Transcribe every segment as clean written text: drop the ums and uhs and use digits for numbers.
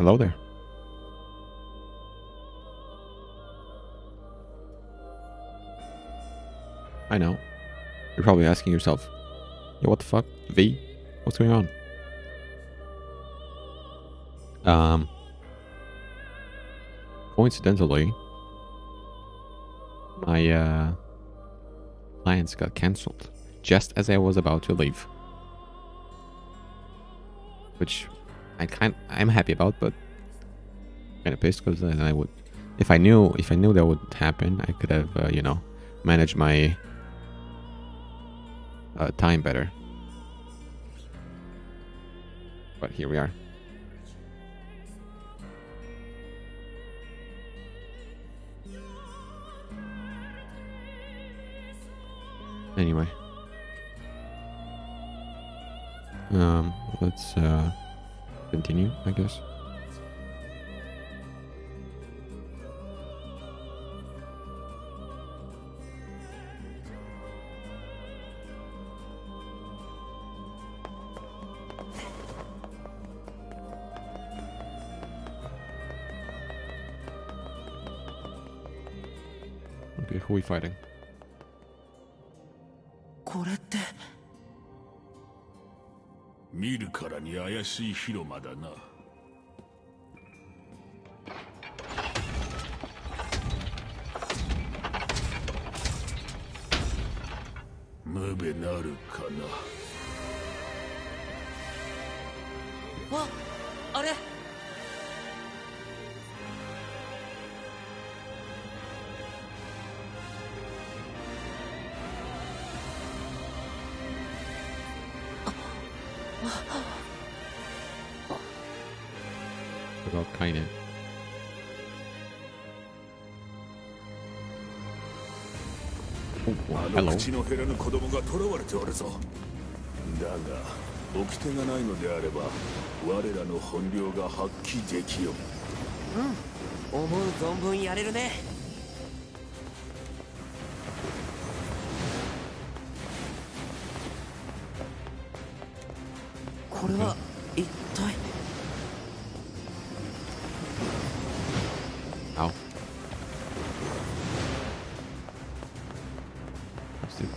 Hello there. I know. You're probably asking yourself, yo, what the fuck? V? What's going on? Coincidentally, my plans got cancelled just as I was about to leave. Which I'm happy about, but kind of pissed because then I would, if I knew that would happen, I could have managed my time better. But here we are. Anyway, let's continue, I guess. Okay, who are we fighting? これって見るからに怪しい広間だな。ムベなるかな。あれ About Kaine. Oh, あ hello. の口の減らぬ子供が囚われておるぞ。だが掟がないのであれば我らの本領が発揮できよう。思う存分やれるね。これは一体 Ow. What's it?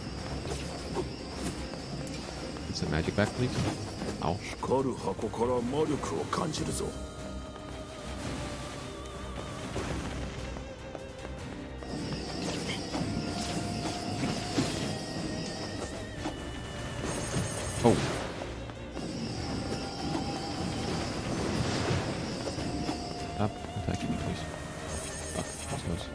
It's a magic back, please. Ow. 光る箱から魔力を感じるぞ。Oh. Stop attacking me, please. Fuck, this goes.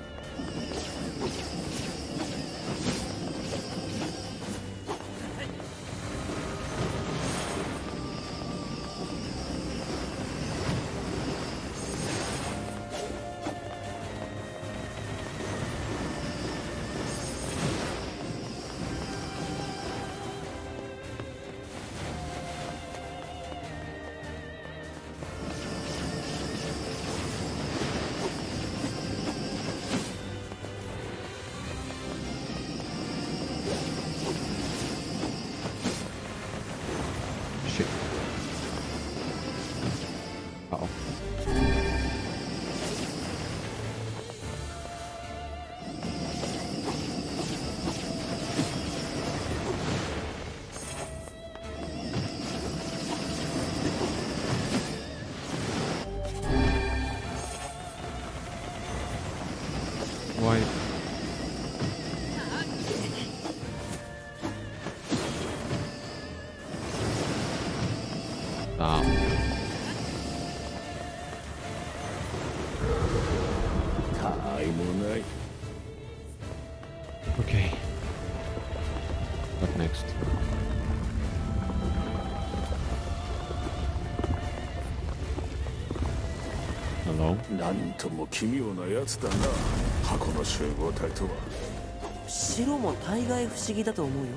Shit. Uh-oh. Why? Stop. Okay. What next? Hello? なんとも奇妙なやつだな。箱の集合体とは。白も大概不思議だと思うよ。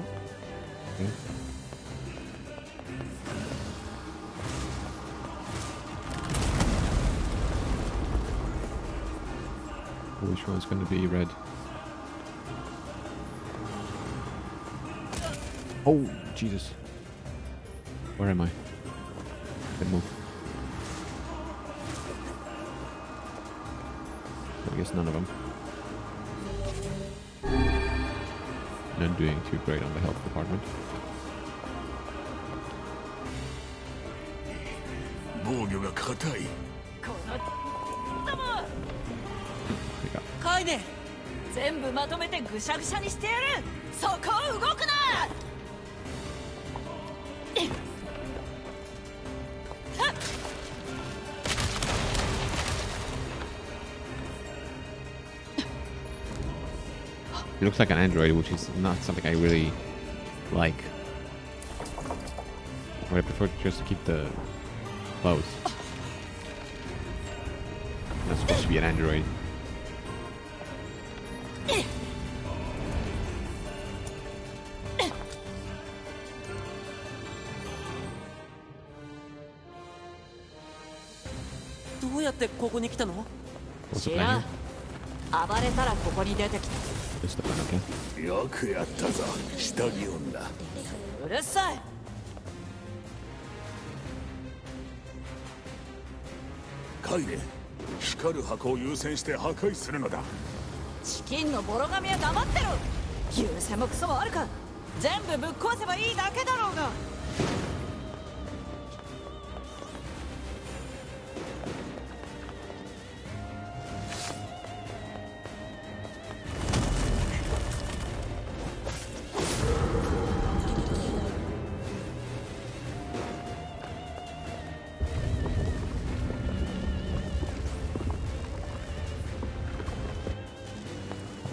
Which one's gonna be red? Oh, Jesus. Where am I? Good move. I guess none of them. Not doing too great on the health department. 防御が硬い。このども We got カイネ、全部まとめてぐしゃぐしゃにしてやる。そこを動くな。 It looks like an android, which is not something I really like. But I prefer just to keep the clothes. Not supposed to be an android. どうやってここに来たの？ What's the 知 plan ら here? ん。暴れたらここに出てきた。 Just the plan, okay. よくやったぞ、下着女。うるさい。カイネ、光る箱を優先して破壊するのだ。チキンのボロ髪は黙ってろ。優勢もクソもあるか。全部ぶっ壊せばいいだけだろうが。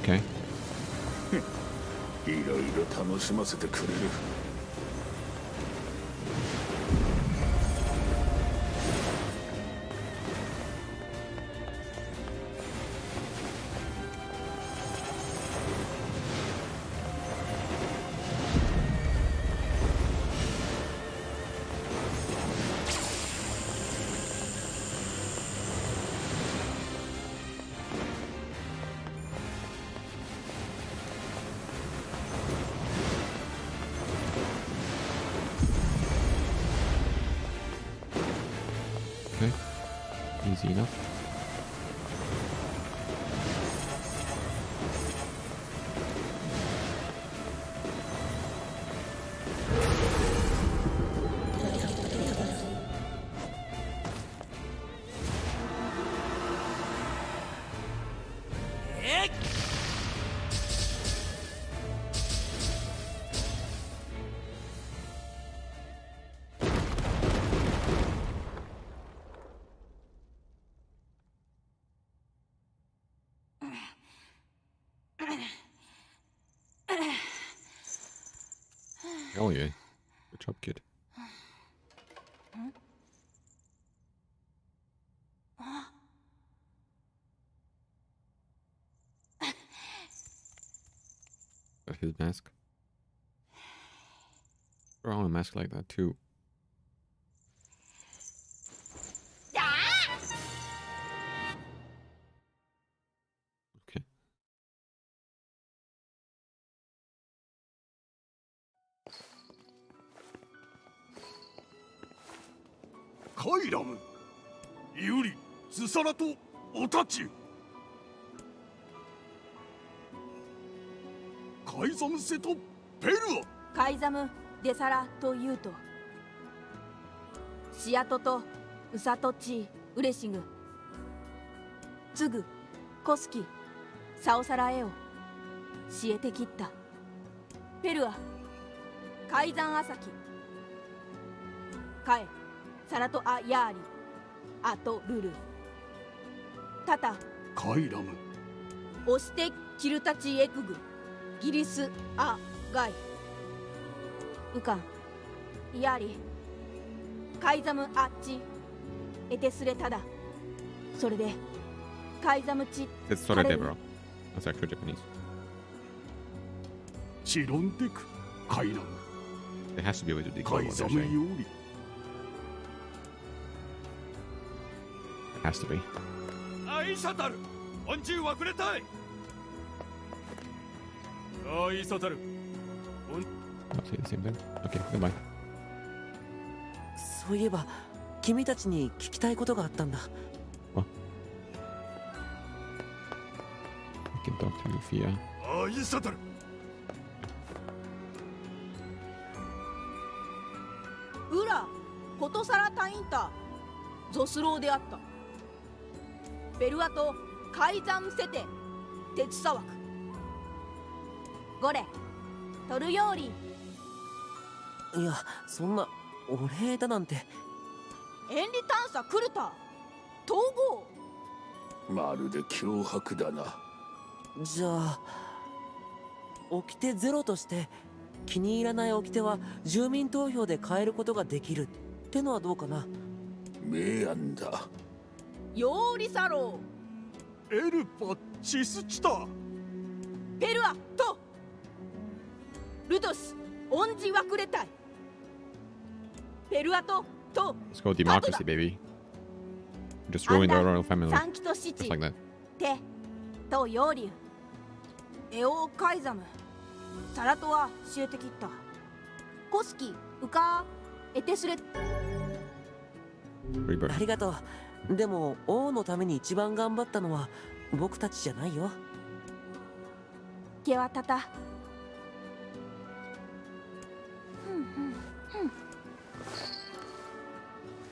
Okay. いろいろ楽しませてくれる。Okay. Easy enough. Eh! ？Hell yeah. Good job, kid. Got his mask. Throw on a mask like that too. Okay. カイラム、ユリ、ズサラとオタチ。カイザムセとペルア。カイザム・デサラというとシアトとウサトチ・ウレシグツグ・コスキ・サオサラエオシエテキッタペルアカイザンアサキカエサラトアヤーリアトルルタタカイラム、オシテキルタチエクグギリスアガイウカンヤーリカイザムアッチエテスレタダそれでカイザムチ It's Sorete, bro. That's actually Japanese. チロンテク、カイラム、 It has to be able to カ decode イ what ザ they're ム saying. より。 It has to be. アイシャタル、恩中はくれたい。アイシャタル、 I'll say the same thing. Okay, goodbye. そういえば君たちに聞きたいことがあったんだ。can talk to Luffy, yeah. ああイーサタルウラことさらタインタゾスローであった。ベルアと海山セテ鉄砂枠ゴレトルヨーリいやそんなお礼だなんて。エンリ探査クルタ統合。まるで脅迫だな。じゃあ掟ゼロとして気に入らない掟は住民投票で変えることができるってのはどうかな。明暗だ。ヨーリサロエルパチスチターペルアとルドスオンジワクレタイペルアと Let's go democracy, baby. Just ruin the royal family. サンキトシ Just チ like that. テとヨーリュエオーカイザムサラトは教えてきったコスキウカエテスレ Rebirth. ありがとう。でも王のために一番頑張ったのは僕たちじゃないよ。ケワタタ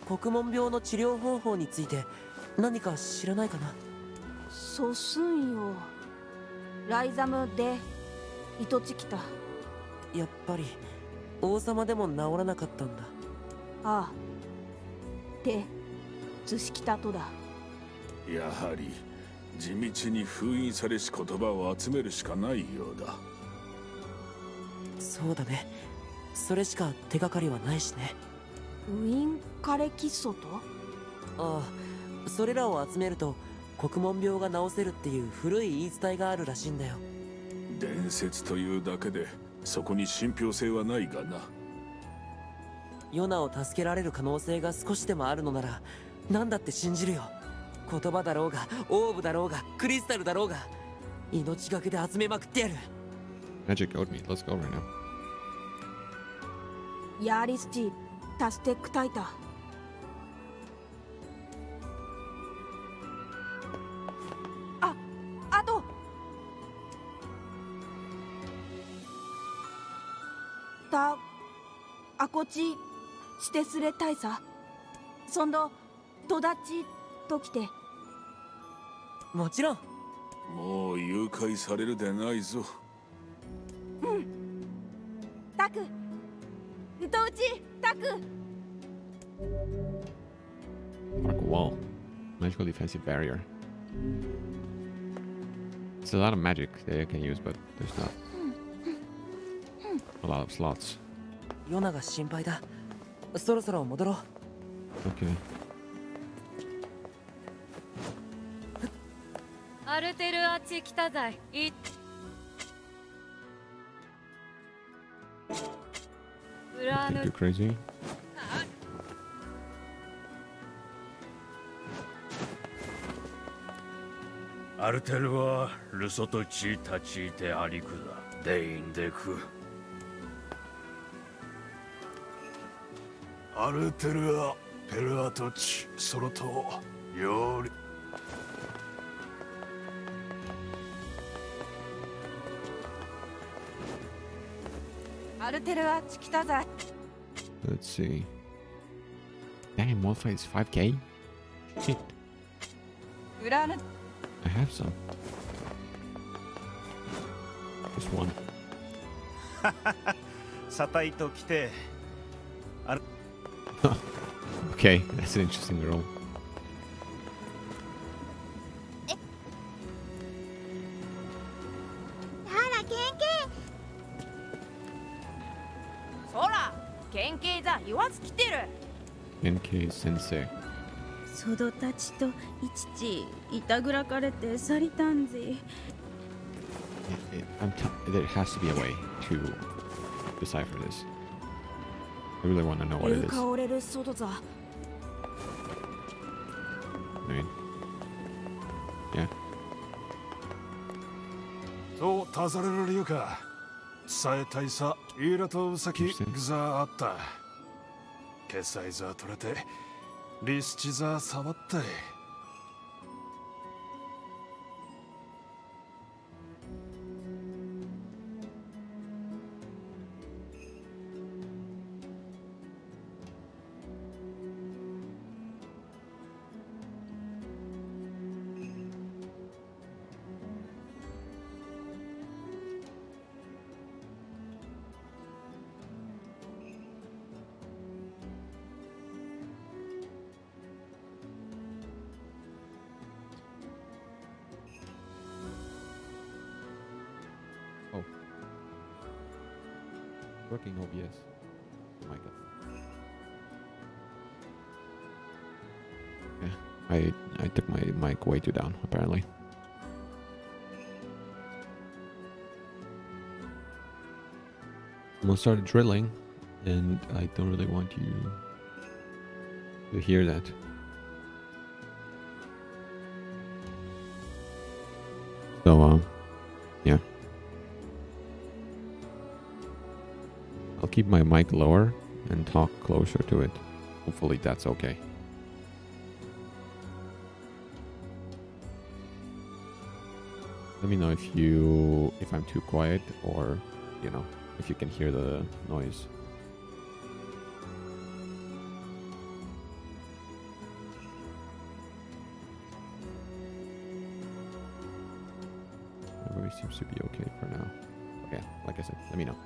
国門病の治療方法について何か知らないかな。ソスンよライザムでイトチキタ。やっぱり王様でも治らなかったんだ。ああで図式たとだ。やはり地道に封印されし言葉を集めるしかないようだ。そうだね。それしか手がかりはないしね。ウィンカレキッソとああ、それらを集めると国門病が治せるっていう古い言い伝えがあるらしいんだよ。伝説というだけでそこに信憑性はないがな。ヨナを助けられる可能性が少しでもあるのなら何だって信じるよ。言葉だろうがオーブだろうがクリスタルだろうが命がけで集めまくってやる。 Magic owed me. Let's go right now. ヤーリスチタステックタイタあとたあこちシテスレ大佐そんどとだちときて。もちろん。もう誘拐されるでないぞ。タクうとうちタク Arc wall. Magical defensive barrier. It's a lot of magic that I can use, but there's not a lot of slots. ヨナが心配だ。そろそろ戻ろう。Okay. アルテルアチ北剤いウラ Get ヌ too crazy. アルテルはルソトチ立ちいてありくだデインデクアルテルアペルアトチソロトヨーリアルテルアチキタザ Let's see. Damn, one fight is 5k? Shit. ウラヌ I have some. Just one. サタイと来て Okay, that's an interesting roll. そら県警じゃ言わず来てる。 NK Sensei. ソドたちといちちいたぐらかれて去りたんぜ。There has to be a way to decipher this. I really want to know what it ル is. カオレルソドザ I mean, yeah. そうたされる理由か伝えたいさイーラとウサキグザーあった決済ザー取れてリスチザー触ったい Working OBS. Oh my god. Yeah, I took my mic way too down, apparently. I'm gonna start drilling, and I don't really want you to hear that. So, yeah. I'll keep my mic lower and talk closer to it. Hopefully that's okay. Let me know if I'm too quiet, or, you know, if you can hear the noise. Everybody seems to be okay for now. Okay, like I said, let me know.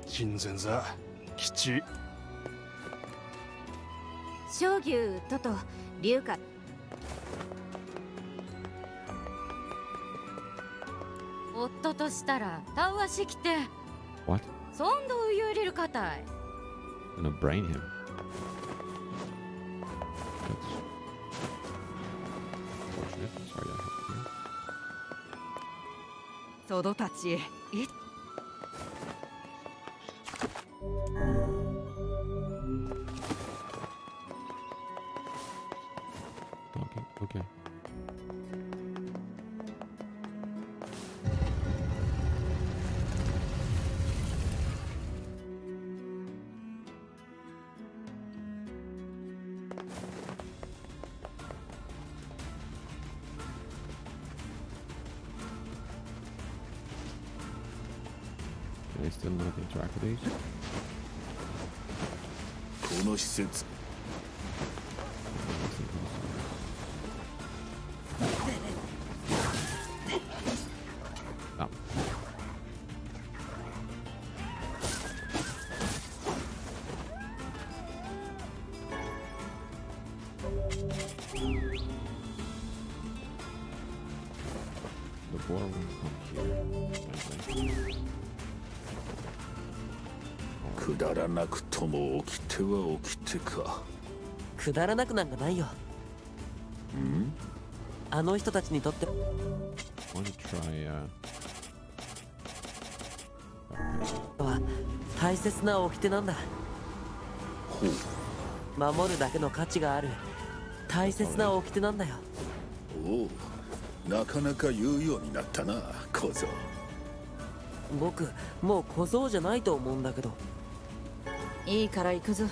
親善座吉正牛とと龍華夫としたらたわしきて What? そんどう入れるかたい I'm gonna brain him. That's unfortunate. Sorry that happened here. そどたちへい Talking. Okay. Can I still not interact with these? この施設 Oh. The boar won't come here. Apparently. くだらなくとも起きては起きてか。くだらなくなんかないよ。ん？あの人たちにとって Want to try は大切な掟なんだ。ほう。守るだけの価値がある大切な掟なんだよ。おう、なかなか言うようになったな、小僧。僕もう小僧じゃないと思うんだけど。いいから行くぞ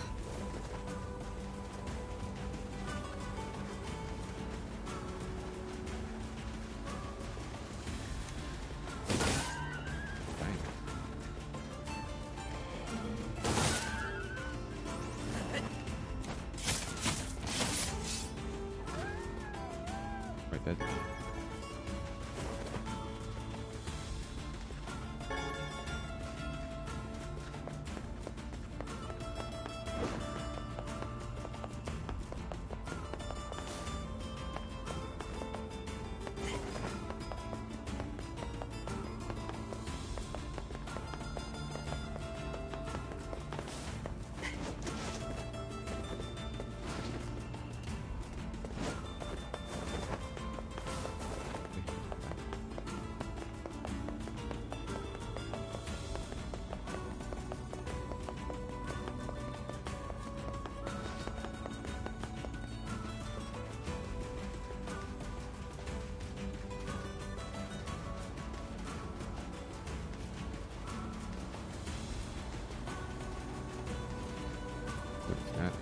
right that. What's that?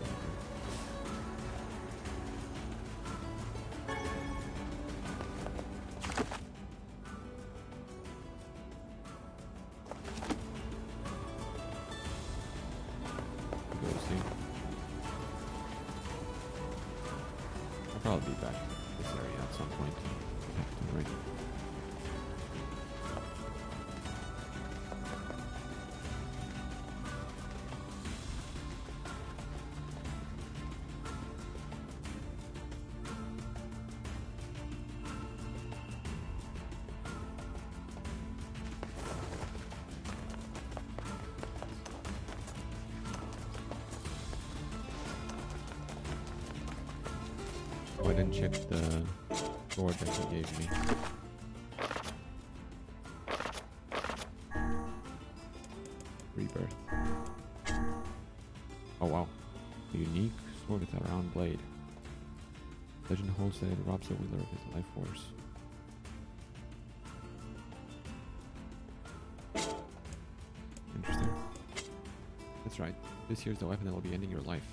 Go see. I'll probably be back to this area at some point. Right. I didn't check the sword that he gave me. Rebirth. Oh wow. A unique sword with a round blade. Legend holds that it robs the wielder of his life force. Interesting. That's right. This here's the weapon that will be ending your life.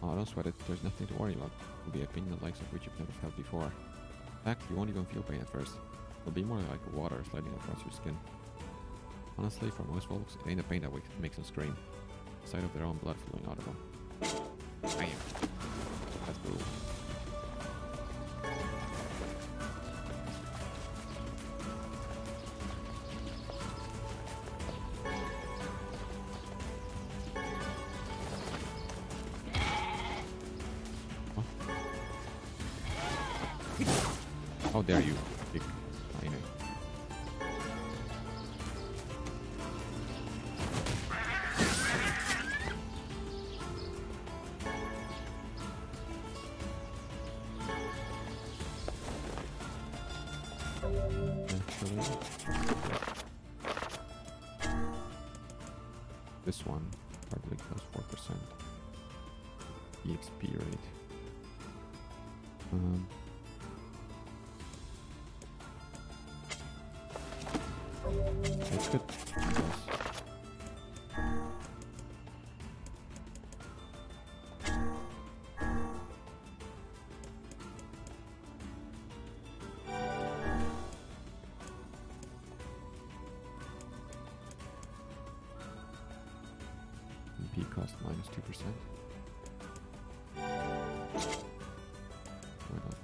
Oh, don't sweat it. There's nothing to worry about. It will be a pain the likes of which you've never felt before. In fact, you won't even feel pain at first. It'll be more like water sliding across your skin. Honestly, for most folks, it ain't the pain that makes them scream. The sight of their own blood flowing out of them. Damn. That's brutal. How dare you, big hyena. Actually, this one probably costs 4%. EXP rate. That's good, I guess. MP cost minus 2%. Why not?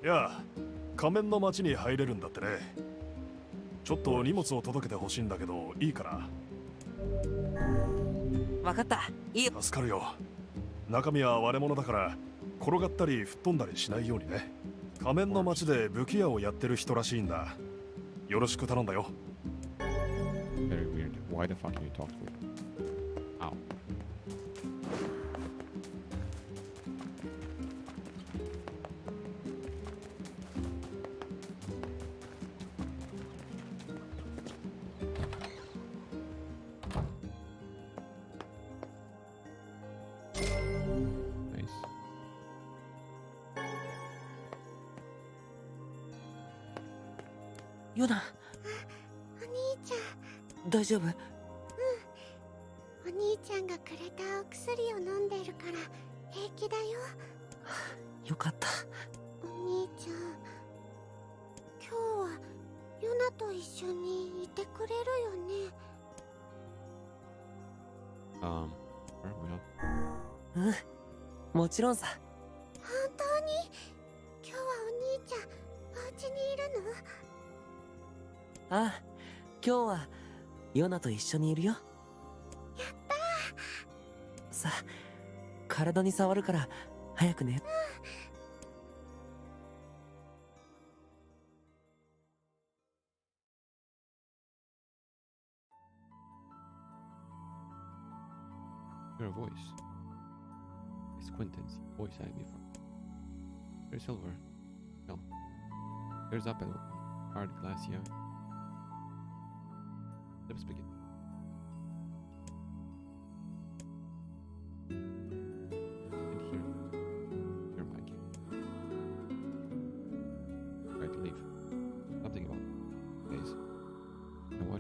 いや、仮面の町に入れるんだってね。ちょっと荷物を届けてほしいんだけど、いいかな。分かった。いいよ。助かるよ。中身は割れ物だから転がったり吹っ飛んだりしないようにね。仮面の町で武器屋をやってる人らしいんだ。よろしく頼んだよ。Very weird. Why the fuck do you talk to it? Ow. Nice. ヨナ、お兄ちゃん、大丈夫？お兄ちゃんがくれたお薬を飲んでるから平気だよ。よかった。お兄ちゃん、今日はヨナと一緒にいてくれるよね。Are we not? うん、もちろんさ。本当に？今日はお兄ちゃんお家にいるの？ああ、今日はヨナと一緒にいるよ。やったー。さあ、体に触るから早くね。Your voice. It's Quentin's voice I before. There's silver. No. There's apple. Hard glass here. Let's begin.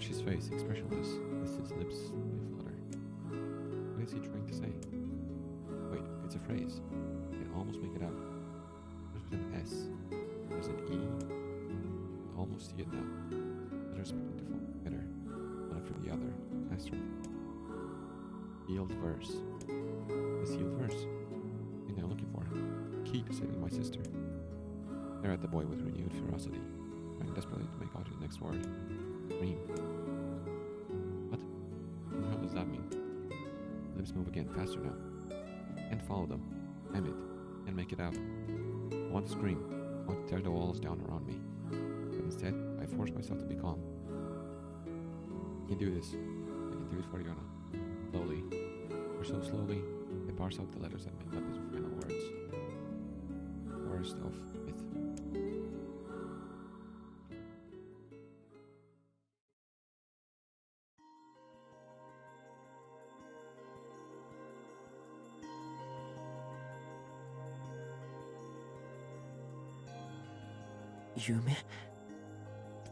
Watch his face, expressionless. His lips they flutter. What is he trying to say? Wait, it's a phrase. I can almost make it out. There's an S. There's an E. I can almost see it now. Letters begin to fall together, one after the other, faster. Sealed verse. The sealed verse. The thing I'm looking for. Key to saving my sister. Stare at the boy with renewed ferocity, trying desperately to make out his next word. Dream. What? What the hell does that mean? Lips move again, faster now. Can't follow them. Damn it. Can't make it out. I want to scream. I want to tear the walls down around me. But instead, I force myself to be calm. I can do this. I can do it for Yona. Slowly. Or so slowly, I parse out the letters that make up his final words. Worst of it.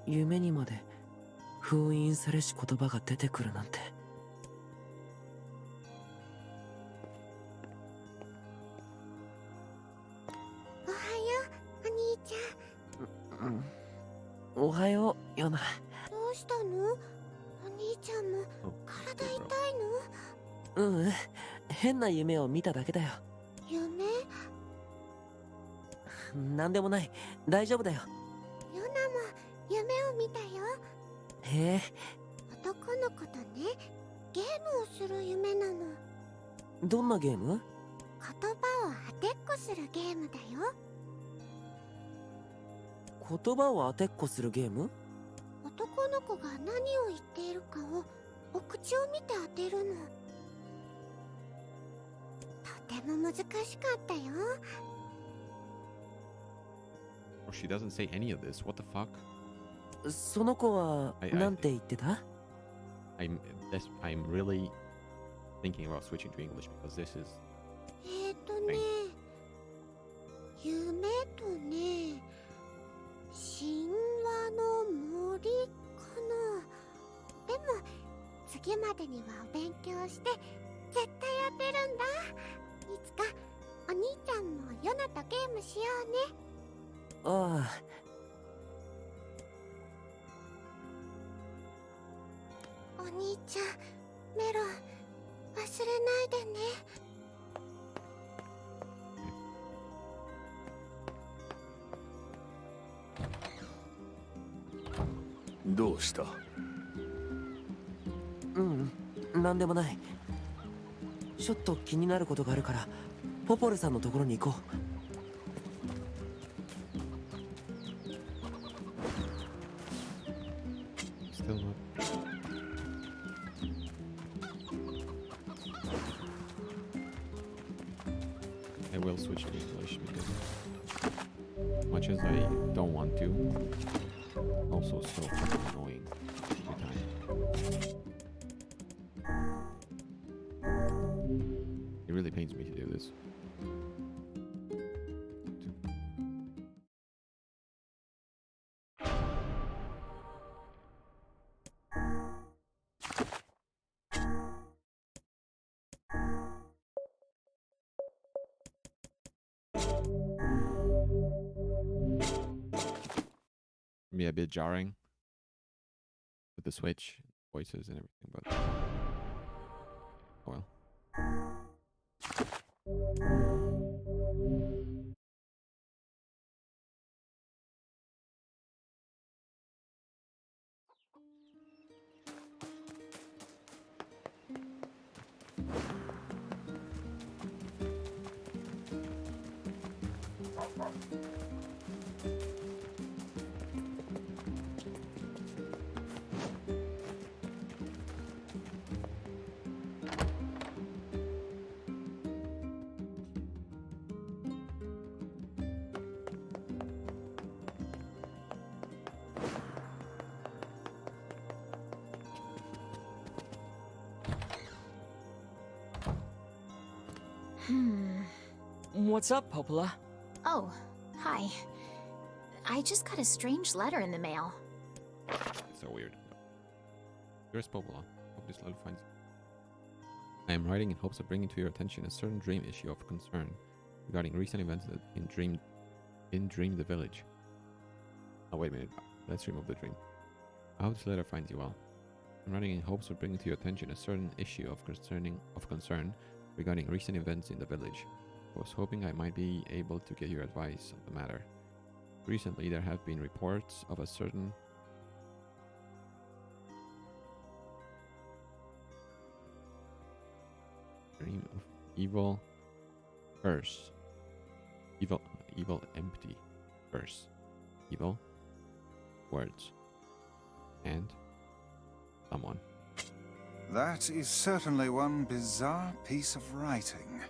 夢にまで封印されし言葉が出てくるなんて。おはよう、お兄ちゃん。おはよう、ヨナ。どうしたの？お兄ちゃんも体痛いの？変な夢を見ただけだよ。夢？なんでもない。大丈夫だよ。ヨナも夢を見たよ。へえ。男の子とね、ゲームをする夢なの。どんなゲーム？言葉を当てっこするゲームだよ。言葉を当てっこするゲーム？男の子が何を言っているかをお口を見て当てるの。とても難しかったよ。Or she doesn't say any of this. What the fuck? その子はなんて言ってた？ I'm really thinking about switching to English because this is 夢とね、神話の森かな。でも次までには勉強して絶対当てるんだ。いつかお兄ちゃんもヨナとゲームしようね。ああ。お兄ちゃん、メロン、忘れないでね。どうした？なんでもない。ちょっと気になることがあるからポポルさんのところに行こう。still not. I will switch to English because much as I don't want to, also so fucking annoying every time. It really pains me to do this. Be a bit jarring with the switch, voices and everything, but oh well. What's up, Popola? Oh, hi. I just got a strange letter in the mail. It's so weird. Yours Popola. Hope this letter finds you. I am writing in hopes of bringing to your attention a certain dream issue of concern regarding recent events in Dream the Village. Oh, wait a minute. Let's remove the dream. I hope this letter finds you well. I'm writing in hopes of bringing to your attention a certain issue of concern regarding recent events in the village. I was hoping I might be able to get your advice on the matter. Recently, there have been reports of a certain dream of evil curse. Evil empty verse. Evil words. And someone. That is certainly one bizarre piece of writing.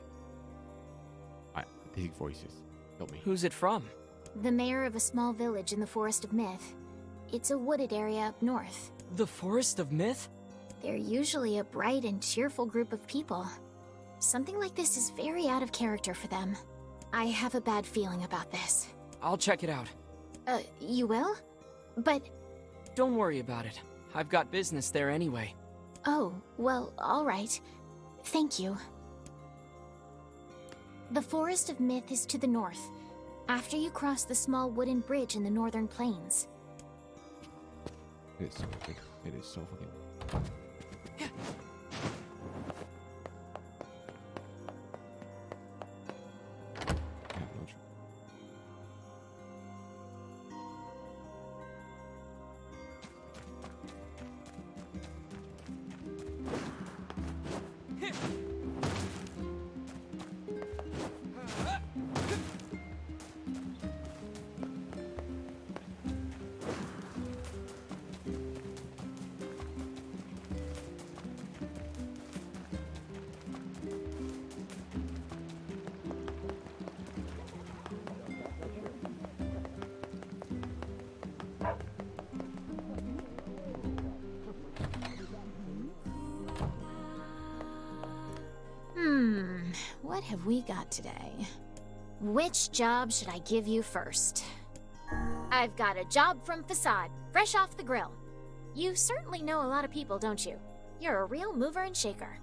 Big voices. Kill me. Who's it from? The mayor of a small village in the Forest of Myth. It's a wooded area up north. The Forest of Myth? They're usually a bright and cheerful group of people. Something like this is very out of character for them. I have a bad feeling about this. I'll check it out. You will? But... Don't worry about it. I've got business there anyway. Oh, well, all right. Thank you. The Forest of Myth is to the north, after you cross the small wooden bridge in the northern plains. It is so big. It is so fucking... What have we got today? Which job should I give you first? I've got a job from Facade, fresh off the grill. You certainly know a lot of people, don't you? You're a real mover and shaker.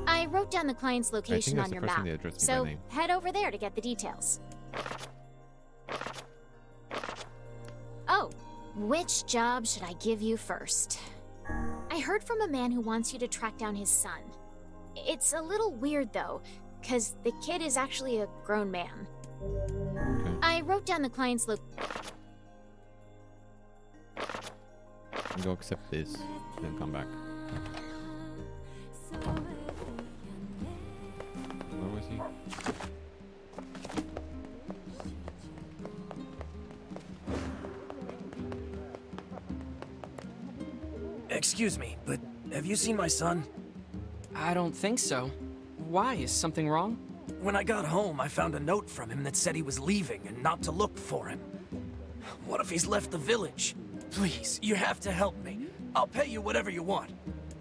I wrote down the client's location on your map, so head over there to get the details. Oh, which job should I give you first? I heard from a man who wants you to track down his son. It's a little weird, though, because the kid is actually a grown man. Okay. I wrote down the client's Go accept this, then come back. Where was he? Excuse me, but have you seen my son? I don't think so. Why? Is something wrong? When I got home, I found a note from him that said he was leaving and not to look for him. What if he's left the village? Please, you have to help me. I'll pay you whatever you want.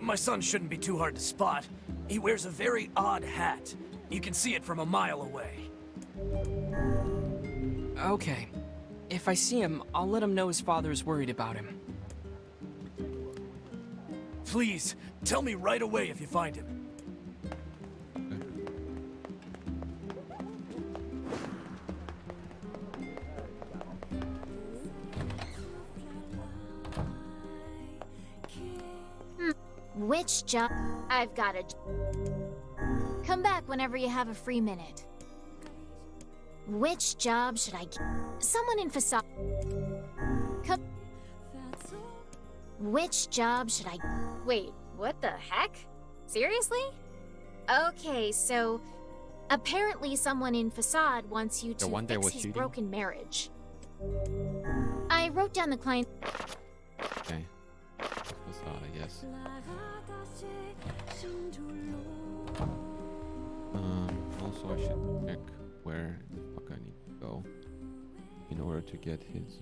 My son shouldn't be too hard to spot. He wears a very odd hat. You can see it from a mile away. Okay. If I see him, I'll let him know his father is worried about him. Please, tell me right away if you find him. Which job? I've got a... Come back whenever you have a free minute. Which job should I... Someone in Facade... Come... Which job should I... Wait, what the heck? Seriously? Okay, so... Apparently someone in Facade wants you to fix his broken marriage. I wrote down the client... Okay. Facade, I guess. Also I should check where the fuck I need to go in order to get his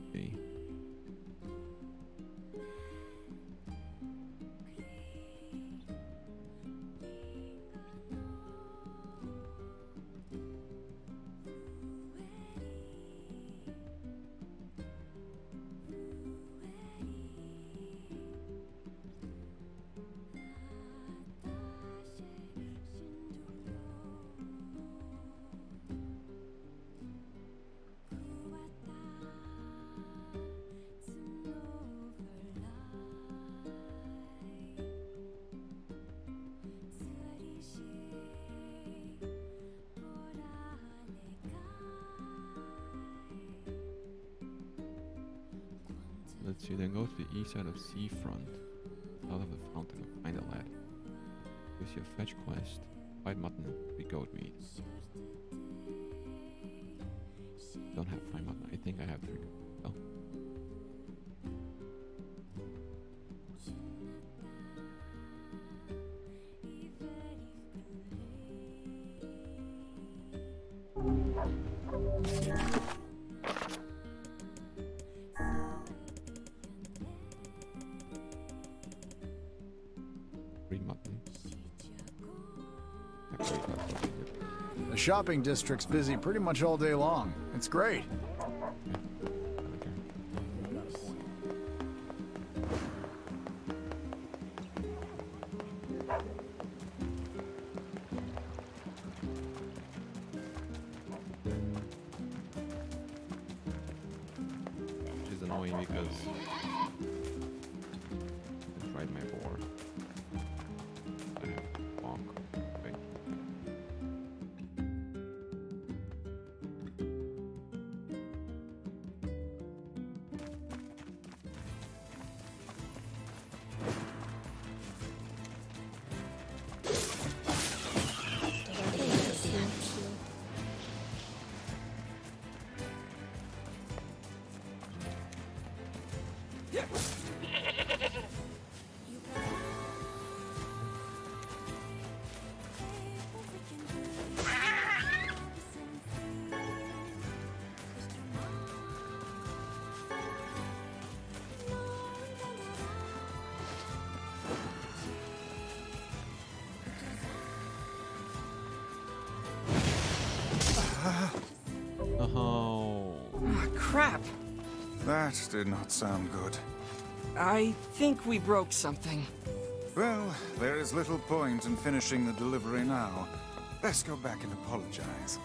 okay. Let's see, then go to the east side of Seafront. Out of the fountain of find a lad. Gives you a fetch quest. Fight mutton, we goat meat. Don't have fried mutton. I think I have 3. Oh. Free mutton. The shopping district's busy pretty much all day long. It's great. Which is annoying because I tried my boar. I have bonk. Wait. Oh. Crap! That did not sound good. I think we broke something. Well, there is little point in finishing the delivery now. Let's go back and apologize.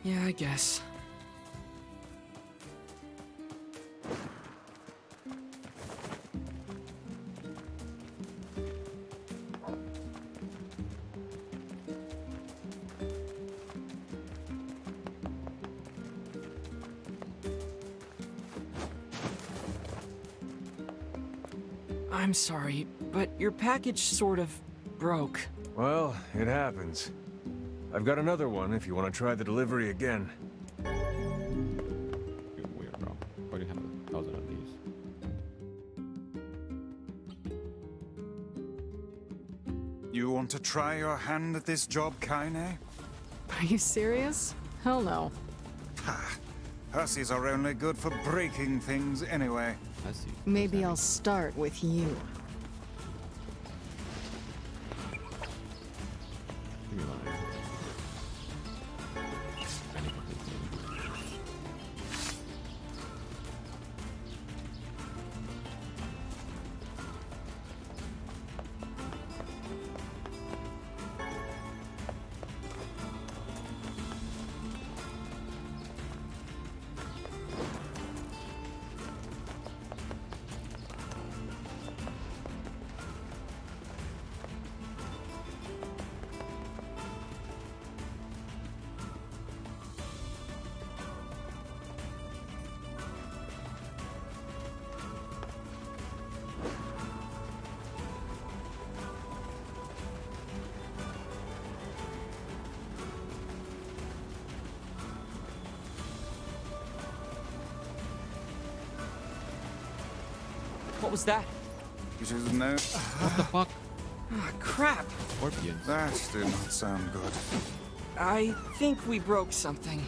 Yeah, I guess. I'm sorry, but your package sort of broke. Well, it happens. I've got another one if you want to try the delivery again. You're weird, bro. Why do you have 1,000 of these? You want to try your hand at this job, Kaine? Are you serious? Hell no. Ha! Hussies are only good for breaking things anyway. Hussy. Maybe I'll start with you. Give me one. What was that? It is no... What the fuck? Ah, crap! Scorpions. That did not sound good. I think we broke something.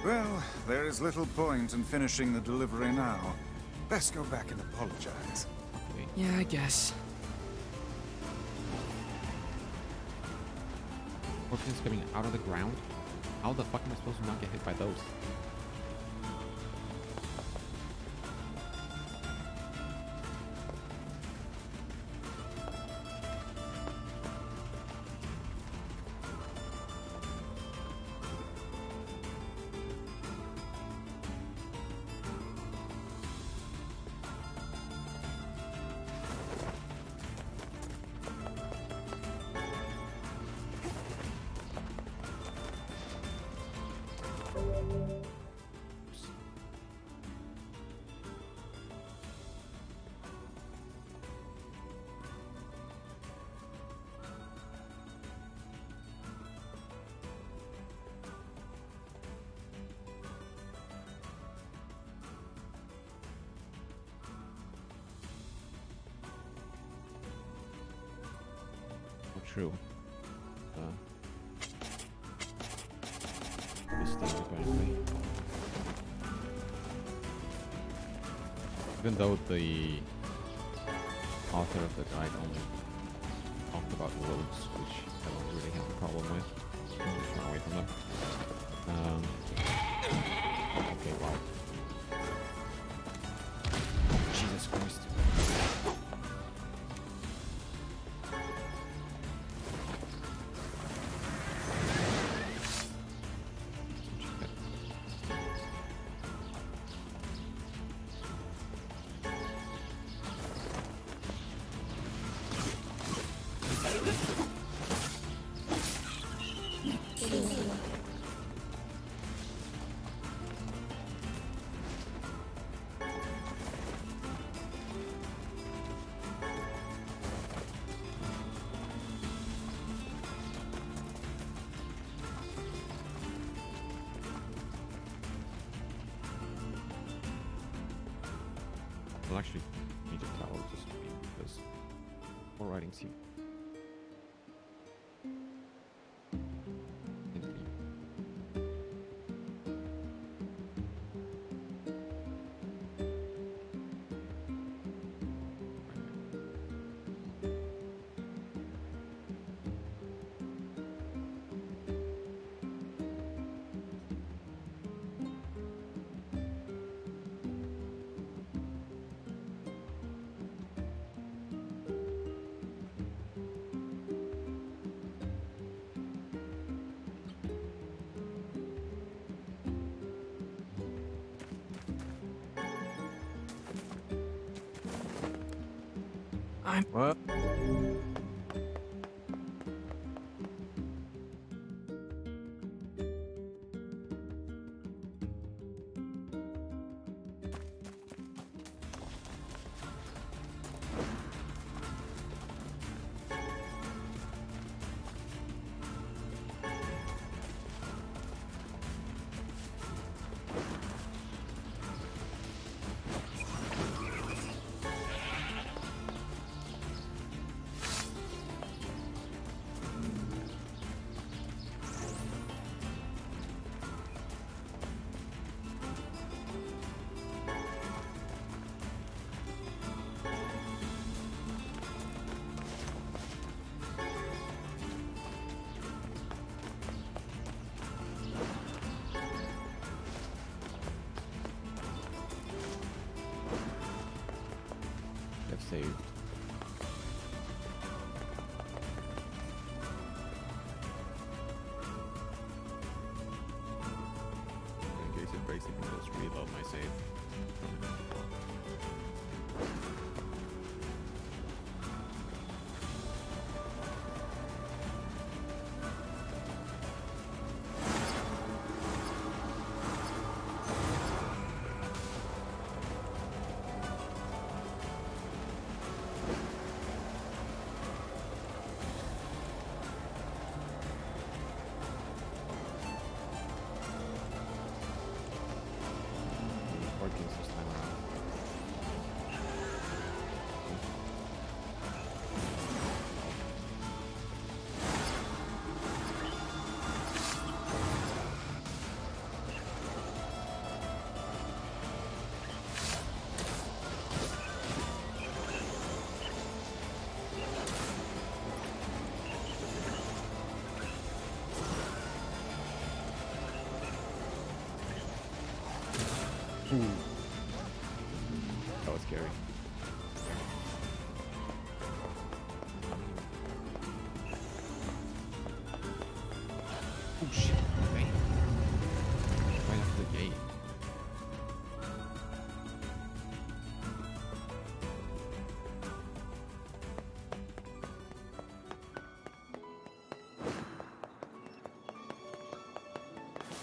Well, there is little point in finishing the delivery now. Let's go back and apologize. Yeah, I guess. Scorpions coming out of the ground? How the fuck am I supposed to not get hit by those? Oh, true. This thing apparently. Even though the author of the guide only talked about roads, which I don't really have a problem with. Just run away from them. Okay, wow. Jesus Christ. We'll actually need a tower to speed because more writing seem. What? Saved. In case it breaks, I can just reload my save. This time around. That was scary. Oh shit, okay. Right after the gate.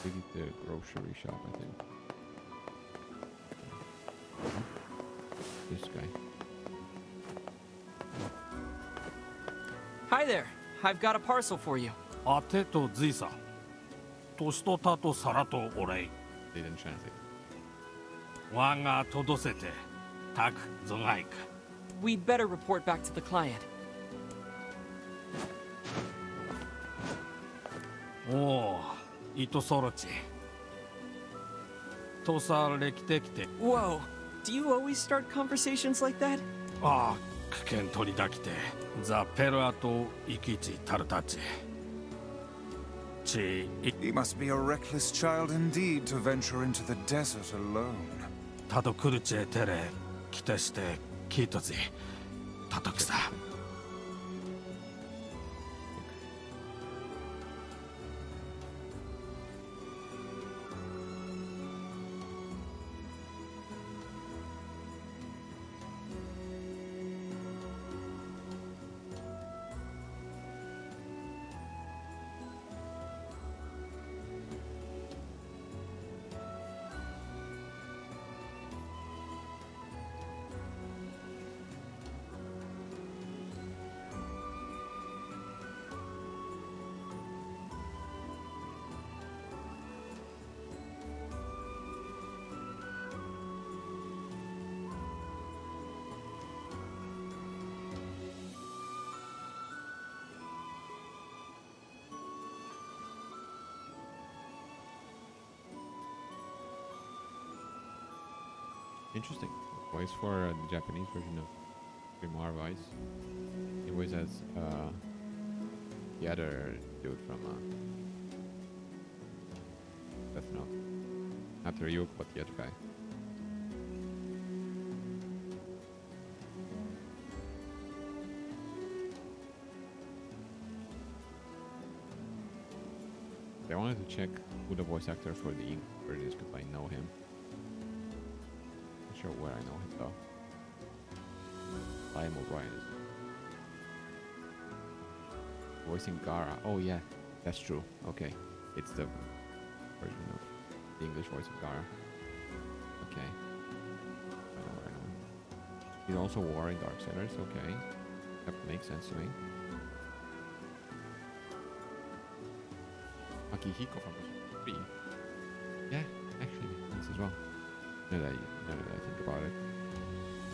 Visit the grocery shop, I think. This guy. Hi there. I've got a parcel for you. あてとじいさ。年とたとさらとお礼。 They didn't translate. わがとどせて、たくぞがいか。 We'd better report back to the client. おお、糸ソロチ。とされきてきて。Whoa, do you always start conversations like that? ああ、危険取りだきて。ザ・ペルアとイキチタルタチ。He must be a reckless child indeed to venture into the desert alone. タトクルチェテレ、キテして、キートジ。タトクサ。Interesting. Voice for the Japanese version of Grimoire Vice. He voice as the other dude from Death Note. Not Ryuk, but the other guy. I wanted to check who the voice actor for the Ink is because I know him. Not sure where I know him though. Liam O'Brien is voicing Gara. Oh yeah, that's true. Okay, it's the version of the English voice of Gara. Okay, I know where I know him. He's also War in Darksiders. Okay, that makes sense to me. Akihiko from 3. Yeah, actually makes sense as well. Now that I think about it.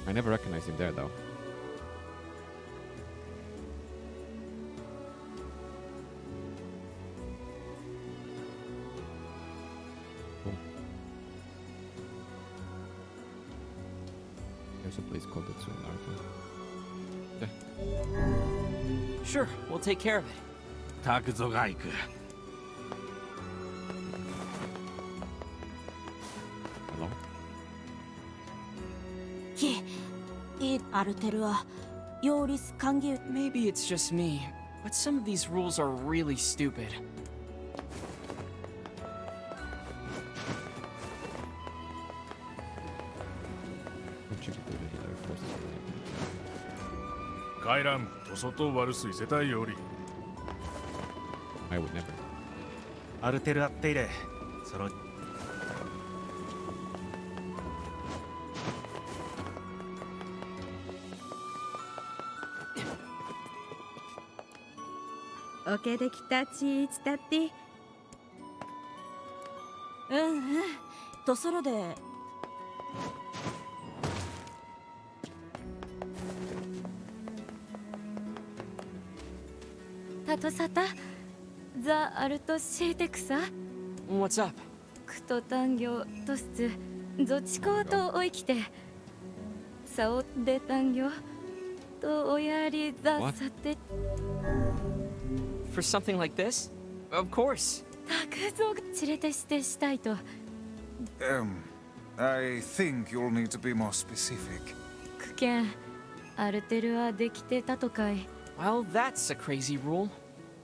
I never recognized him there though. Cool. There's a place called Tetsu in Naruto. Yeah. Sure, we'll take care of it. Takuzogaiku. Hello? Maybe it's just me, but some of these rules are really stupid. I would never. アルテルアッテイレそのオケできたちつたってとそろでタトサタザ・アルトシーテクサ What's up? クト単業とすつゾチコーとおいきてサオデ単業とおやりざさて For something like this? Of course. タクゾが連れてしてしたいと I think you'll need to be more specific. 苦剣アルテルはできてたとかい Well, that's a crazy rule.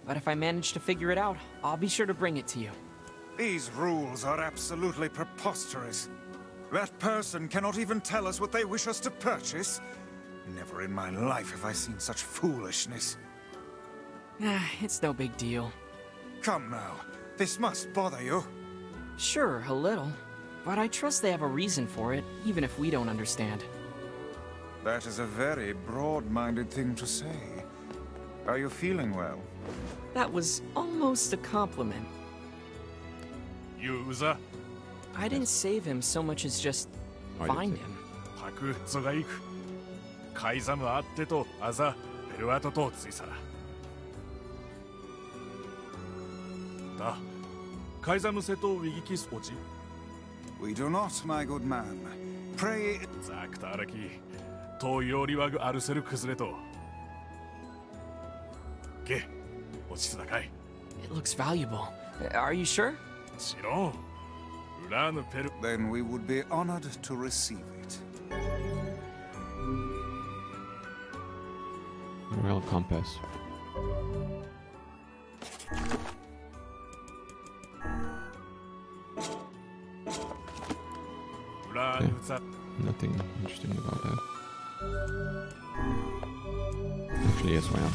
But if I manage to figure it out, I'll be sure to bring it to you. These rules are absolutely preposterous. That person cannot even tell us what they wish us to purchase. Never in my life have I seen such foolishness. It's no big deal. Come now, this must bother you. Sure, a little. But I trust they have a reason for it, even if we don't understand. That is a very broad-minded thing to say. Are you feeling well? That was almost a compliment. User? I didn't save him so much as just find him. タクゾが行く。カイザムあってとアザペルアトとついさら。た。カイザムセとウィギキスオチ We do not, my good man. Pray... ザクタラキ。とよりわぐアルセル崩れと。け、落ちつだかい。 It looks valuable. Are you sure? しろん。裏のペル。Then we would be honored to receive it. Royal compass. Yeah, nothing interesting about that. Actually, yes, why not?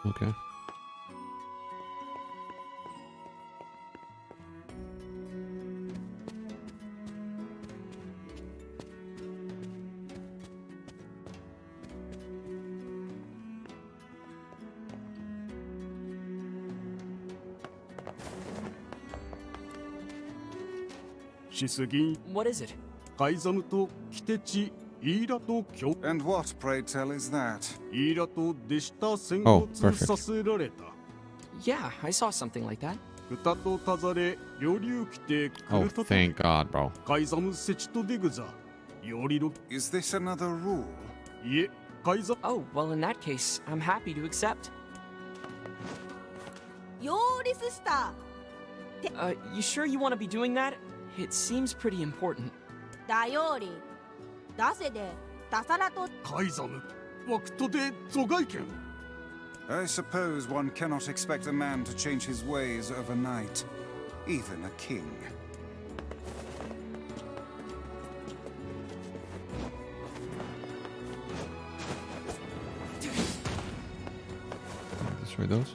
Okay. What is it? And what, pray tell, is that? Oh, perfect. Yeah, I saw something like that. Oh, thank God, bro. Is this another rule? Oh, well, in that case, I'm happy to accept. 擁立した You sure you want to be doing that? It seems pretty important. だより出せで出さらと I suppose one cannot expect a man to change his ways overnight, even a king. Destroy those.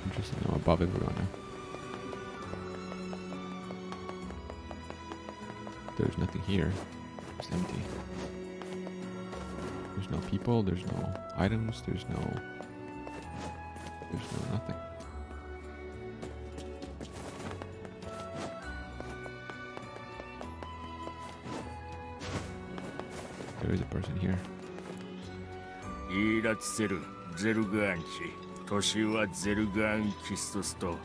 Interesting. No, above it we're going now. There's nothing here. It's empty. There's no people, there's no items, there's no nothing. There is a person here. イーラツセル・ゼルガーンチ、年はゼルガーン・キストスと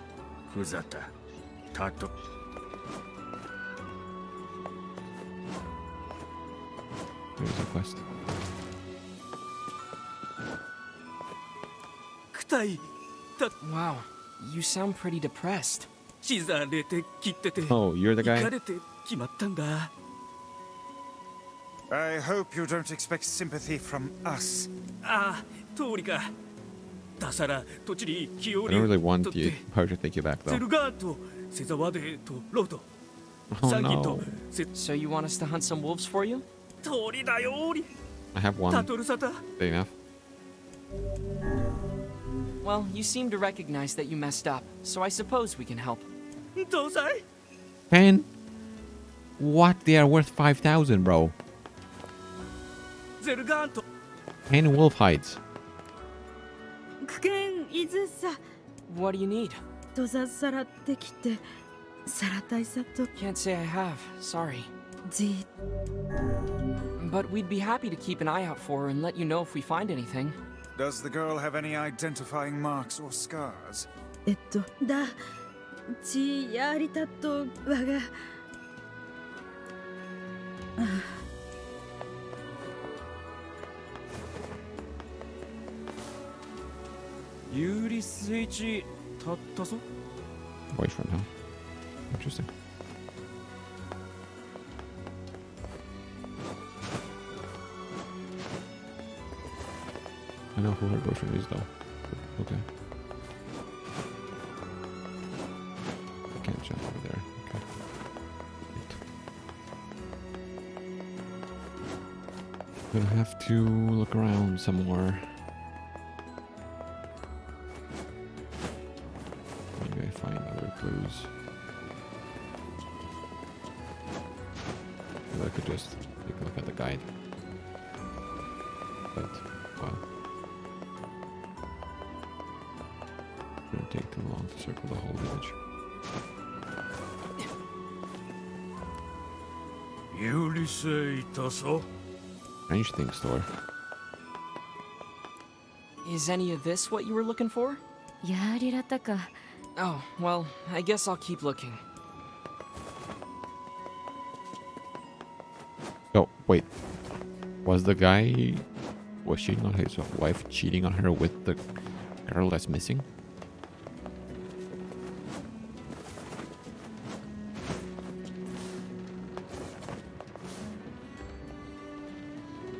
クザタ、タト。There's a quest. Wow, you sound pretty depressed. Oh, you're the guy? I hope you don't expect sympathy from us. I don't really want her to take you back, though. Oh no. So you want us to hunt some wolves for you? I have one. Big enough. Well, you seem to recognize that you messed up, so I suppose we can help. 10? What? They are worth 5,000, bro. 10 wolf hides. 苦剣いずさ What do you need? とざさらってきてさらたいさと Can't say I have, sorry. じ But we'd be happy to keep an eye out for her and let you know if we find anything. Does the girl have any identifying marks or scars? だちやりたとわが Boyfriend, huh? Interesting. I know who her boyfriend is, though. Okay. I can't jump over there. Okay. Gonna have to look around some more. Maybe I find other clues. Maybe I could just take a look at the guide. But, well. Shouldn't take too long to circle the whole village. Strange thing store. Is any of this what you were looking for? Oh, well, I guess I'll keep looking. Oh, wait. Was cheating on his wife cheating on her with the girl that's missing?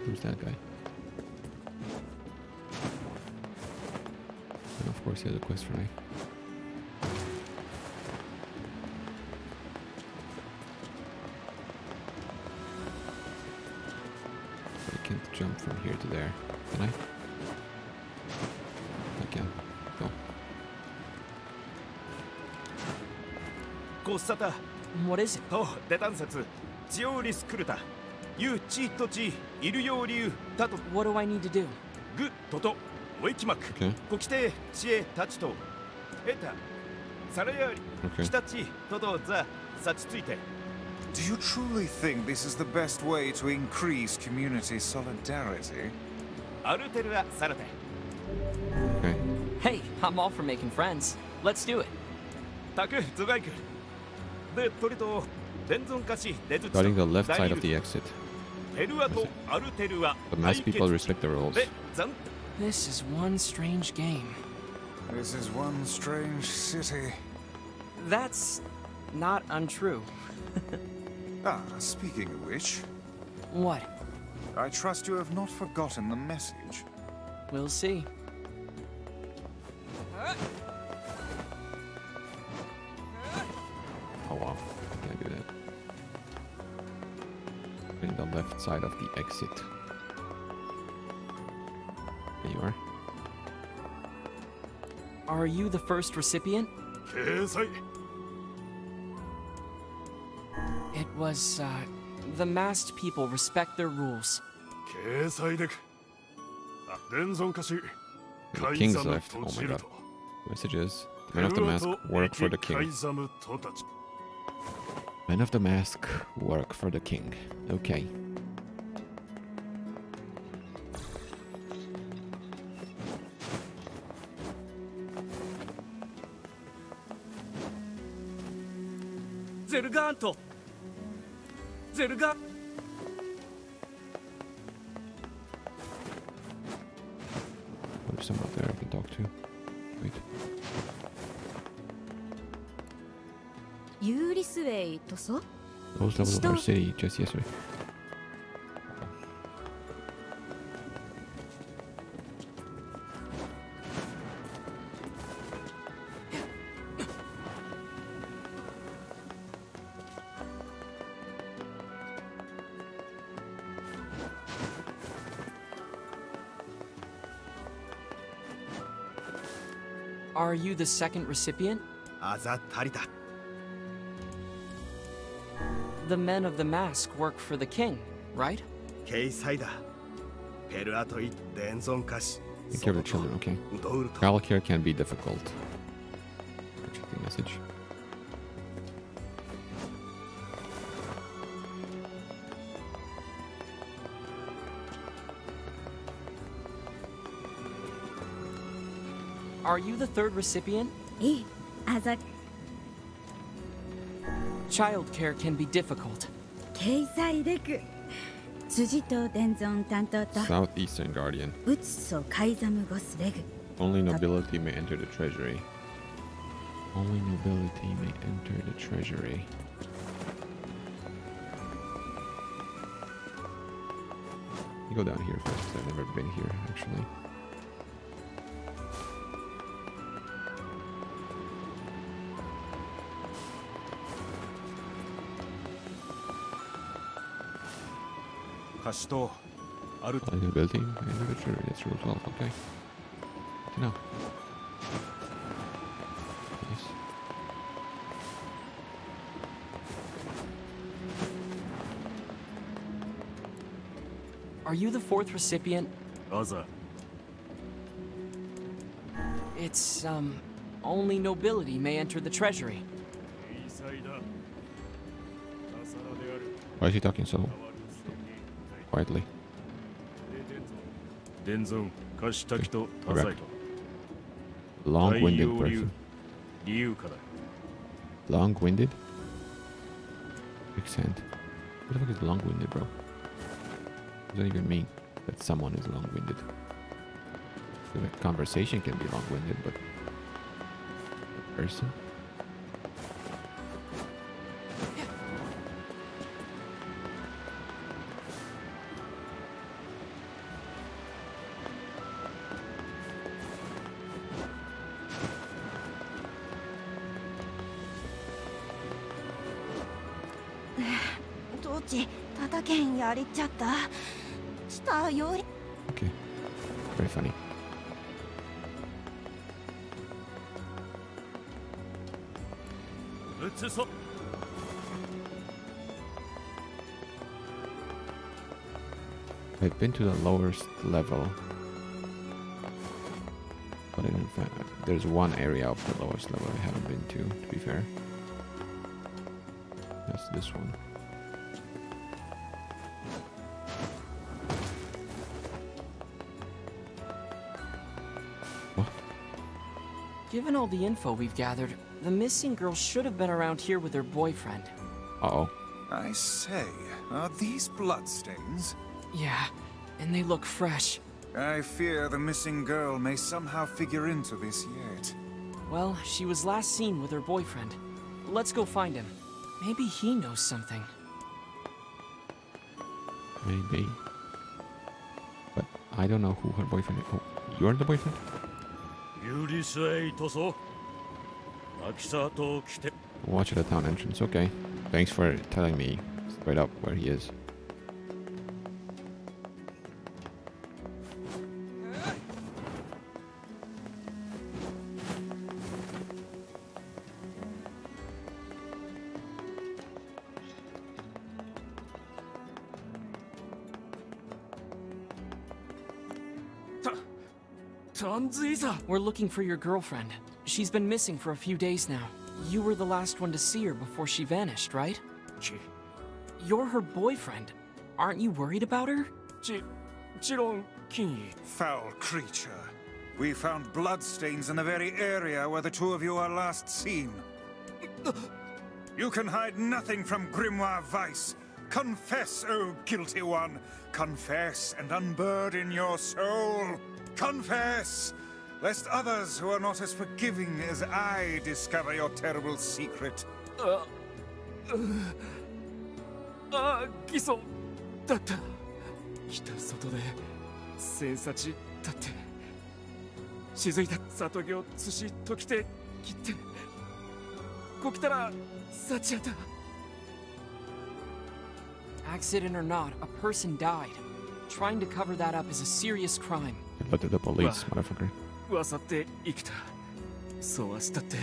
Who's that guy? And of course he has a quest for knife. I can't jump from here to there, can I? I can. Go. What is it? デタン説ジオリスクルタユチトチイルヨーリュタト What do I need to do? グトトオイキマク Okay. コキテチエタチトエタサラヤリ Okay. キタチトドザサチツイテ Do you truly think this is the best way to increase community solidarity? アルテルアサラテ Okay. Hey, I'm all for making friends. Let's do it. タクズガイクでトリトデンゾンカシデズチ Starting the left side of the exit. ペルアとアルテルア The mass people respect the rules. でザン This is one strange game. This is one strange city. That's not untrue. Speaking of which, What? I trust you have not forgotten the message. We'll see. Oh wow, I can't do that. In the left side of the exit. There you are. Are you the first recipient? It was, the masked people respect their rules. The king's left. Oh my god. Messages. Men of the mask work for the king. Men of the mask work for the king. Okay. Zerganto! Zerga! There's someone there I can talk to. Wait. ユーリスウェイとそ Those levels of our city just yesterday. Are you the second recipient? あざたりだ The men of the mask work for the king, right? ケイサイだペルアトイデンゾンカシ Take care of the children, okay? ウドウルト Travel here can be difficult. Check the message. Are you the third recipient? いいあざ Childcare can be difficult. 経済レク辻と伝存担当と Southeastern Guardian. うつそカイザムゴスレグ Only nobility may enter the treasury. Only nobility may enter the treasury. You go down here first. I've never been here, actually. Only nobility may enter the treasury. That's rule 12. Okay. Good to know. Nice. Are you the fourth recipient? Oza. It's, only nobility may enter the treasury. Why is he talking so quietly? Correct. Long-winded person. Long-winded? Quicksand. What the fuck is long-winded, bro? What does that even mean? That someone is long-winded. So the conversation can be long-winded, but a person? Okay. Very funny. I've been to the lowest level, but I didn't find. There's one area of the lowest level I haven't been to be fair. That's this one. Given all the info we've gathered, the missing girl should have been around here with her boyfriend. Uh-oh. I say, are these bloodstains? Yeah, and they look fresh. I fear the missing girl may somehow figure into this yet. Well, she was last seen with her boyfriend. Let's go find him. Maybe he knows something. Maybe. But I don't know who her boyfriend is. Oh, you're the boyfriend? Watch at the town entrance, okay. Thanks for telling me straight up where he is. We're looking for your girlfriend. She's been missing for a few days now. You were the last one to see her before she vanished, right? You're her boyfriend. Aren't you worried about her? Foul creature. We found bloodstains in the very area where the two of you are last seen. You can hide nothing from Grimoire Vice. Confess, O guilty one. Confess and unburden your soul. Confess, lest others who are not as forgiving as I discover your terrible secret. 偽装だった。来た外で千幸だって。沈いた里行寿司ときて切って。こきたら幸やった。Accident or not, a person died. Trying to cover that up is a serious crime. But to the police, motherfucker. わさって生きた。そうはしたって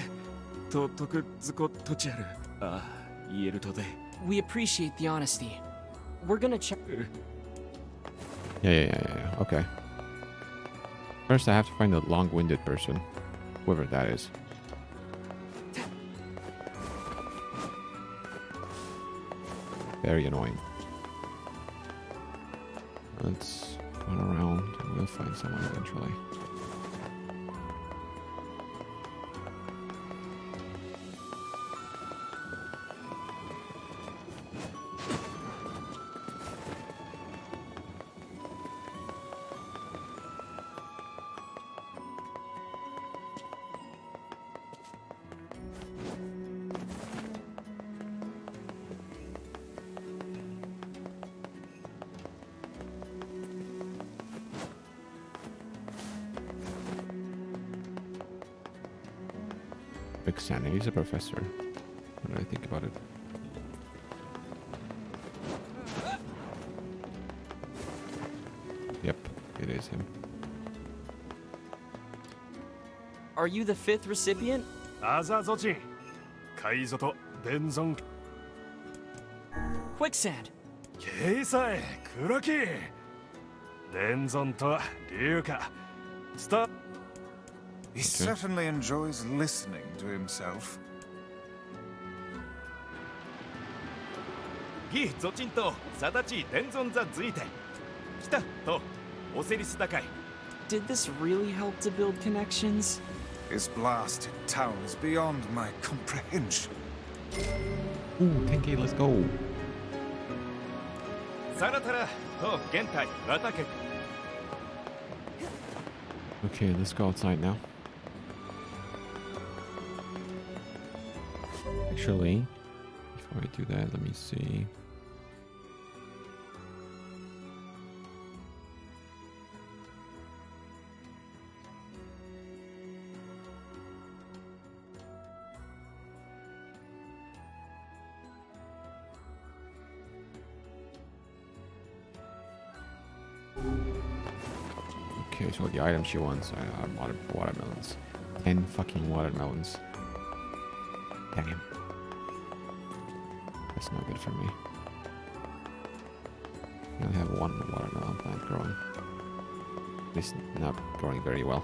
と徳ずこ土地ある。ああ、言えるとで。We appreciate the honesty. We're gonna check. Yeah. Okay. First, I have to find the long-winded person, whoever that is. Very annoying. Let's run around and we'll find someone eventually. Replicant, he's a professor. What do I think about it? Yep, it is him. Are you the 5th recipient? Quicksand. He certainly enjoys listening to himself. ギゾチンとサダチデンゾンザズイテ来たとオセリス高い Did this really help to build connections? This blasted town is beyond my comprehension. Ooh, 10k, let's go. サラタラと現代ラタケ Okay, let's go outside now. Actually, before I do that, let me see. Okay, so the item she wants are watermelons. 10 fucking watermelons. Damn. That's not good for me. I only have one watermelon plant growing. It's not growing very well.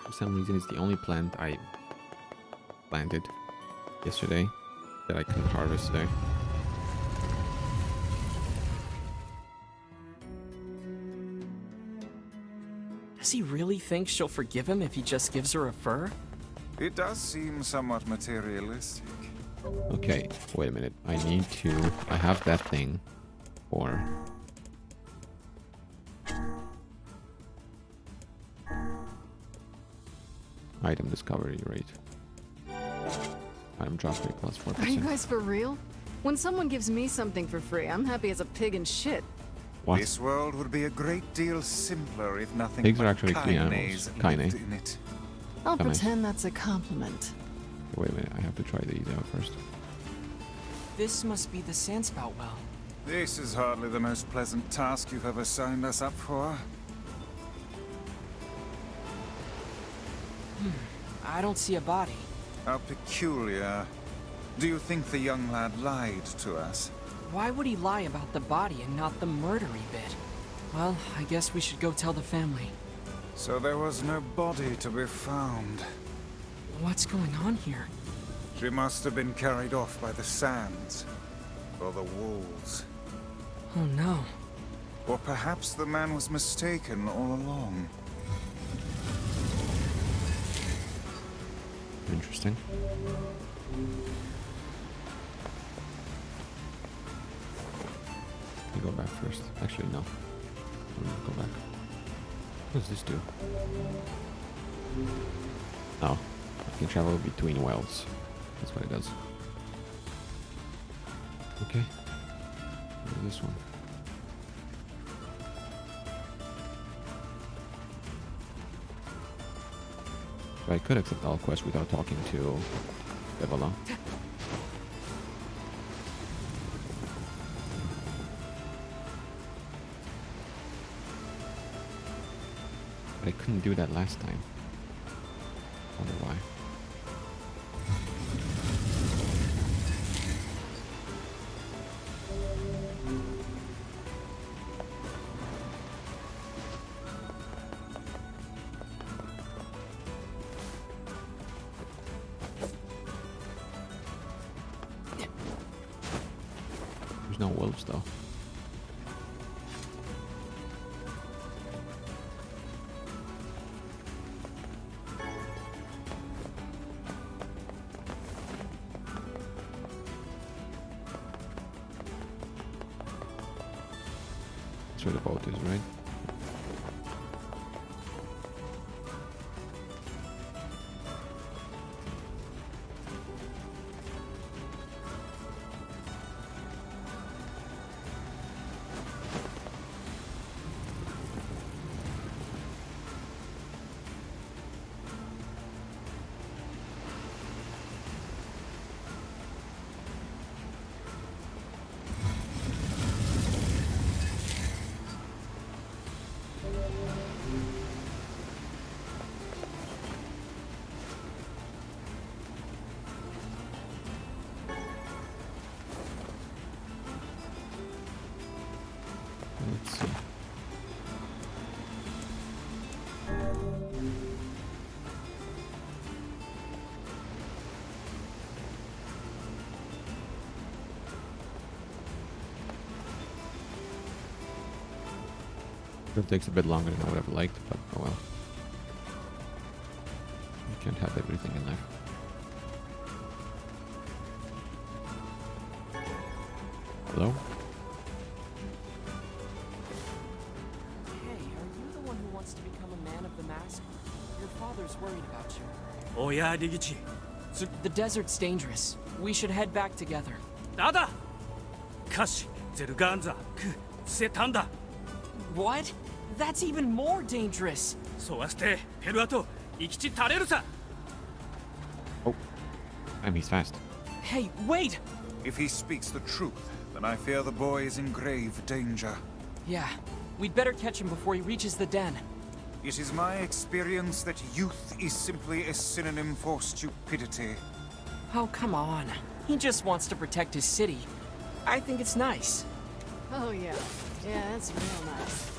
For some reason, it's the only plant I planted yesterday that I couldn't harvest today. Does he really think she'll forgive him if he just gives her a fur? It does seem somewhat materialistic. Okay, wait a minute. I have that thing for item discovery rate. Item drop rate plus 4%. Are you guys for real? When someone gives me something for free, I'm happy as a pig in shit. What? This world would be a great deal simpler if nothing Pigs are but actually clean animals. Kaine. lived in it. I'll Kaine. pretend that's a compliment. Wait a minute, I have to try these out first. This must be the Sandspout well. This is hardly the most pleasant task you've ever signed us up for. I don't see a body. How peculiar. Do you think the young lad lied to us? Why would he lie about the body and not the murdery bit? Well, I guess we should go tell the family. So there was no body to be found. What's going on here? She must have been carried off by the sands. Or the wolves. Oh no. Or perhaps the man was mistaken all along. Interesting. You go back first. Actually, no. Go back. What does this do? Oh, I can travel between wells. That's what it does. Okay. What is this one? So I could accept all quests without talking to Devala. But I couldn't do that last time. I wonder why. There's no wolves though. That's where the boat is, right? It takes a bit longer than I would have liked, but oh well. You can't have everything in life. Hello? Hey, are you the one who wants to become a man of the mask? Your father's worried about you. Oh yeah, Digichi. The desert's dangerous. We should head back together. Dada! Kashi, Zeruganza, ku, setanda. What? That's even more dangerous. So aste, Peruato, ikichi tareru sa. Oh. He's fast. Hey, wait! If he speaks the truth, then I fear the boy is in grave danger. Yeah, we'd better catch him before he reaches the den. It is my experience that youth is simply a synonym for stupidity. Oh, come on. He just wants to protect his city. I think it's nice. Oh, yeah. Yeah, that's real nice.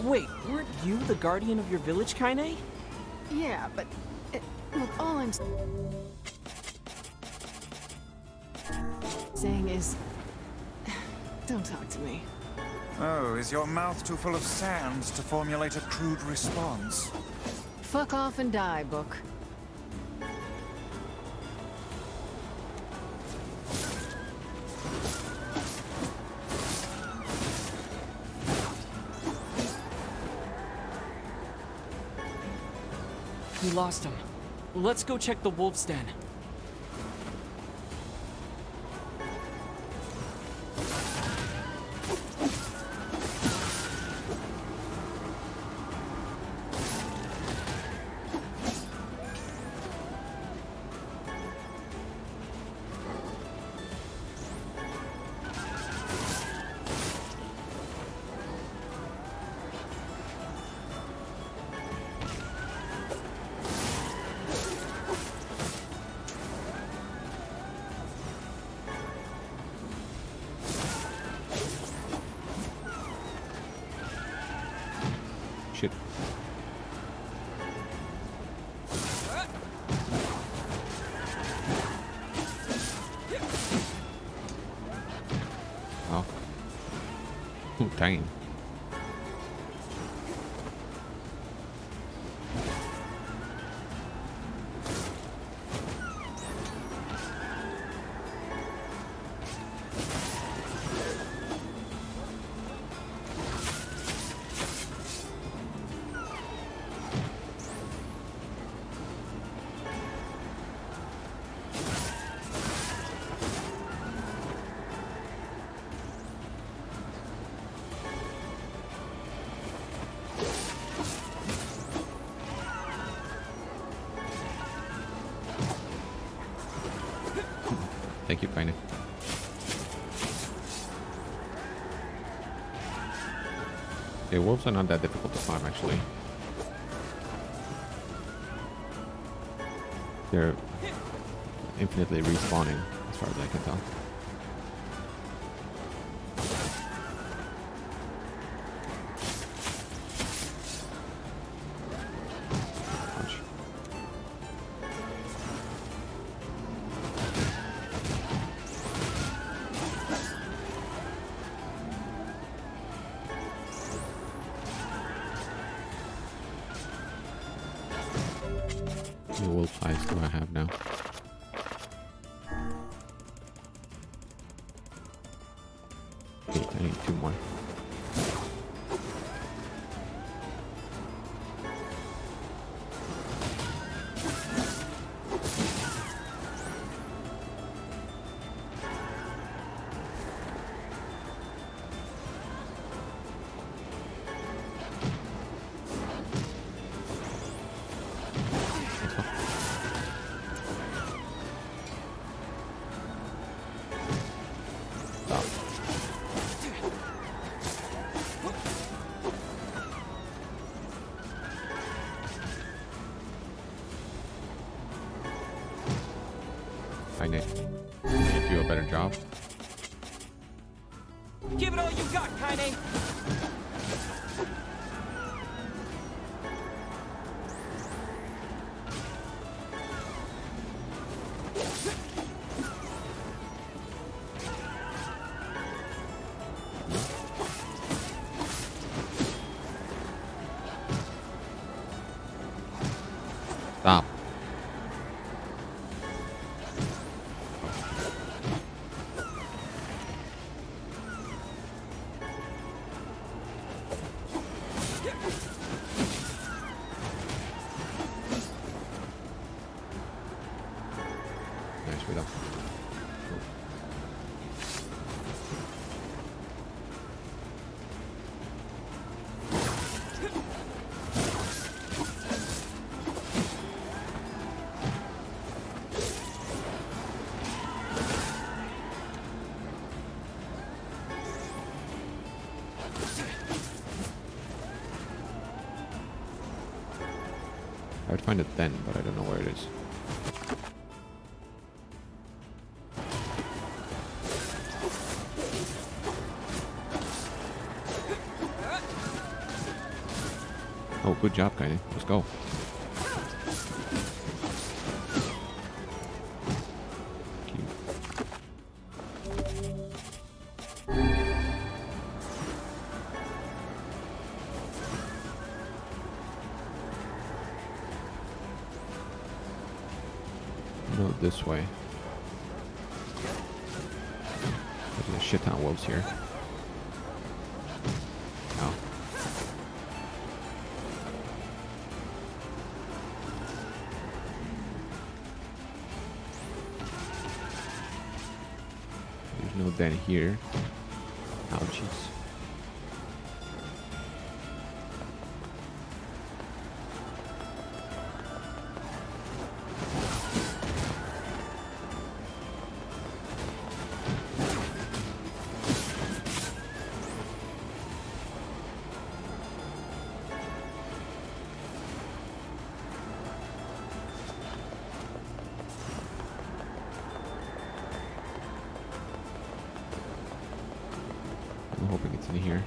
Wait, weren't you the guardian of your village, Kaine? Yeah, but... look, all I'm saying is... Don't talk to me. Oh, is your mouth too full of sand to formulate a crude response? Fuck off and die, book. We lost him. Let's go check the wolf's den. Shit. Oh. Ooh, dang. Thank you, Kaine. Okay, wolves are not that difficult to farm, actually. They're infinitely respawning, as far as I can tell. How many wolf eyes do I have now? Okay, I need 2 more. I need to do a better job. Give it all you got, Kaine! Stop. Nice, wait up. I would find it then, but I don't know where it is. Oh, good job, Kaine. Let's go. No, this way. There's a shit ton of wolves here. Oh. There's no den here. Ouchies. I'm hoping it's in here.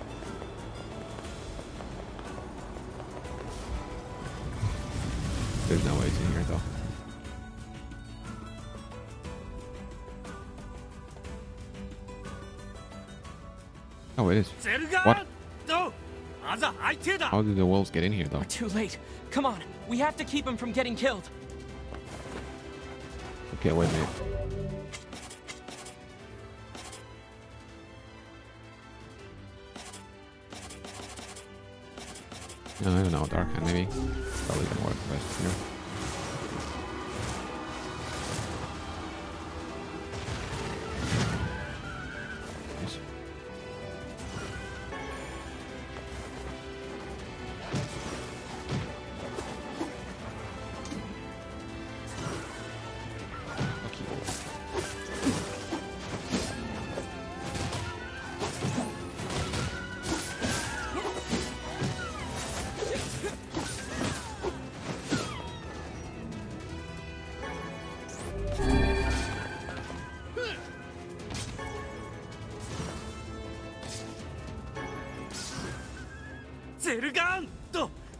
There's no way it's in here though. Oh, it is. What? How did the wolves get in here though? We're too late. Come on, we have to keep him from getting killed. Okay, wait a minute. No, I don't know, Dark Hand maybe. Probably gonna work best here. Yes.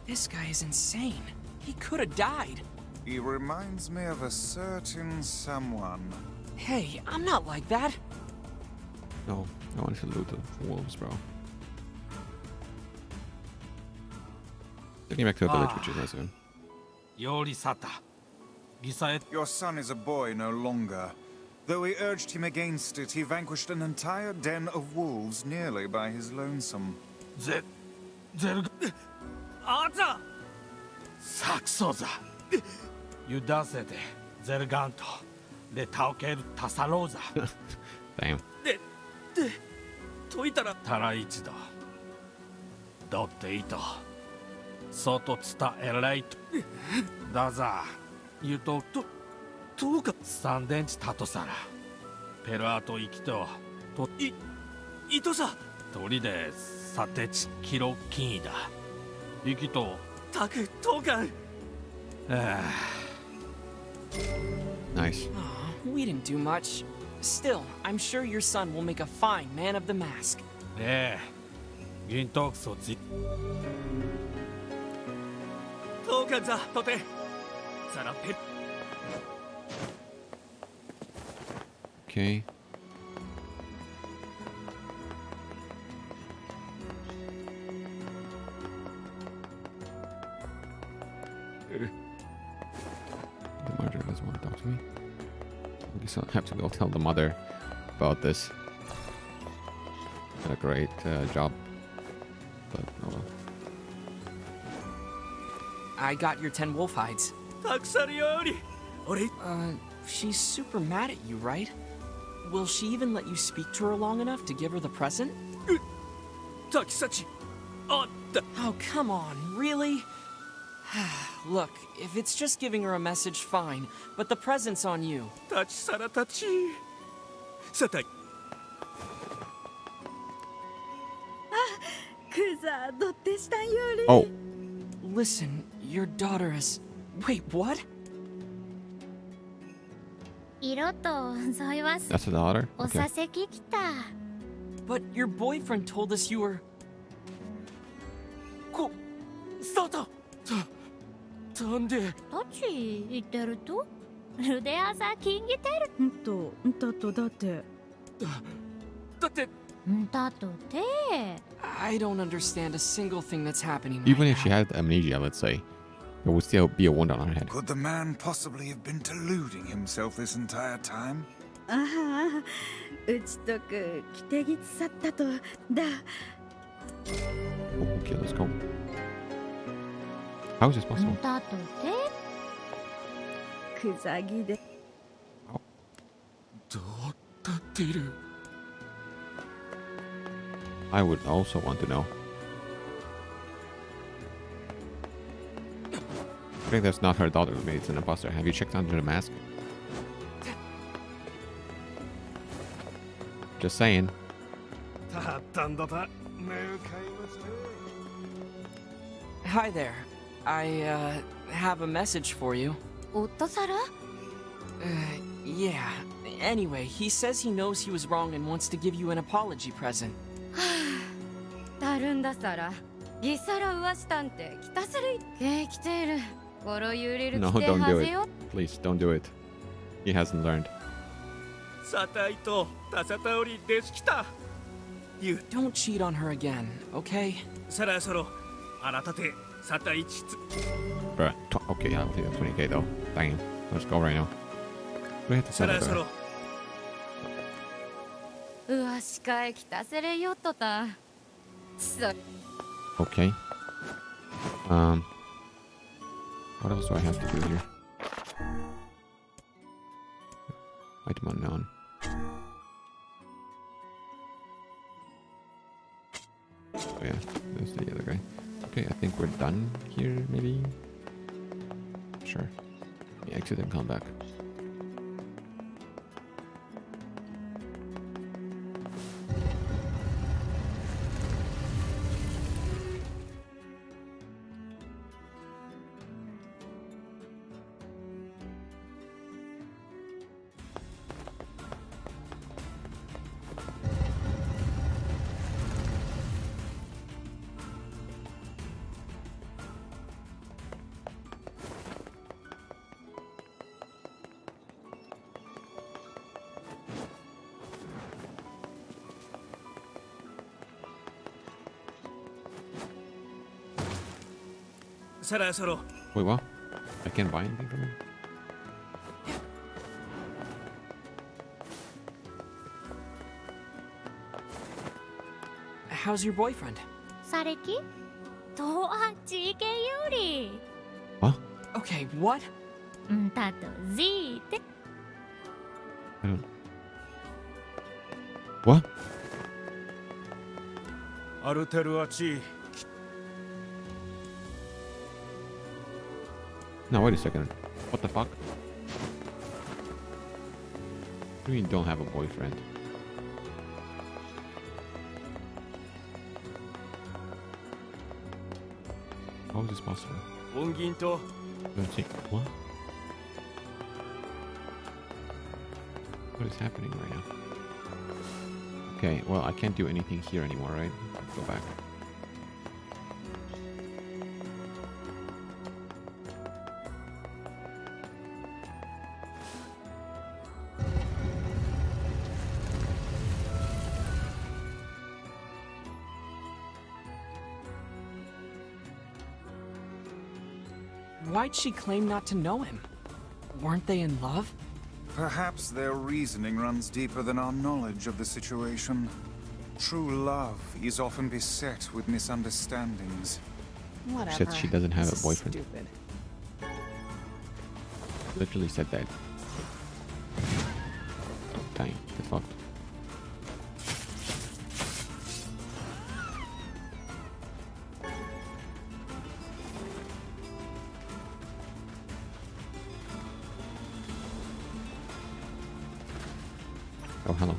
This guy is insane. He could have died. He reminds me of a certain someone. Hey, I'm not like that. No, I want to loot the wolves, bro. Taking back to a village, which is nice of him. Your son is a boy no longer. Though we urged him against it, he vanquished an entire den of wolves nearly by his lonesome. Damn. 解いたらたら一度どっていと外伝えらいとだざ言うとどうか三電池たとさらペルアと生きといとさ鳥でさてちキロ金だ生きとたくとがNice. We didn't do much. Still, I'm sure your son will make a fine man of the mask. ねえ銀とそっちどうかざとてさらペ Okay. doesn't want to talk to me. I guess I'll have to go tell the mother about this. Did a great job. But oh well. I got your 10 wolf hides. She's super mad at you, right? Will she even let you speak to her long enough to give her the present? Oh, come on, really? Look, if it's just giving her a message, fine, but the present's on you. Oh. Listen, your daughter is... Wait, what? That's the daughter? Okay. But your boyfriend told us you were... Sata! タチ言ってるとルデアザキンギテルだとだってI don't understand a single thing that's happening right Even if now. she had amnesia, let's say, there would still be a wound on her head. Could the man possibly have been deluding himself this entire time? ああ、打ち解く着てぎつさったとだ。Oh, okay, let's go. How is this possible? だとくざぎで。どうなっている I would also want to know. I think that's not her daughter. Maybe it's an imposter. Have you checked under the mask? Just saying. Hi there. I, have a message for you. Yeah. Anyway, he says he knows he was wrong and wants to give you an apology present. たるんださらギサラウワシタンてきたする来ているゴロユリル No, 来て don't は do ぜ it. よ Please, don't do it. He hasn't learned. You don't cheat on her again, okay? Bruh. Okay, yeah, I'll take that 20k though. Dang. Let's go right now. We have to settle there. うわしかえきたせれよっとたそ Okay. What else do I have to do here? Item unknown. Oh yeah, there's the other guy. Okay, I think we're done here, maybe? Sure. Yeah, exit and come back. Wait, what? I can't buy anything from him? How's your boyfriend? されきとはちけより What? Okay, what? んたとじて I don't... What? アルテルアチ No, wait a second. What the fuck? What do you mean don't have a boyfriend? How is this possible? 音銀と Don't see... What? What is happening right now? Okay, well, I can't do anything here anymore, right? Let's go back. Why'd she claim not to know him? Weren't they in love? Perhaps their reasoning runs deeper than our knowledge of the situation. True love is often beset with misunderstandings. Whatever. Said she doesn't have This a boyfriend. is stupid. Literally said that. Dang, get fucked. Oh, hello.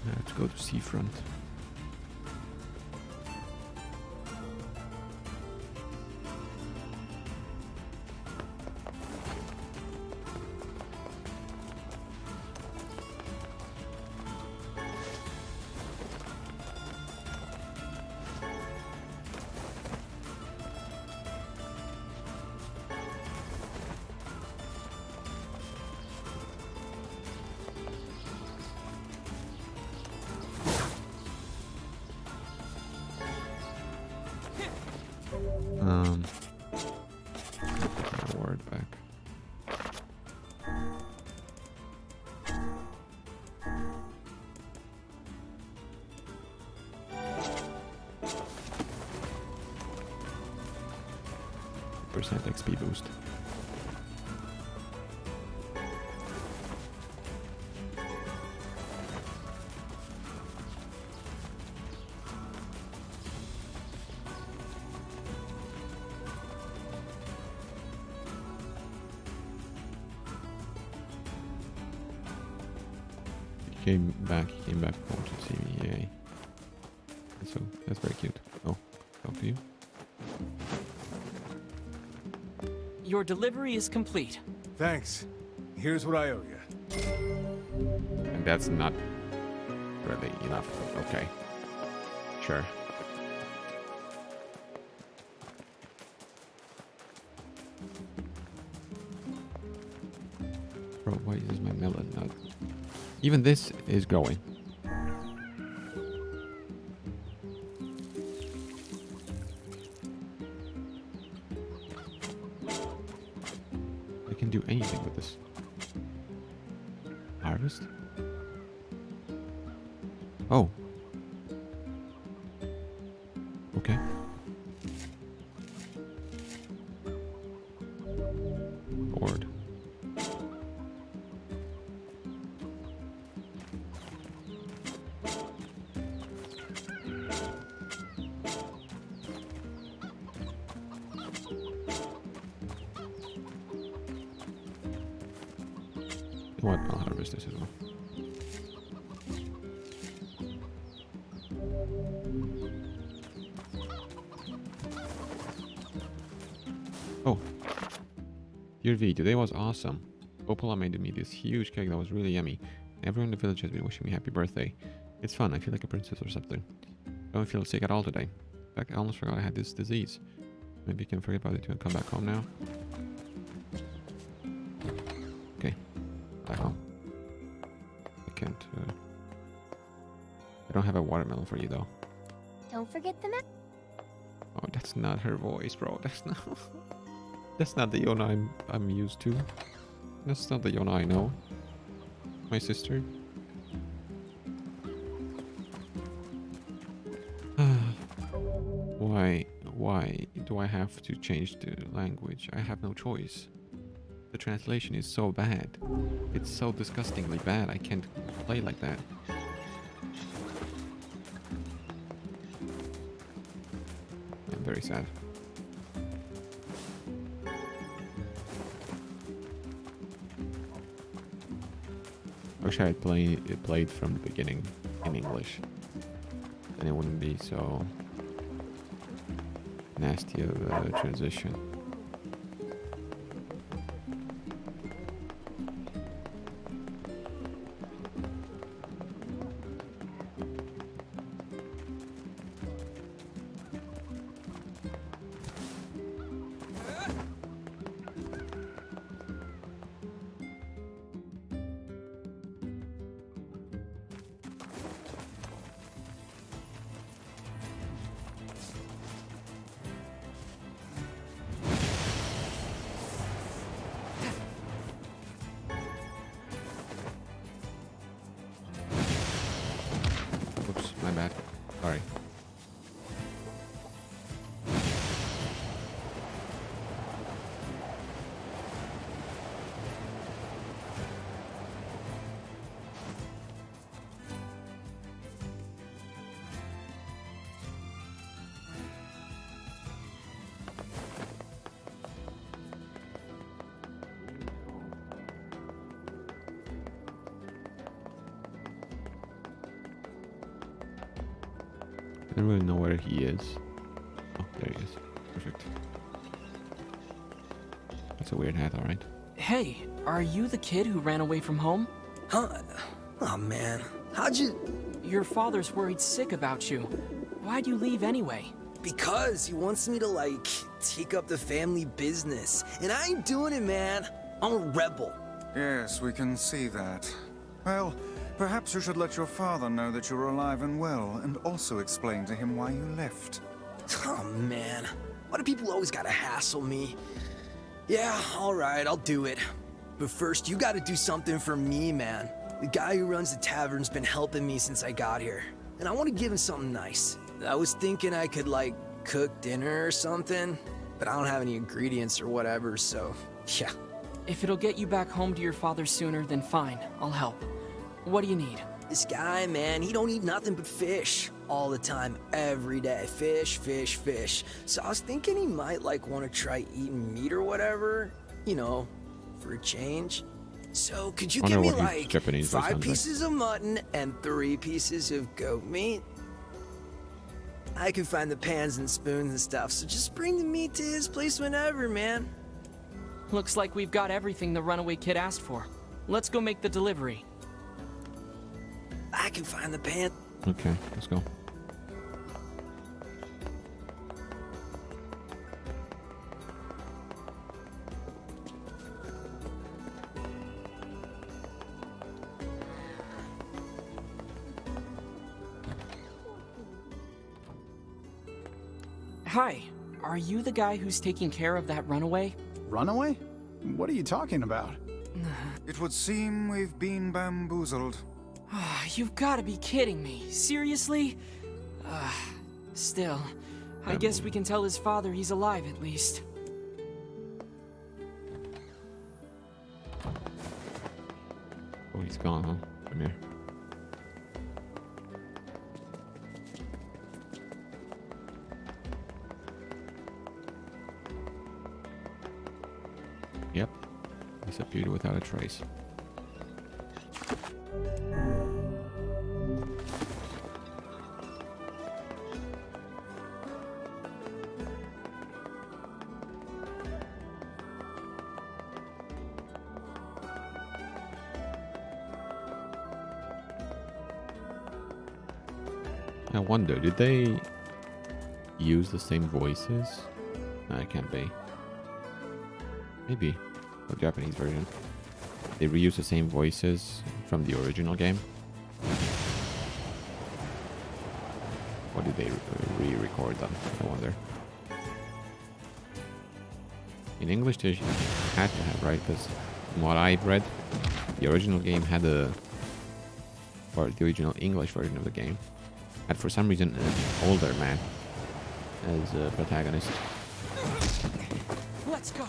Let's go to seafront. Get my word back. Percent XP boost. He came back home to see me, yay. And so, that's very cute. Oh, talk to you. Your delivery is complete. Thanks. Here's what I owe you. And that's not really enough, but okay. Sure. Bro, why is my melon not... Even this is growing. I can do anything with this. Harvest? Oh. Okay. Board. What? I'll harvest this as well. Oh. Dear V, today was awesome. Popola made me this huge cake that was really yummy. Everyone in the village has been wishing me happy birthday. It's fun, I feel like a princess or something. I don't feel sick at all today. In fact, I almost forgot I had this disease. Maybe you can forget about it and come back home now. Okay. Back home. I can't. I don't have a watermelon for you though. Don't forget the map. Oh, that's not her voice, bro. That's not. That's not the Yona I'm used to. That's not the Yona I know. My sister. Why do I have to change the language? I have no choice. The translation is so bad. It's so disgustingly bad. I can't play like that. I'm very sad. I wish I had played from the beginning in English. Then it wouldn't be so nasty of a transition. Oops, my bad. Sorry. I don't really know where he is. Oh, there he is. Perfect. That's a weird hat, alright. Hey, are you the kid who ran away from home? Huh? Oh man, how'd you... Your father's worried sick about you. Why'd you leave anyway? Because he wants me to, like, take up the family business. And I ain't doing it, man. I'm a rebel. Yes, we can see that. Well, perhaps you should let your father know that you're alive and well, and also explain to him why you left. Oh, man. Why do people always gotta hassle me? Yeah, alright, I'll do it. But first, you gotta do something for me, man. The guy who runs the tavern's been helping me since I got here. And I want to give him something nice. I was thinking I could, like, cook dinner or something, but I don't have any ingredients or whatever, so, yeah. If it'll get you back home to your father sooner, then fine, I'll help. What do you need? This guy, man, he don't eat nothing but fish. All the time, every day. Fish, fish, fish. So I was thinking he might, like, want to try eating meat or whatever. You know, for a change. So, could you give me, like, Japanese 5 pieces of mutton and 3 pieces of goat meat? I can find the pans and spoons and stuff, so just bring the meat to his place whenever, man. Looks like we've got everything the runaway kid asked for. Let's go make the delivery. I can find the pan. Okay, let's go. Hi, are you the guy who's taking care of that runaway? Runaway? What are you talking about? It would seem we've been bamboozled. You've got to be kidding me. Seriously? Still, I guess we can tell his father he's alive at least. Oh, he's gone, huh? From here. Yep. Disappeared without a trace. I wonder, did they use the same voices? No, it can't be. Maybe. The Japanese version. They reuse the same voices from the original game. Or did they re-record them? I wonder. In English they had to have, right? Because from what I've read, the original game had or the original English version of the game had for some reason an older man as a protagonist. Let's go.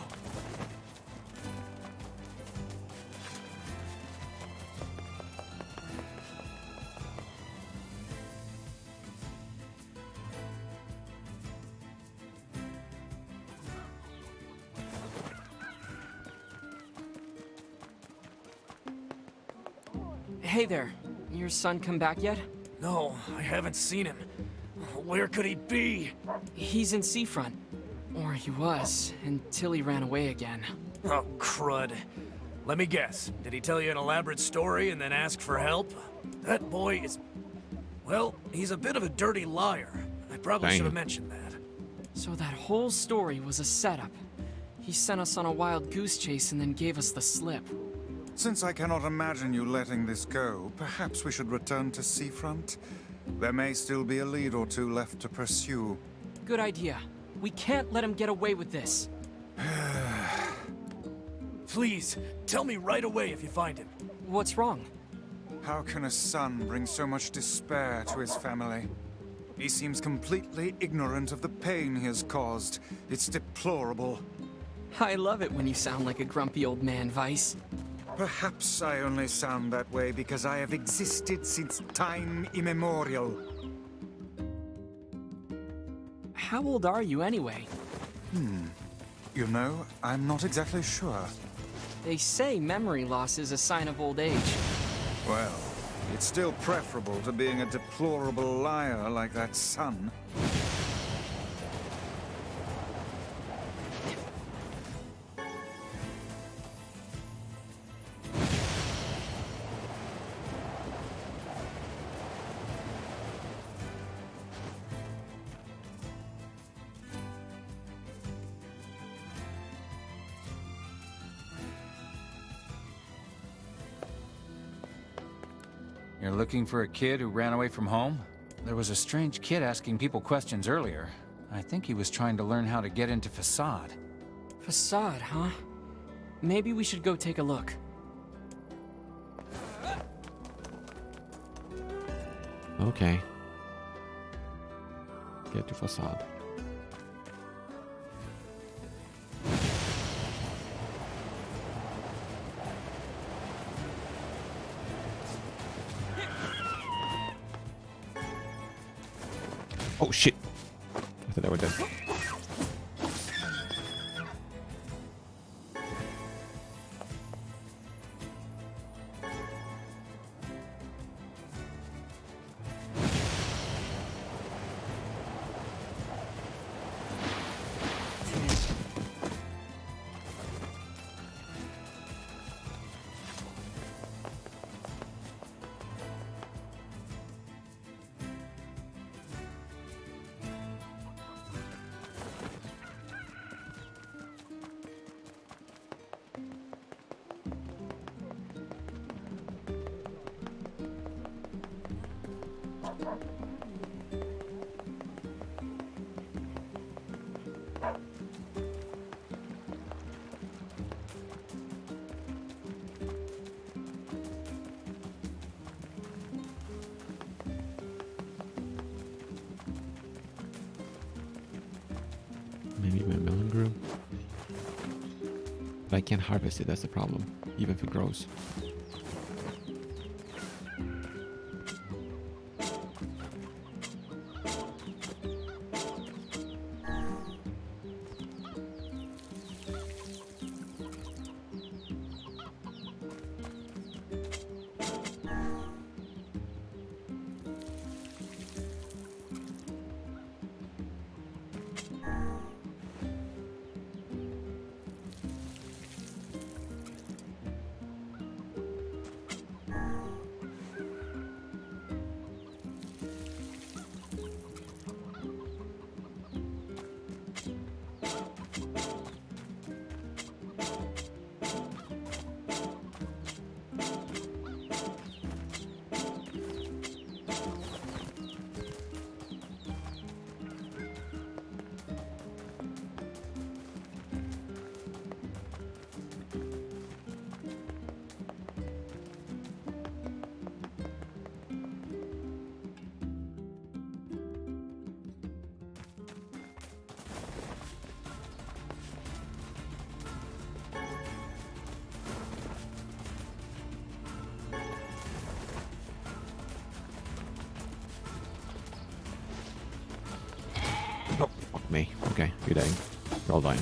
Hey there. Your son come back yet? No, I haven't seen him. Where could he be? He's in Seafront. Or he was, until he ran away again. Oh, crud. Let me guess. Did he tell you an elaborate story and then ask for help? That boy is... well, he's a bit of a dirty liar. I probably should have mentioned that. So that whole story was a setup. He sent us on a wild goose chase and then gave us the slip. Since I cannot imagine you letting this go, perhaps we should return to Seafront? There may still be a lead or two left to pursue. Good idea. We can't let him get away with this. Please, tell me right away if you find him. What's wrong? How can a son bring so much despair to his family? He seems completely ignorant of the pain he has caused. It's deplorable. I love it when you sound like a grumpy old man, Vice. Perhaps I only sound that way because I have existed since time immemorial. How old are you anyway? You know, I'm not exactly sure. They say memory loss is a sign of old age. Well, it's still preferable to being a deplorable liar like that son. You're looking for a kid who ran away from home? There was a strange kid asking people questions earlier. I think he was trying to learn how to get into Facade. Facade, huh? Maybe we should go take a look. Okay. Get to Facade. Oh shit! I thought they were dead. Maybe my melon grew. But I can't harvest it, that's the problem. Even if it grows. Oh, fuck me. Okay, you're dying. You're all dying.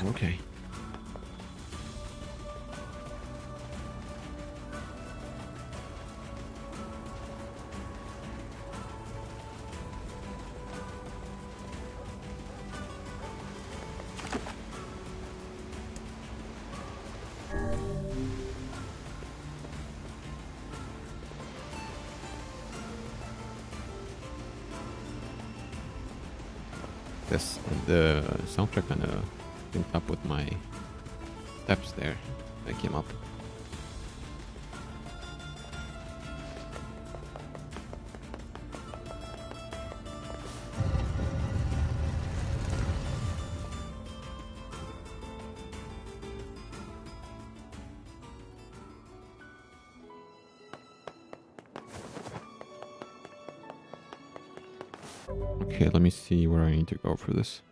Okay. This the soundtrack kind of synced up with my steps there. I came up. Okay, let me see where I need to go for this.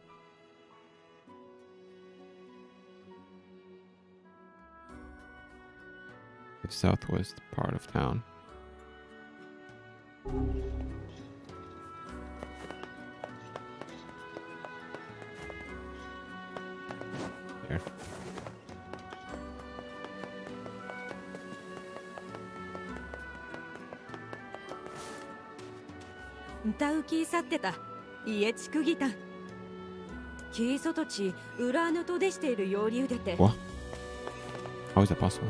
The southwest part of town. There. What? How is that possible?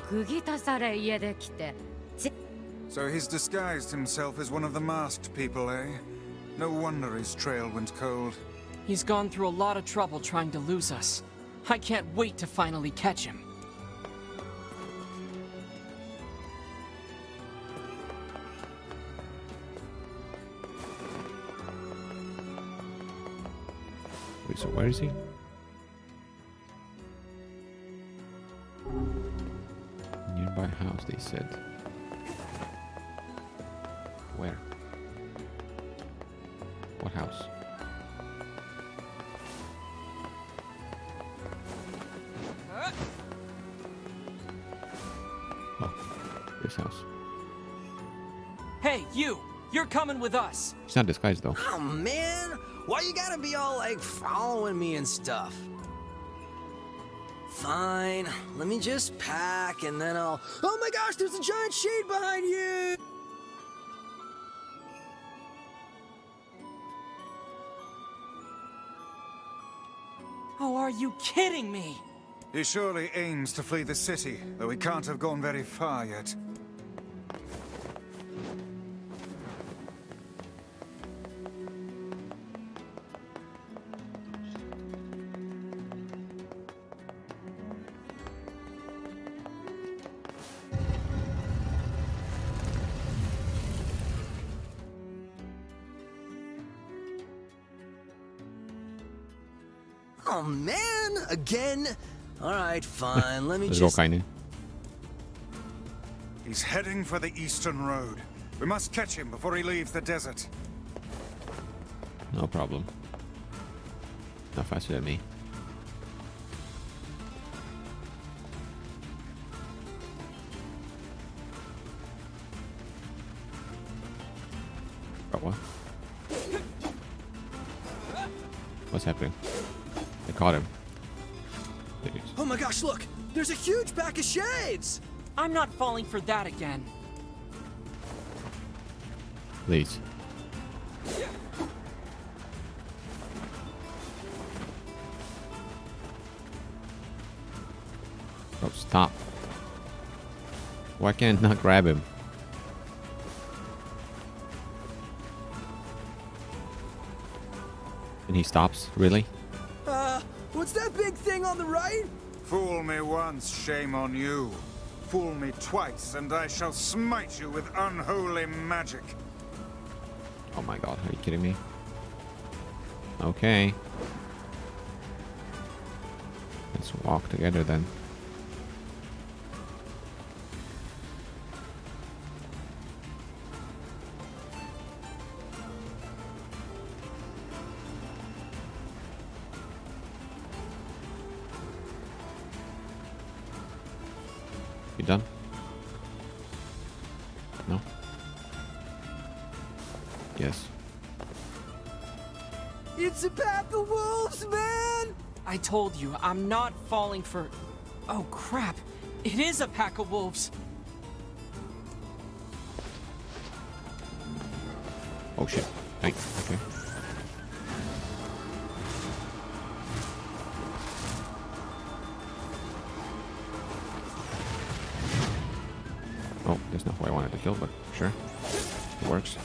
So he's disguised himself as one of the masked people, eh? No wonder his trail went cold. He's gone through a lot of trouble trying to lose us. I can't wait to finally catch him. Wait, so where is he? Nearby house, they said. Where? What house? Oh, this house. Hey, you! You're coming with us! He's not disguised though. Oh man, why you gotta be all like following me and stuff? Fine, let me just pack and then I'll... Oh my gosh, there's a giant shade behind you! Oh, are you kidding me? He surely aims to flee the city, though he can't have gone very far yet. Oh man, again? Alright, fine, let me Let's just... go, Kainen. He's heading for the eastern road. We must catch him before he leaves the desert. No problem. Not faster than me. Oh, what? What's happening? I caught him. Oh my gosh, look! There's a huge pack of shades! I'm not falling for that again. Please. Oh, stop. Why can't I not grab him? And he stops? Really? What's that big thing on the right? Fool me once, shame on you. Fool me twice, and I shall smite you with unholy magic. Oh my god, are you kidding me? Okay. Let's walk together then. You done? No? Yes. It's a pack of wolves, man! I told you, I'm not falling for... Oh, crap. It is a pack of wolves. Oh, shit. Thanks. Okay. Oh, that's not who I wanted to kill, but sure. It works.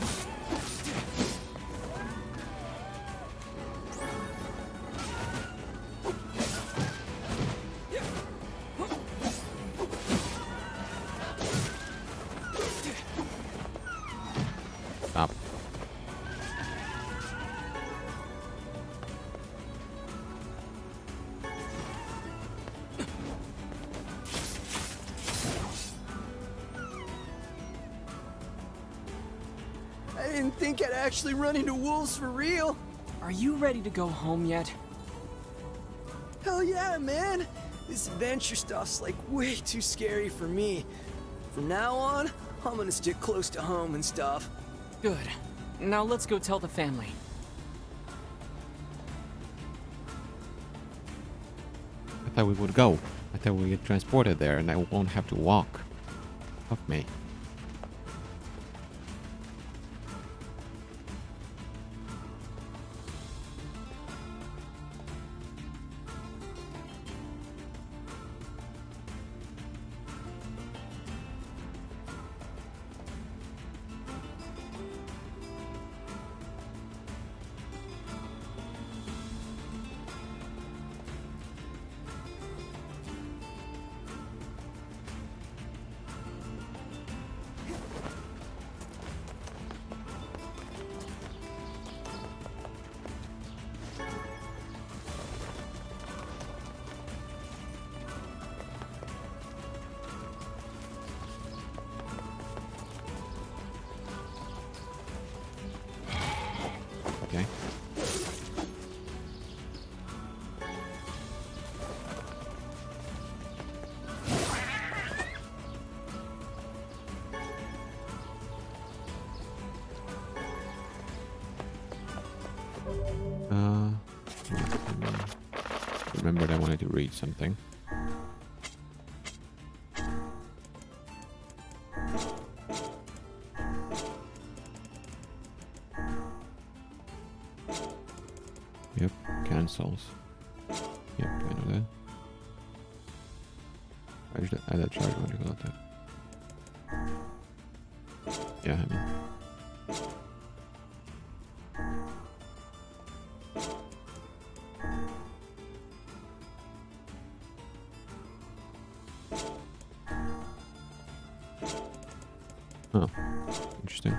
Stop. I didn't think I'd actually run into wolves for real. Are you ready to go home yet? Hell yeah, man. This adventure stuff's like way too scary for me. From now on, I'm gonna stick close to home and stuff. Good. Now let's go tell the family. I thought we would go. I thought we'd get transported there and I won't have to walk. Fuck me. Okay. Remembered I wanted to read something. Yep, cancels. Yep, I know that. I should add that charge when you got that. Yeah, I mean. Oh, interesting.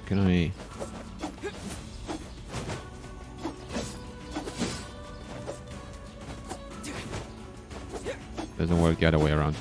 Can I... Doesn't work the other way around.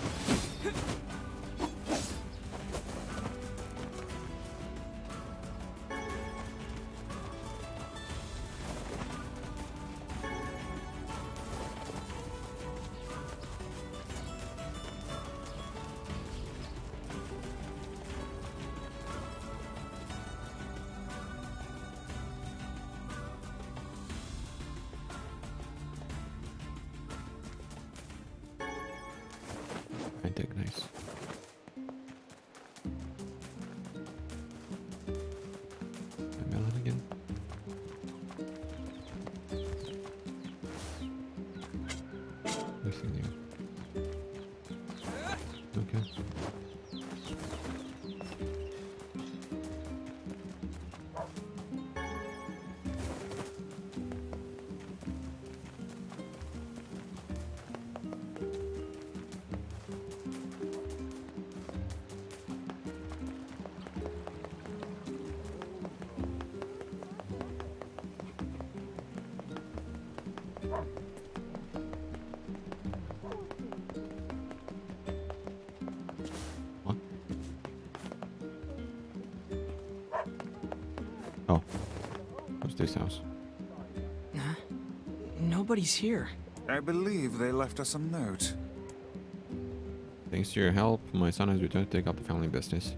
I think nice. My melon again. Nothing new. Okay. Oh. What's this house? Huh? Nobody's here. I believe they left us a note. Thanks to your help, my son has returned to take up the family business.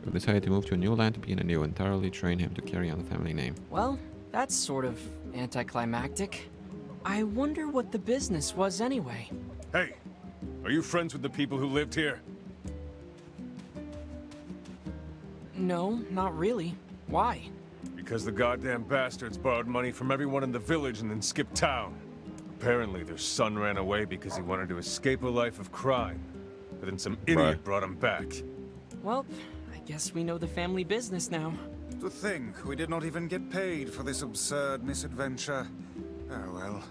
We've decided to move to a new land to begin anew and thoroughly train him to carry on the family name. Well, that's sort of anticlimactic. I wonder what the business was anyway. Hey, are you friends with the people who lived here? No, not really. Why? Because the goddamn bastards borrowed money from everyone in the village and then skipped town. Apparently their son ran away because he wanted to escape a life of crime. But then some idiot brought him back. Well, I guess we know the family business now. To think we did not even get paid for this absurd misadventure. Oh well.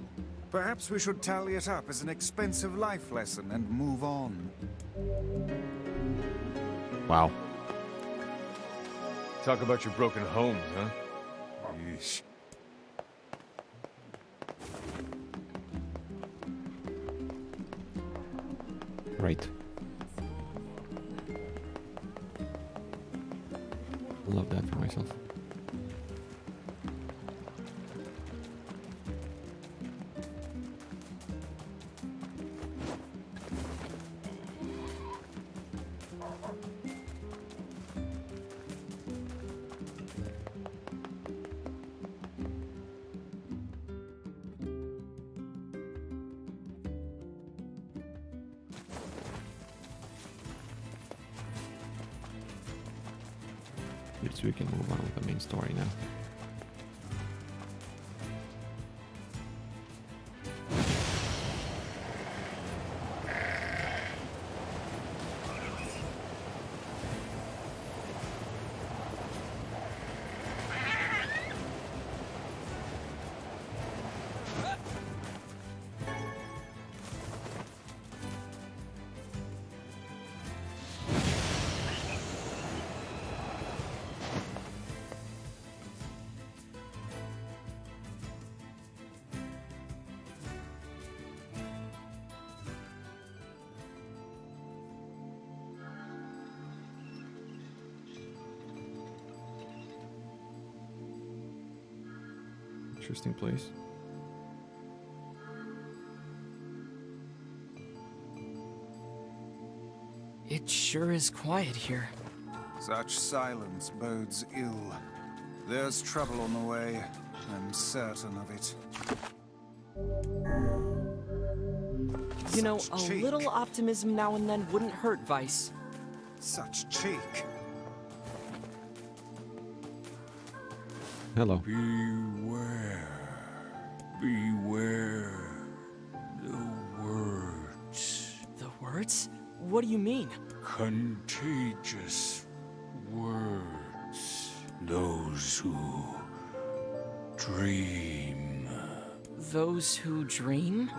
Perhaps we should tally it up as an expensive life lesson and move on. Wow. Talk about your broken homes, huh? Yeesh. Right. Love that for myself. So we can move on with the main story now. Interesting place. It sure is quiet here. Such silence bodes ill. There's trouble on the way. I'm certain of it. You know, a little optimism now and then wouldn't hurt, Vice. Such cheek. Hello. Beware. Beware. The words. The words? What do you mean? Contagious words. Those who dream. Those who dream?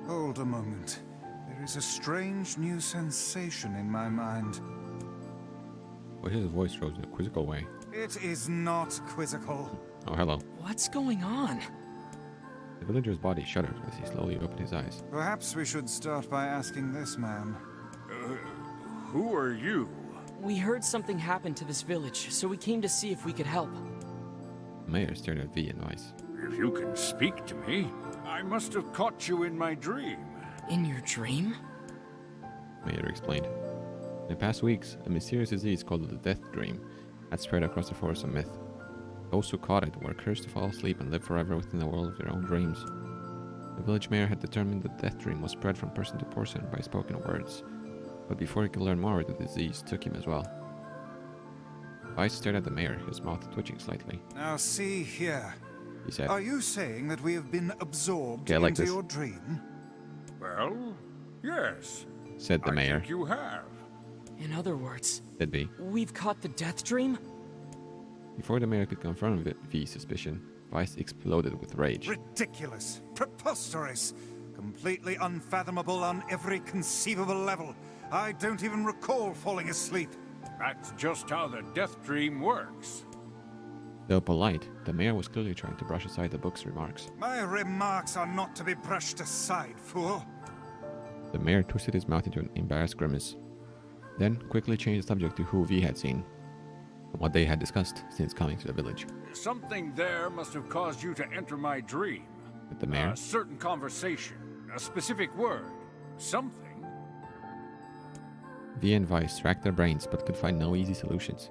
Hold a moment. There is a strange new sensation in my mind. Well, his voice rose in a quizzical way. It is not quizzical. Oh, hello. What's going on? The villager's body shuddered as he slowly opened his eyes. Perhaps we should start by asking this man. Who are you? We heard something happened to this village, so we came to see if we could help. The mayor stared at V and Vice. If you can speak to me, I must have caught you in my dream. In your dream? Mayor explained. In the past weeks, a mysterious disease called the Death Dream had spread across the forest of myth. Those who caught it were cursed to fall asleep and live forever within the world of their own dreams. The village mayor had determined that Death Dream was spread from person to person by spoken words, but before he could learn more, the disease took him as well. Vice stared at the mayor, his mouth twitching slightly. Now see here. He said, Are you saying that we have been absorbed like into this. your dream? Well, yes. Said the mayor. I think you have. In other words, Said V. we've caught the Death Dream? Before the mayor could confirm V's suspicion, Vice exploded with rage. Ridiculous. Preposterous. Completely unfathomable on every conceivable level. I don't even recall falling asleep. That's just how the death dream works. Though polite, the mayor was clearly trying to brush aside the book's remarks. My remarks are not to be brushed aside, fool. The mayor twisted his mouth into an embarrassed grimace, then quickly changed the subject to who V had seen. what they had discussed since coming to the village. Something there must have caused you to enter my dream. With the mayor? A certain conversation, a specific word, something. V and Weiss racked their brains but could find no easy solutions.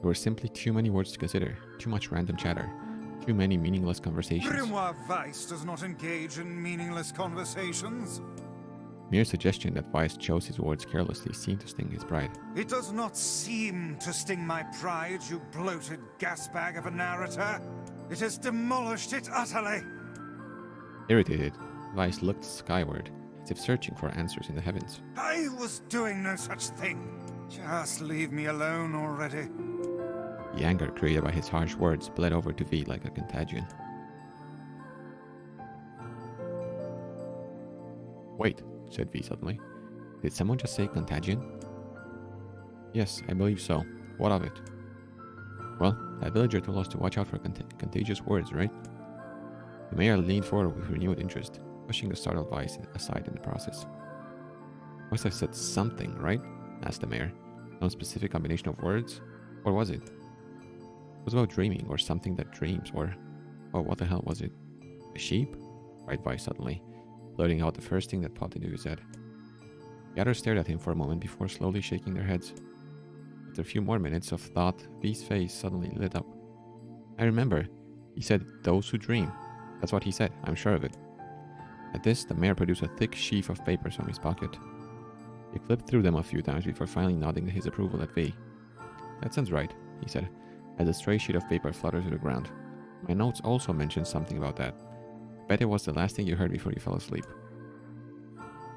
There were simply too many words to consider, too much random chatter, too many meaningless conversations. Grimoire Weiss does not engage in meaningless conversations. Mere suggestion that Weiss chose his words carelessly seemed to sting his pride. It does not seem to sting my pride, you bloated gasbag of a narrator. It has demolished it utterly. Irritated, Weiss looked skyward, as if searching for answers in the heavens. I was doing no such thing. Just leave me alone already. The anger created by his harsh words bled over to V like a contagion. Wait, said V suddenly. Did someone just say contagion? Yes, I believe so. What of it? Well, that villager told us to watch out for contagious words, right? The mayor leaned forward with renewed interest, pushing the startled Weiss aside in the process. Must have said something, right? Asked the mayor. Some specific combination of words? What was it? It was about dreaming, or something that dreams, or... Oh, what the hell was it? A sheep? Cried Weiss suddenly, blurting out the first thing that popped into his head. The others stared at him for a moment before slowly shaking their heads. After a few more minutes of thought, V's face suddenly lit up. I remember. He said, those who dream. That's what he said, I'm sure of it. At this, the mayor produced a thick sheaf of papers from his pocket. He flipped through them a few times before finally nodding his approval at V. That sounds right, he said, as a stray sheet of paper fluttered to the ground. My notes also mentioned something about that. I bet it was the last thing you heard before you fell asleep.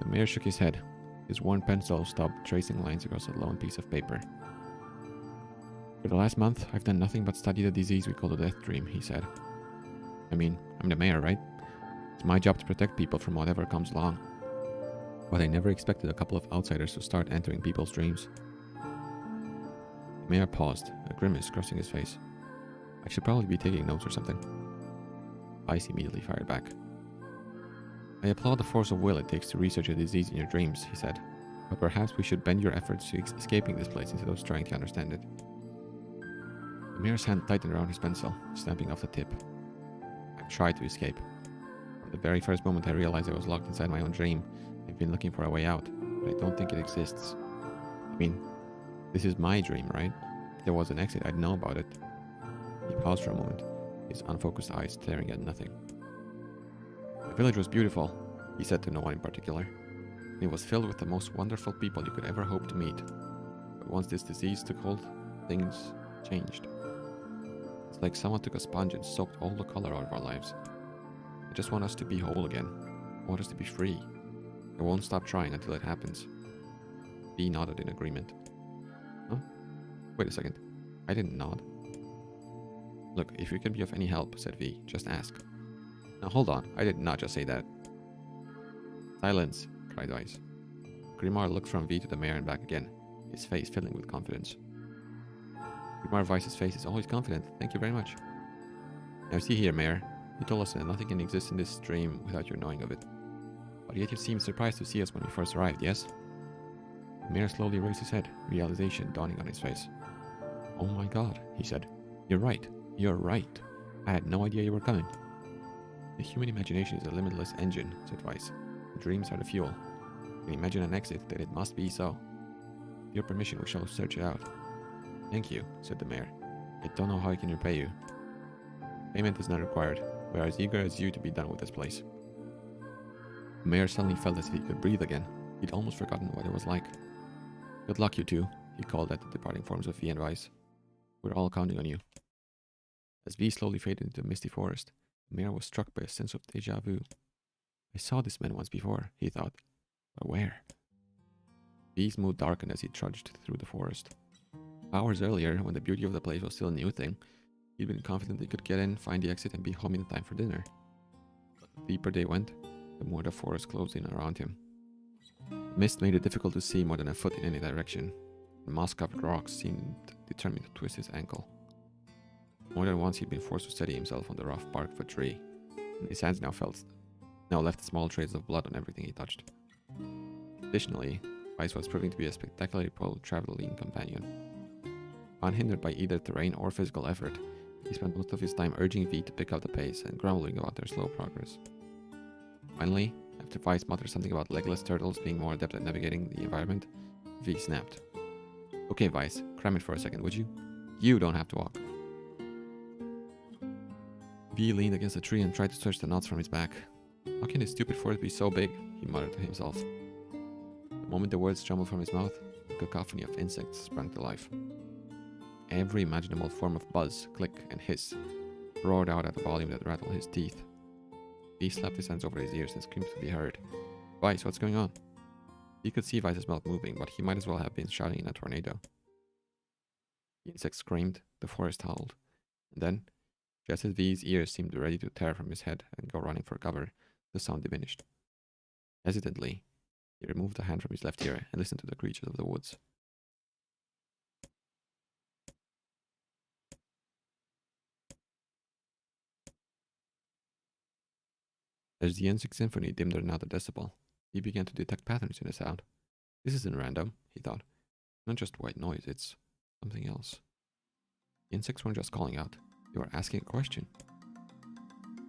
The mayor shook his head. His worn pencil stopped tracing lines across a lone piece of paper. For the last month, I've done nothing but study the disease we call the death dream, he said. I mean, I'm the mayor, right? It's my job to protect people from whatever comes along. But I never expected a couple of outsiders to start entering people's dreams. The mayor paused, a grimace crossing his face. I should probably be taking notes or something. Weiss immediately fired back. I applaud the force of will it takes to research a disease in your dreams, he said. But perhaps we should bend your efforts to escaping this place instead of trying to understand it. The mayor's hand tightened around his pencil, snapping off the tip. I've tried to escape. At the very first moment I realized I was locked inside my own dream. I've been looking for a way out, but I don't think it exists. I mean, this is my dream, right? If there was an exit, I'd know about it. He paused for a moment, his unfocused eyes staring at nothing. The village was beautiful, he said to no one in particular. It was filled with the most wonderful people you could ever hope to meet. But once this disease took hold, things changed. It's like someone took a sponge and soaked all the color out of our lives. I just want us to be whole again. I want us to be free. I won't stop trying until it happens. V nodded in agreement. Huh? Wait a second. I didn't nod. Look, if you can be of any help, said V, just ask. Now hold on, I did not just say that. Silence, cried Weiss. Grimoire looked from V to the mayor and back again, his face filling with confidence. Grimoire Weiss's face is always confident, thank you very much. Now see here, mayor. You told us that nothing can exist in this dream without your knowing of it. But yet you seemed surprised to see us when we first arrived, yes? The mayor slowly raised his head, realization dawning on his face. Oh my god, he said. You're right. You're right. I had no idea you were coming. The human imagination is a limitless engine, said Weiss. Dreams are the fuel. You can imagine an exit, then it must be so. With your permission, we shall search it out. Thank you, said the mayor. I don't know how I can repay you. Payment is not required. We are as eager as you to be done with this place. The mayor suddenly felt as if he could breathe again. He'd almost forgotten what it was like. Good luck, you two, he called at the departing forms of V and Weiss. We're all counting on you. As V slowly faded into the misty forest, the mayor was struck by a sense of déjà vu. I saw this man once before, he thought. But where? V's mood darkened as he trudged through the forest. Hours earlier, when the beauty of the place was still a new thing, he'd been confident he could get in, find the exit, and be home in time for dinner. But the deeper they went, the more the forest closed in around him. The mist made it difficult to see more than a foot in any direction. The moss-covered rocks seemed determined to twist his ankle. More than once he'd been forced to steady himself on the rough bark of a tree, and his hands now left small traces of blood on everything he touched. Additionally, Weiss was proving to be a spectacularly traveling companion. Unhindered by either terrain or physical effort, he spent most of his time urging V to pick up the pace and grumbling about their slow progress. Finally, after Vice muttered something about legless turtles being more adept at navigating the environment, V snapped. Okay, Vice, cram it for a second, would you? You don't have to walk. V leaned against a tree and tried to stretch the knots from his back. How can this stupid forest be so big? He muttered to himself. The moment the words jumbled from his mouth, a cacophony of insects sprang to life. Every imaginable form of buzz, click, and hiss roared out at a volume that rattled his teeth. V slapped his hands over his ears and screamed to be heard. Vice, what's going on? He could see Vice's mouth moving, but he might as well have been shouting in a tornado. The insects screamed, the forest howled, and then, just as V's ears seemed ready to tear from his head and go running for cover, the sound diminished. Hesitantly, he removed a hand from his left ear and listened to the creatures of the woods. As the insect symphony dimmed another decibel, he began to detect patterns in the sound. This isn't random, he thought. Not just white noise, it's something else. The insects weren't just calling out, they were asking a question.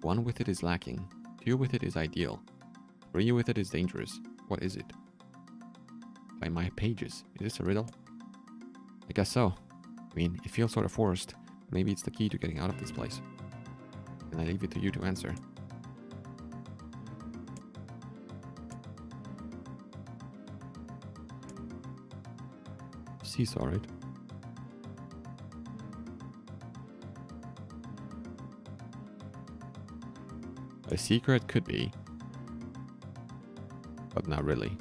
1 with it is lacking, 2 with it is ideal, 3 with it is dangerous. What is it? By my pages. Is this a riddle? I guess so. I mean, it feels sort of forced. Maybe it's the key to getting out of this place. And I leave it to you to answer. Seesaw, right? A secret could be, but not really.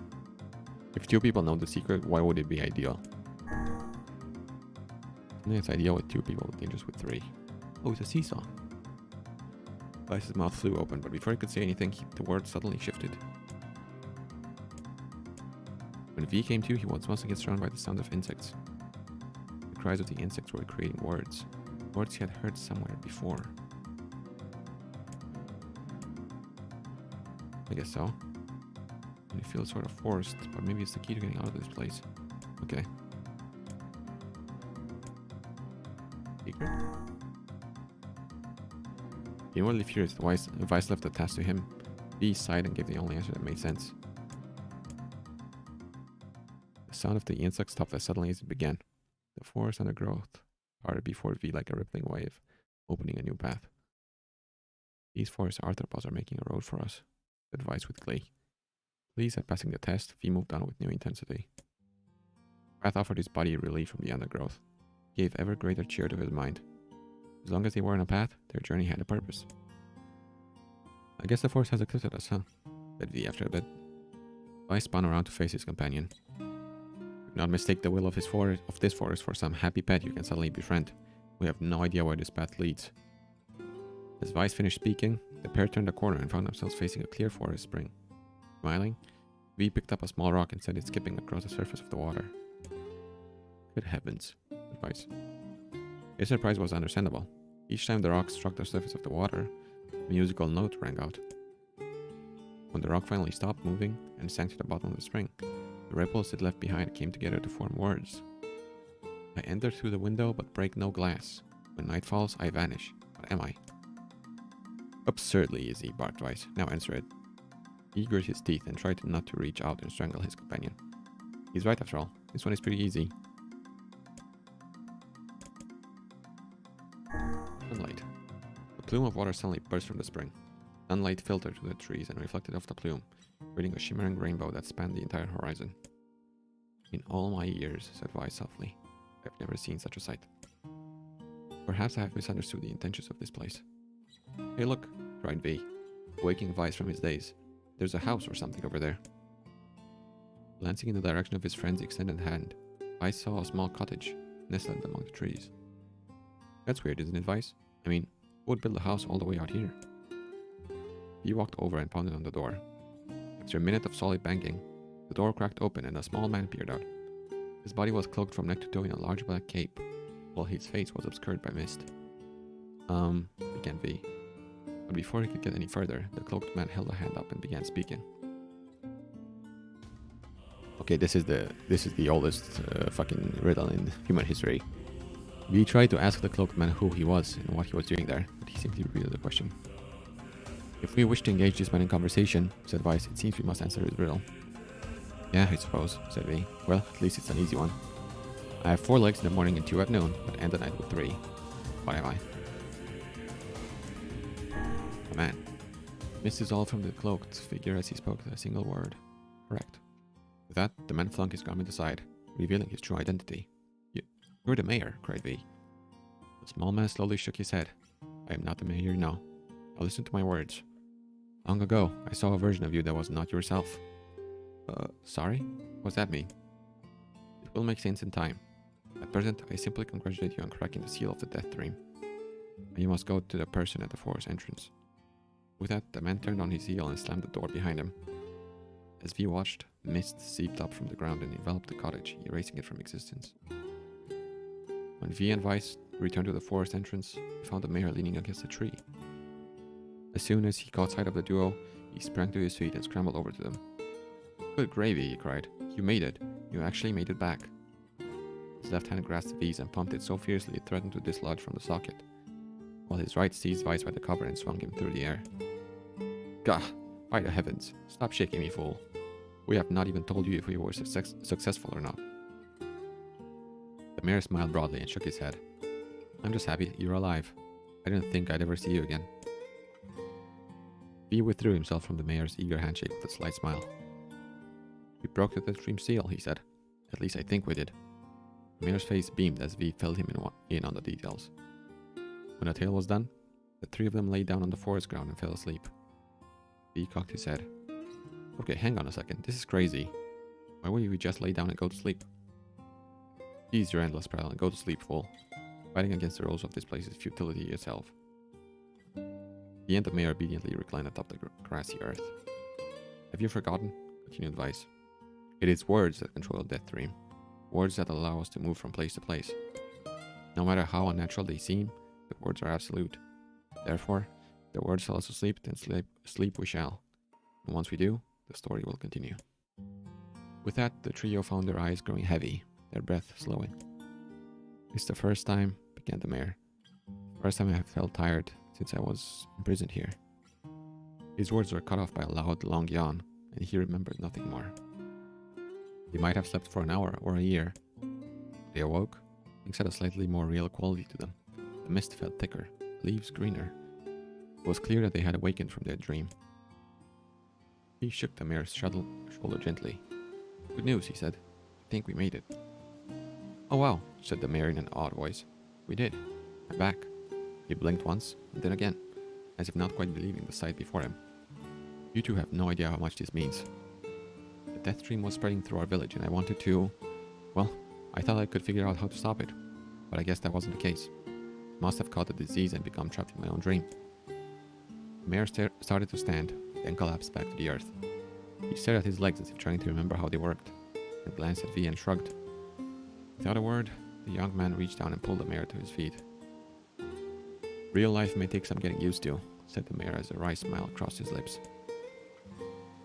If 2 people know the secret, why would it be ideal? I think it's ideal with 2 people, dangerous with 3. Oh, it's a seesaw. Vice's mouth flew open, but before he could say anything, the word suddenly shifted. When V came to, he was once again surrounded by the sound of insects. The cries of the insects were creating words. Words he had heard somewhere before. I guess so. And it feels sort of forced, but maybe it's the key to getting out of this place. Okay. Secret? Inwardly furious, Vice left the task to him. V sighed and gave the only answer that made sense. The sound of the insect stopped as suddenly as it began. The forest undergrowth parted before V like a rippling wave, opening a new path. These forest arthropods are making a road for us, said Vice with glee. Pleased at passing the test, V moved on with new intensity. Path offered his body relief from the undergrowth. He gave ever greater cheer to his mind. As long as they were on a path, their journey had a purpose. I guess the forest has accepted us, huh? Said V after a bit. Vice spun around to face his companion. Do not mistake the will of this forest for some happy pet you can suddenly befriend. We have no idea where this path leads. As Vice finished speaking, the pair turned a corner and found themselves facing a clear forest spring. Smiling, V picked up a small rock and sent it skipping across the surface of the water. Good heavens, said Vice. His surprise was understandable. Each time the rock struck the surface of the water, a musical note rang out. When the rock finally stopped moving and sank to the bottom of the spring, the ripples it left behind came together to form words. I enter through the window but break no glass. When night falls, I vanish. What am I? Absurdly easy, barked Vice. Now answer it. He grit his teeth and tried not to reach out and strangle his companion. He's right after all. This one is pretty easy. Sunlight. A plume of water suddenly burst from the spring. Sunlight filtered through the trees and reflected off the plume, creating a shimmering rainbow that spanned the entire horizon. In all my years, said Vice softly, I've never seen such a sight. Perhaps I have misunderstood the intentions of this place. Hey look, cried V, waking Vice from his daze. There's a house or something over there. Glancing in the direction of his friend's extended hand, Vice saw a small cottage, nestled among the trees. That's weird, isn't it, Vice? I mean, who would build a house all the way out here? He walked over and pounded on the door. After a minute of solid banging, the door cracked open and a small man peered out. His body was cloaked from neck to toe in a large black cape, while his face was obscured by mist. Began V. But before he could get any further, the cloaked man held a hand up and began speaking. Okay, this is the oldest fucking riddle in human history. We tried to ask the cloaked man who he was and what he was doing there, but he simply repeated the question. If we wish to engage this man in conversation, said Weiss, it seems we must answer his riddle. Yeah, I suppose, said V. Well, at least it's an easy one. I have 4 legs in the morning and 2 at noon, but end the night with 3. What am I? A man. Mist dissolved from the cloaked figure as he spoke a single word. Correct. With that, the man flung his garment aside, revealing his true identity. You're the mayor, cried V. The small man slowly shook his head. I am not the mayor, no. Now listen to my words. Long ago, I saw a version of you that was not yourself. Sorry? What's that mean? It will make sense in time. At present, I simply congratulate you on cracking the seal of the Death Dream. And you must go to the person at the forest entrance. With that, the man turned on his heel and slammed the door behind him. As V watched, mist seeped up from the ground and enveloped the cottage, erasing it from existence. When V and Weiss returned to the forest entrance, he found the mayor leaning against a tree. As soon as he caught sight of the duo, he sprang to his feet and scrambled over to them. Good gravy, he cried. You made it. You actually made it back. His left hand grasped V's and pumped it so fiercely it threatened to dislodge from the socket, while his right seized Weiss by the cover and swung him through the air. Gah! By the heavens! Stop shaking me, fool. We have not even told you if we were successful or not. The mayor smiled broadly and shook his head. I'm just happy you're alive. I didn't think I'd ever see you again. V withdrew himself from the mayor's eager handshake with a slight smile. We broke the Death Dream seal, he said. At least I think we did. The mayor's face beamed as V filled him in on the details. When the tale was done, the 3 of them lay down on the forest ground and fell asleep. V cocked his head. Okay, hang on a second. This is crazy. Why wouldn't we just lay down and go to sleep? Ease your endless prattle and go to sleep, fool. Fighting against the rules of this place is futility itself. The end, the mayor obediently reclined atop the grassy earth. Have you forgotten? Continued Weiss. It is words that control the Death Dream. Words that allow us to move from place to place. No matter how unnatural they seem, the words are absolute. Therefore, the words tell us to sleep, then sleep we shall. And once we do, the story will continue. With that, the trio found their eyes growing heavy, their breath slowing. It's the first time, began the mayor. First time I have felt tired since I was imprisoned here. His words were cut off by a loud, long yawn, and he remembered nothing more. They might have slept for an hour or a year. They awoke, things had a slightly more real quality to them. The mist felt thicker, leaves greener. It was clear that they had awakened from their dream. He shook the mayor's shoulder gently. Good news, he said. I think we made it. Oh wow, said the mayor in an odd voice. We did. I'm back. He blinked once, and then again, as if not quite believing the sight before him. You two have no idea how much this means. The Death Dream was spreading through our village, and I wanted to... Well, I thought I could figure out how to stop it, but I guess that wasn't the case. I must have caught the disease and become trapped in my own dream. The mayor started to stand, then collapsed back to the earth. He stared at his legs as if trying to remember how they worked, and glanced at V and shrugged. Without a word, the young man reached down and pulled the mayor to his feet. Real life may take some getting used to, said the mayor as a wry smile crossed his lips.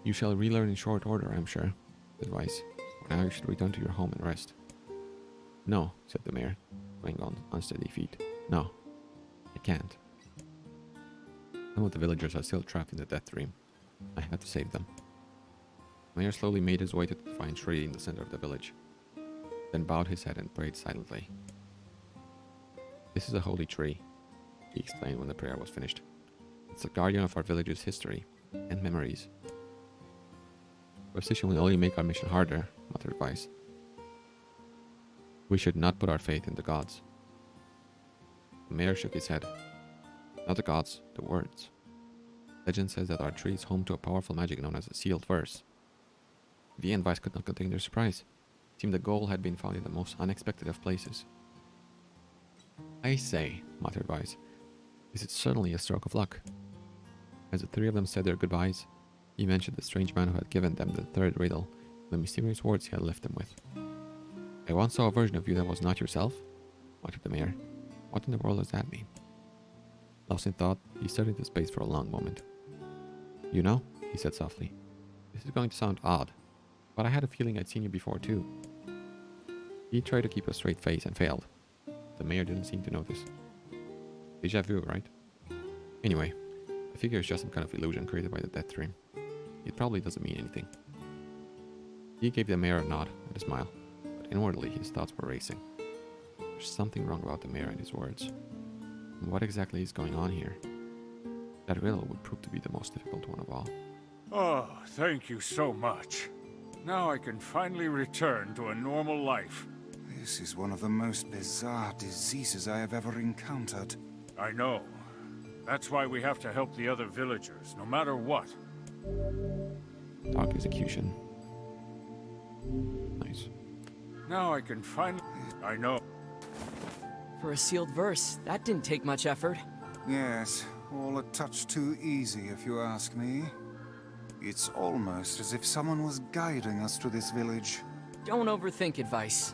You shall relearn in short order, I'm sure, said Weiss. For now you should return to your home and rest. No, said the mayor, going on unsteady feet. No, I can't. Some of the villagers are still trapped in the Death Dream. I had to save them. The mayor slowly made his way to the fine tree in the center of the village, then bowed his head and prayed silently. This is a holy tree, he explained when the prayer was finished. It's the guardian of our village's history and memories. Superstition will only make our mission harder, muttered Weiss. We should not put our faith in the gods. The mayor shook his head. Not the gods, the words. Legend says that our tree is home to a powerful magic known as a sealed verse. V and Weiss could not contain their surprise. It seemed the goal had been found in the most unexpected of places. I say, muttered Weiss, this is certainly a stroke of luck. As the 3 of them said their goodbyes, he mentioned the strange man who had given them the 3rd riddle, the mysterious words he had left them with. I once saw a version of you that was not yourself, muttered the mayor. What in the world does that mean? Lost in thought, he stared into space for a long moment. You know, he said softly, this is going to sound odd, but I had a feeling I'd seen you before too. He tried to keep a straight face and failed. The mayor didn't seem to notice. Deja vu, right? Anyway, I figure it's just some kind of illusion created by the death dream. It probably doesn't mean anything. He gave the mayor a nod and a smile, but inwardly his thoughts were racing. There's something wrong about the mayor and his words. And what exactly is going on here? That riddle would prove to be the most difficult one of all. Oh, thank you so much. Now I can finally return to a normal life. This is one of the most bizarre diseases I have ever encountered. I know. That's why we have to help the other villagers, no matter what. Dark execution. Nice. Now I can finally... I know. For a sealed verse, that didn't take much effort. Yes, all a touch too easy if you ask me. It's almost as if someone was guiding us to this village. Don't overthink advice.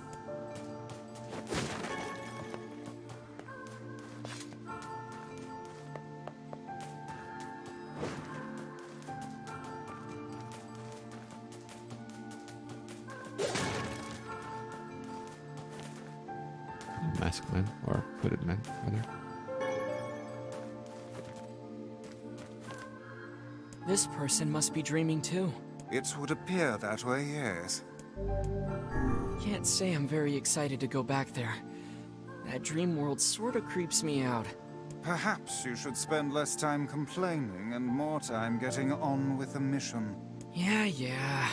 Masked man, or hooded man, rather. This person must be dreaming too. It would appear that way, yes. Can't say I'm very excited to go back there. That dream world sort of creeps me out. Perhaps you should spend less time complaining and more time getting on with the mission. Yeah.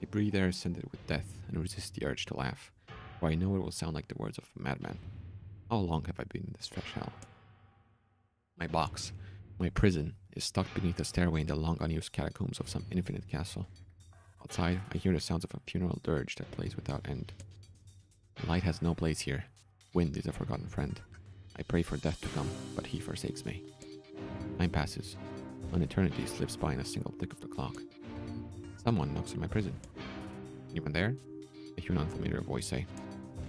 I breathe air scented with death and resist the urge to laugh, for I know it will sound like the words of a madman. How long have I been in this fresh hell? My box, my prison, is stuck beneath a stairway in the long unused catacombs of some infinite castle. Outside, I hear the sounds of a funeral dirge that plays without end. Light has no place here. Wind is a forgotten friend. I pray for death to come, but he forsakes me. Time passes. An eternity slips by in a single tick of the clock. Someone knocks on my prison. Anyone there? I hear an unfamiliar voice say,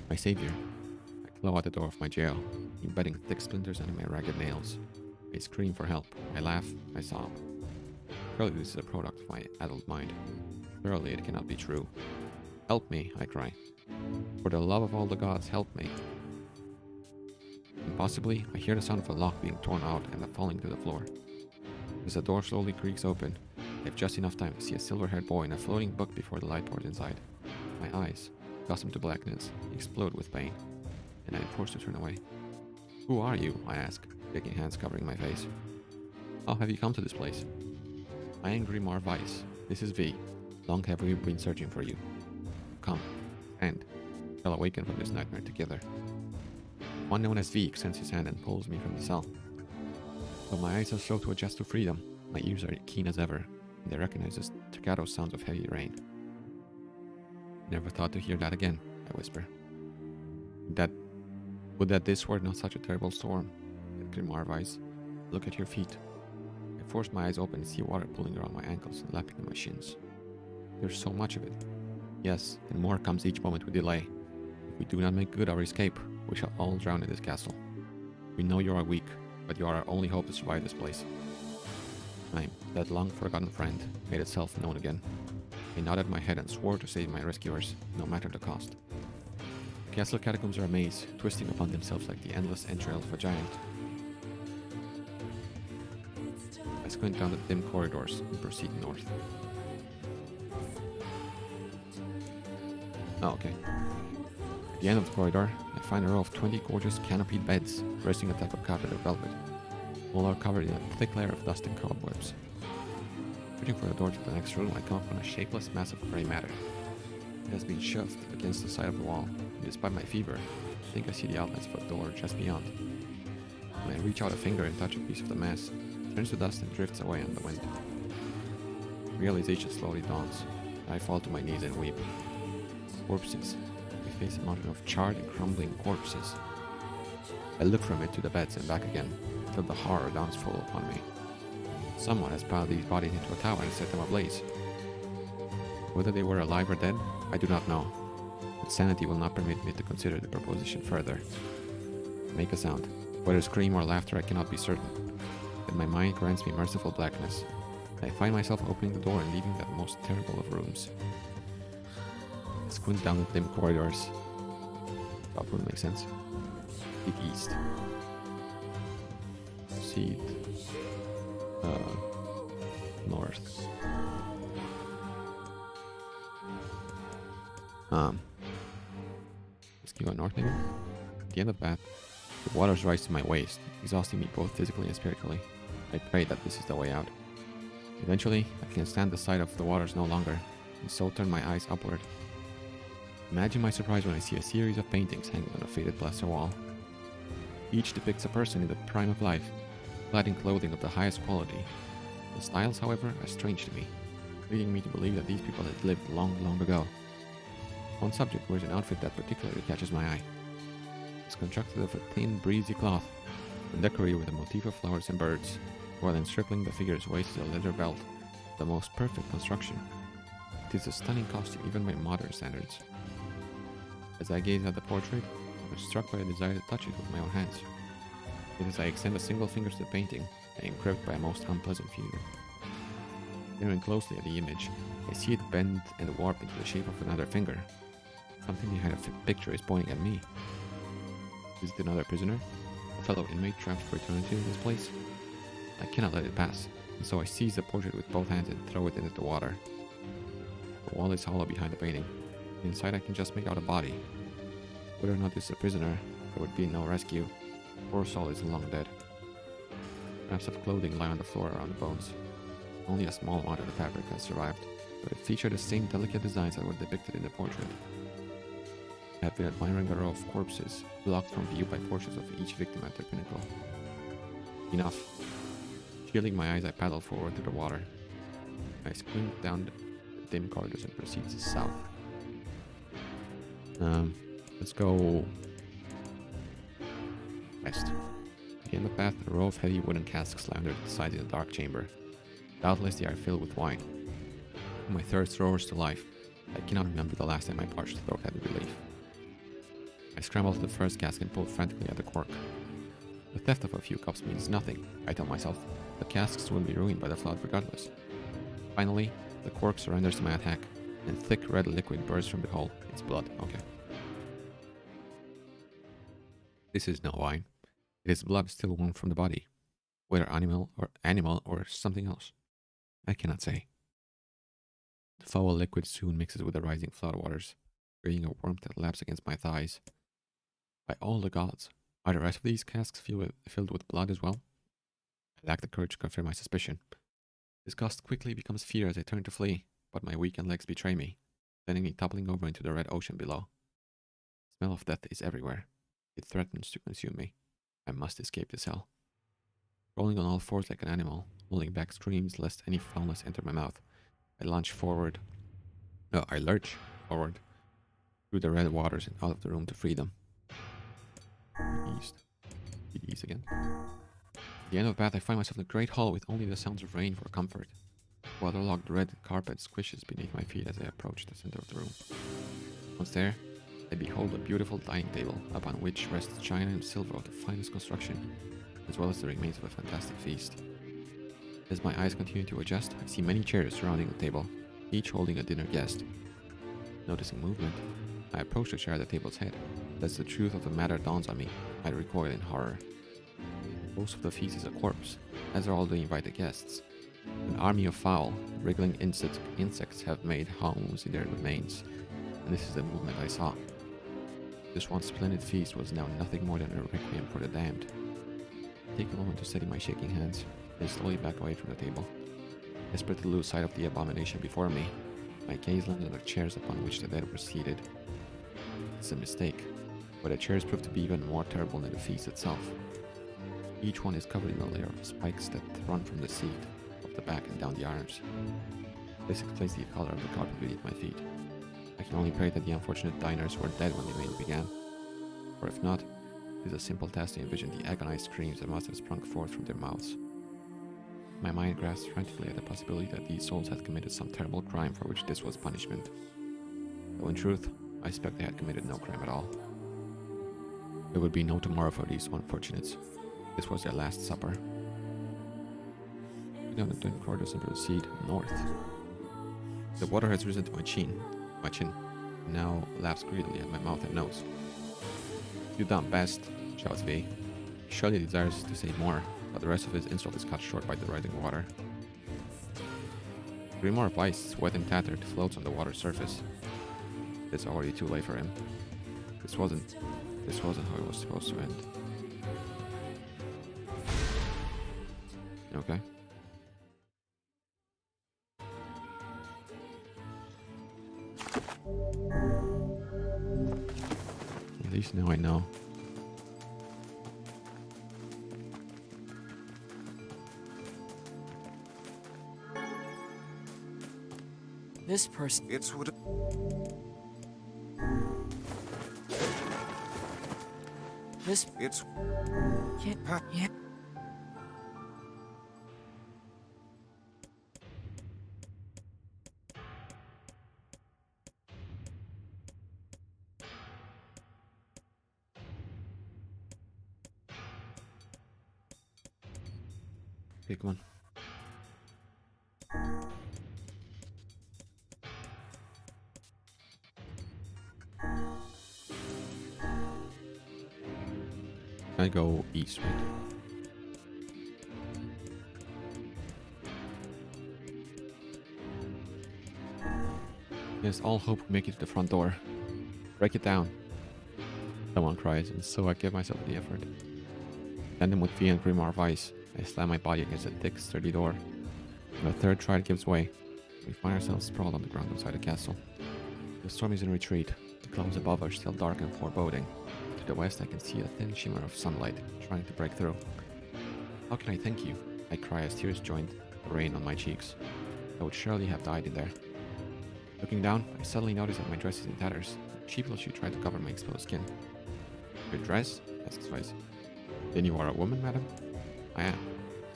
"My savior." I claw at the door of my jail, embedding thick splinters under my ragged nails. I scream for help. I laugh. I sob. Surely this is a product of my adult mind. Surely it cannot be true. Help me, I cry. For the love of all the gods, help me. Impossibly, I hear the sound of a lock being torn out and falling to the floor. As the door slowly creaks open, I have just enough time to see a silver-haired boy in a floating book before the light pours inside. My eyes, accustomed to blackness, explode with pain, and I am forced to turn away. "Who are you?" I ask, taking hands covering my face. "How have you come to this place?" "I am Grimoire Weiss. This is V. Long have we been searching for you. Come, and shall awaken from this nightmare together." One known as V extends his hand and pulls me from the cell. Though my eyes are slow to adjust to freedom, my ears are keen as ever, and they recognize the staccato sounds of heavy rain. "Never thought to hear that again," I whisper. Would that this were not such a terrible storm," said Grimoire Weiss. "Look at your feet." I force my eyes open and see water pooling around my ankles and lapping at my shins. There's so much of it. Yes, and more comes each moment with delay. If we do not make good our escape, we shall all drown in this castle. We know you are weak, but you are our only hope to survive this place. Time, that long-forgotten friend, made itself known again. I nodded my head and swore to save my rescuers, no matter the cost. The castle catacombs are a maze, twisting upon themselves like the endless entrails of a giant. I squint down the dim corridors and proceed north. Oh, okay. At the end of the corridor, I find a row of 20 gorgeous canopied beds, resting atop a carpet of velvet. All are covered in a thick layer of dust and cobwebs. Reaching for the door to the next room, I come upon a shapeless mass of grey matter. It has been shoved against the side of the wall, and despite my fever, I think I see the outlines of a door just beyond. When I reach out a finger and touch a piece of the mass, it turns to dust and drifts away on the wind. Realization slowly dawns, and I fall to my knees and weep. Corpses. I face a mountain of charred and crumbling corpses. I look from it to the beds and back again, until the horror dawns full upon me. Someone has piled these bodies into a tower and set them ablaze. Whether they were alive or dead, I do not know, but sanity will not permit me to consider the proposition further. Make a sound. Whether scream or laughter I cannot be certain, but my mind grants me merciful blackness. I find myself opening the door and leaving that most terrible of rooms. I squint down the dim corridors, That wouldn't make sense. Seed east. Seed north. Let's keep going north maybe. At the end of the path, the waters rise to my waist, exhausting me both physically and spiritually. I pray that this is the way out. Eventually, I can stand the sight of the waters no longer, and so turn my eyes upward. Imagine my surprise when I see a series of paintings hanging on a faded plaster wall. Each depicts a person in the prime of life, clad in clothing of the highest quality. The styles, however, are strange to me, leading me to believe that these people had lived long, long ago. One subject wears an outfit that particularly catches my eye. It's constructed of a thin, breezy cloth, and decorated with a motif of flowers and birds, while encircling the figure's waist is a leather belt, the most perfect construction. It is a stunning costume even by modern standards. As I gaze at the portrait, I am struck by a desire to touch it with my own hands. Yet as I extend a single finger to the painting, I am gripped by a most unpleasant feeling. Staring closely at the image, I see it bend and warp into the shape of another finger. Something behind the picture is pointing at me. Is it another prisoner? A fellow inmate trapped for eternity in this place? I cannot let it pass, and so I seize the portrait with both hands and throw it into the water. The wall is hollow behind the painting. Inside I can just make out a body. Whether or not this is a prisoner, there would be no rescue. The poor soul is long dead. Scraps of clothing lie on the floor around the bones. Only a small amount of the fabric has survived, but it featured the same delicate designs that were depicted in the portrait. I have been admiring the row of corpses, blocked from view by portions of each victim at their pinnacle. Enough. Shielding my eyes, I paddle forward to the water. I squint down the dim corridors and proceed south. Let's go west. At the end of the path, a row of heavy wooden casks lie under the sides in a dark chamber. Doubtless they are filled with wine. My thirst roars to life. I cannot remember the last time my parched throat had relief. I scramble to the first cask and pull frantically at the cork. The theft of a few cups means nothing, I tell myself. The casks will be ruined by the flood regardless. Finally, the cork surrenders to my attack, and thick red liquid bursts from the hole. It's blood, okay. This is no wine. It is blood still warm from the body. Whether animal or something else. I cannot say. The foul liquid soon mixes with the rising floodwaters, creating a warmth that laps against my thighs. By all the gods, are the rest of these casks filled with blood as well? I lack the courage to confirm my suspicion. Disgust quickly becomes fear as I turn to flee, but my weakened legs betray me, sending me toppling over into the red ocean below. The smell of death is everywhere. It threatens to consume me. I must escape this hell. Rolling on all fours like an animal, holding back screams lest any foulness enter my mouth, I lurch forward through the red waters and out of the room to freedom. East. East again. At the end of the path, I find myself in a great hall with only the sounds of rain for comfort. Waterlogged red carpet squishes beneath my feet as I approach the center of the room. Once there, I behold a beautiful dining table, upon which rests china and silver of the finest construction, as well as the remains of a fantastic feast. As my eyes continue to adjust, I see many chairs surrounding the table, each holding a dinner guest. Noticing movement, I approach the chair at the table's head. As the truth of the matter dawns on me, I recoil in horror. Most of the feast is a corpse, as are all the invited guests. An army of foul, wriggling insects have made homes in their remains, and this is the movement I saw. This once splendid feast was now nothing more than a requiem for the damned. I take a moment to steady my shaking hands, and slowly back away from the table. Desperate to lose sight of the abomination before me, my gaze lands on the chairs upon which the dead were seated. It's a mistake, but the chairs prove to be even more terrible than the feast itself. Each one is covered in a layer of spikes that run from the seat, up the back and down the arms. This explains the color of the carpet beneath my feet. I can only pray that the unfortunate diners were dead when the meal began. Or if not, it is a simple task to envision the agonized screams that must have sprung forth from their mouths. My mind grasps frantically at the possibility that these souls had committed some terrible crime for which this was punishment. Though in truth, I suspect they had committed no crime at all. There would be no tomorrow for these unfortunates. This was their last supper. Down the twin corridors and proceed north. The water has risen to my chin, now laps greedily at my mouth and nose. You done best, shouts V. He surely desires to say more, but the rest of his insult is cut short by the rising water. Grimoire Vice, wet and tattered, floats on the water's surface. It's already too late for him. This wasn't how it was supposed to end. Okay. At least now I know. This person. It's what. This. It's. Can't. Yeah. Okay, come on. I go east, right? Yes, all hope we make it to the front door. Break it down. Someone cries, and so I give myself the effort. Tandem with V and Grimoire Vice, I slam my body against a thick, sturdy door. When the third try gives way, we find ourselves sprawled on the ground outside the castle. The storm is in retreat. The clouds above are still dark and foreboding. To the west I can see a thin shimmer of sunlight trying to break through. How can I thank you? I cry as tears join the rain on my cheeks. I would surely have died in there. Looking down, I suddenly notice that my dress is in tatters. Sheepishly try to cover my exposed skin. Your dress? Asks Vice. Then you are a woman, madam? I am.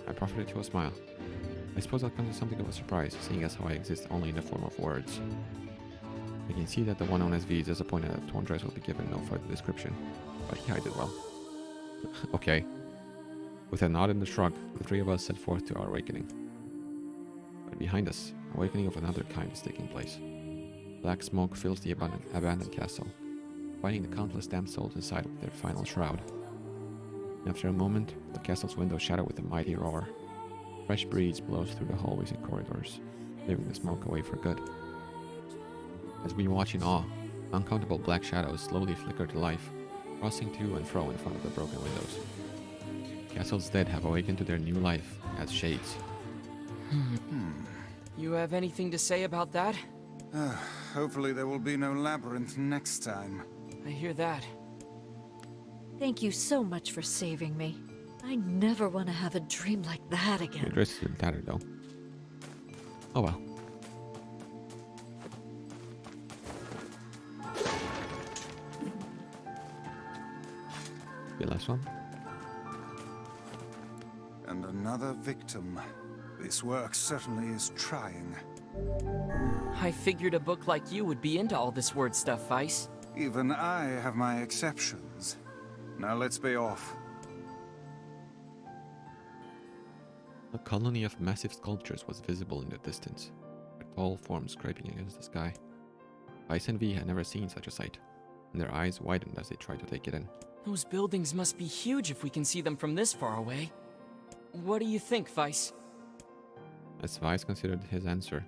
I profited to a smile. I suppose that comes as something of a surprise, seeing as how I exist only in the form of words. I can see that the one known as V is disappointed that torn dress will be given no further description, but he hides it well. Okay. With a nod and a shrug, the three of us set forth to our awakening. But behind us, awakening of another kind is taking place. Black smoke fills the abandoned castle, finding the countless damned souls inside with their final shroud. After a moment, the castle's windows shatter with a mighty roar. Fresh breeze blows through the hallways and corridors, leaving the smoke away for good. As we watch in awe, uncountable black shadows slowly flicker to life, crossing to and fro in front of the broken windows. Castle's dead have awakened to their new life as shades. You have anything to say about that? Hopefully there will be no labyrinth next time. I hear that. Thank you so much for saving me. I never want to have a dream like that again. Your dress is in tatter though. Oh well. The last one. And another victim. This work certainly is trying. I figured a book like you would be into all this word stuff, Vice. Even I have my exceptions. Now let's be off. A colony of massive sculptures was visible in the distance, their tall forms scraping against the sky. Vice and V had never seen such a sight, and their eyes widened as they tried to take it in. Those buildings must be huge if we can see them from this far away. What do you think, Vice? As Vice considered his answer,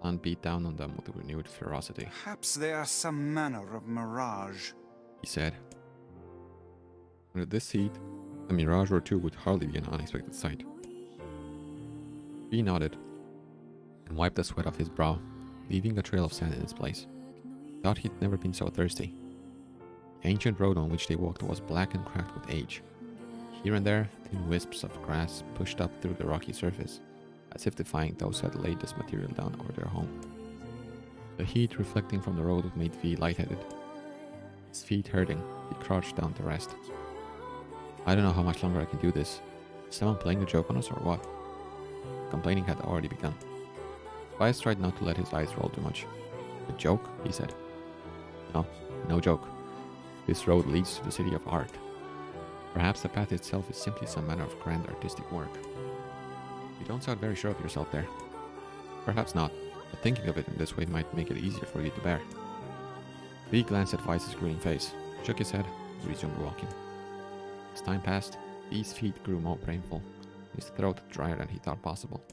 Sun beat down on them with renewed ferocity. Perhaps they are some manner of mirage, he said. Under this heat, a mirage or two would hardly be an unexpected sight. V nodded and wiped the sweat off his brow, leaving a trail of sand in its place. Thought he'd never been so thirsty. The ancient road on which they walked was black and cracked with age. Here and there, thin wisps of grass pushed up through the rocky surface, as if defying those who had laid this material down over their home. The heat reflecting from the road made V lightheaded. His feet hurting, he crouched down to rest. I don't know how much longer I can do this. Is someone playing a joke on us or what? Complaining had already begun. Vice tried not to let his eyes roll too much. A joke? He said. No joke. This road leads to the city of art. Perhaps the path itself is simply some manner of grand artistic work. You don't sound very sure of yourself there. Perhaps not, but thinking of it in this way might make it easier for you to bear. V glanced at Vice's grinning face, shook his head, He resumed walking. As time passed, V's feet grew more painful, his throat drier than he thought possible.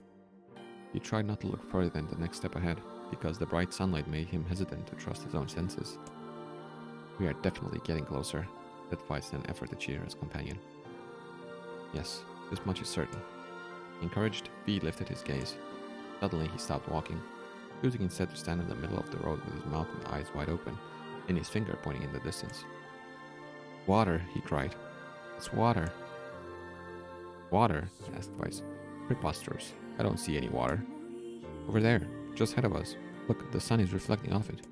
He tried not to look further than the next step ahead, because the bright sunlight made him hesitant to trust his own senses. "We are definitely getting closer," said Weiss in an effort to cheer his companion. "Yes, this much is certain." Encouraged, V lifted his gaze. Suddenly he stopped walking, choosing instead to stand in the middle of the road with his mouth and eyes wide open, and his finger pointing in the distance. "Water!" he cried. "It's water!" "Water?" asked Weiss. "Preposterous. I don't see any water." "Over there, just ahead of us. Look, the sun is reflecting off it."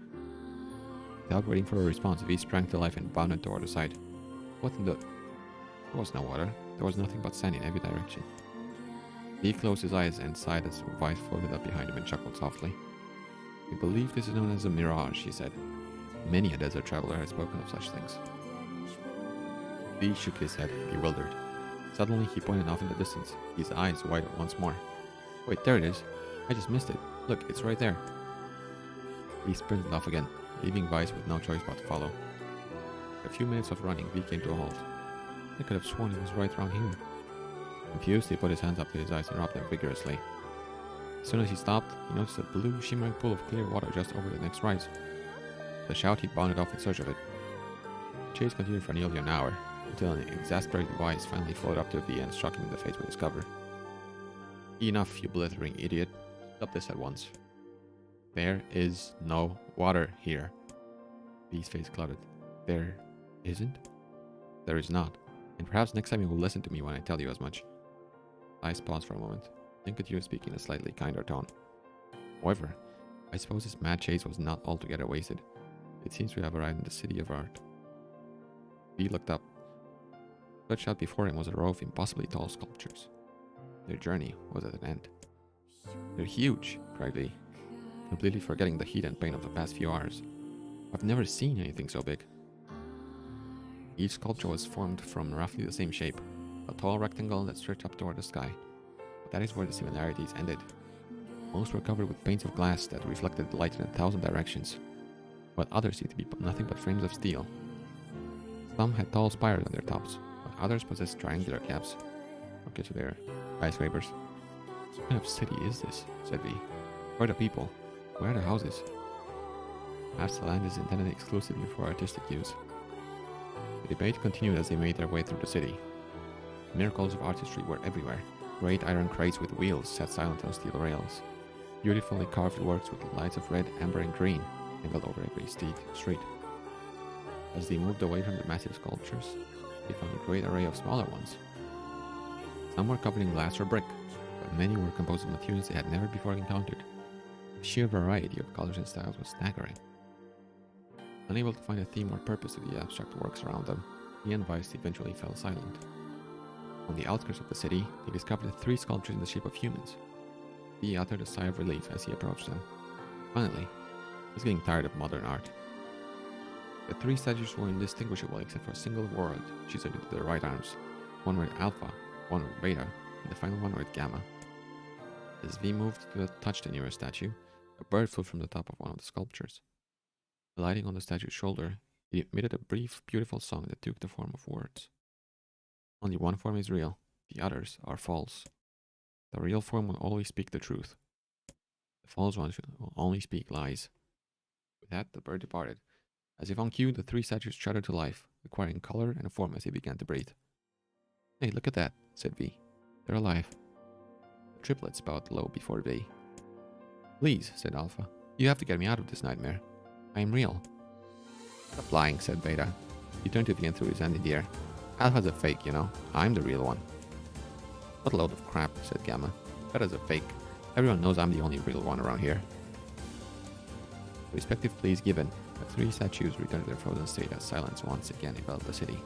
Without waiting for a response, V sprang to life and bounded toward the side. What in the... There was no water. There was nothing but sand in every direction. V closed his eyes and sighed as Weiss floated up behind him and chuckled softly. "We believe this is known as a mirage," he said. "Many a desert traveler has spoken of such things." V shook his head, bewildered. Suddenly he pointed off in the distance, his eyes wide once more. "Wait, there it is. I just missed it. Look, it's right there." V sprinted off again, leaving Weiss with no choice but to follow. After a few minutes of running, V came to a halt. I could have sworn it was right around here. Confused, he put his hands up to his eyes and rubbed them vigorously. As soon as he stopped, he noticed a blue, shimmering pool of clear water just over the next rise. With a shout, he bounded off in search of it. The chase continued for nearly an hour, until an exasperated Weiss finally floated up to V and struck him in the face with his cover. "Enough, you blithering idiot. Stop this at once. There is no water here." V's face clouded. "There isn't?" "There is not. And perhaps next time you will listen to me when I tell you as much." Weiss paused for a moment, then continued speaking in a slightly kinder tone. "However, I suppose this mad chase was not altogether wasted. It seems we have arrived in the city of art." V looked up. Stretched out before him was a row of impossibly tall sculptures. Their journey was at an end. "They're huge," cried V, completely forgetting the heat and pain of the past few hours. "I've never seen anything so big." Each sculpture was formed from roughly the same shape, a tall rectangle that stretched up toward the sky. But that is where the similarities ended. Most were covered with panes of glass that reflected light in 1,000 directions, while others seemed to be nothing but frames of steel. Some had tall spires on their tops, while others possessed triangular caps. Okay, so they're skyscrapers. "What kind of city is this?" said V. "Where are the people? Where are the houses?" Perhaps the land is intended exclusively for artistic use. The debate continued as they made their way through the city. Miracles of artistry were everywhere. Great iron crates with wheels sat silent on steel rails. Beautifully carved works with lights of red, amber, and green angled over every street. As they moved away from the massive sculptures, they found a great array of smaller ones. Some were covered in glass or brick, but many were composed of materials they had never before encountered. The sheer variety of colors and styles was staggering. Unable to find a theme or purpose to the abstract works around them, he and Weiss eventually fell silent. On the outskirts of the city, they discovered 3 sculptures in the shape of humans. He uttered a sigh of relief as he approached them. Finally, he was getting tired of modern art. The 3 statues were indistinguishable except for a single word chiseled into their right arms. One word Alpha, one word Beta, and the final one word Gamma. As V moved to touch the nearest statue, a bird flew from the top of one of the sculptures. Alighting on the statue's shoulder, it emitted a brief, beautiful song that took the form of words. Only one form is real, the others are false. The real form will always speak the truth. The false ones will only speak lies. With that, the bird departed. As if on cue, the 3 statues shuddered to life, acquiring color and form as they began to breathe. "Hey, look at that," said V. "They're alive." The triplets bowed low before V. "Please," said Alpha, "you have to get me out of this nightmare. I am real." "Stop lying," said Beta. He turned to V and threw his hand in the air. "Alpha's a fake, you know. I'm the real one." "What a load of crap," said Gamma. "Beta's a fake. Everyone knows I'm the only real one around here." The respective pleas given, the 3 statues returned to their frozen state as silence once again enveloped the city.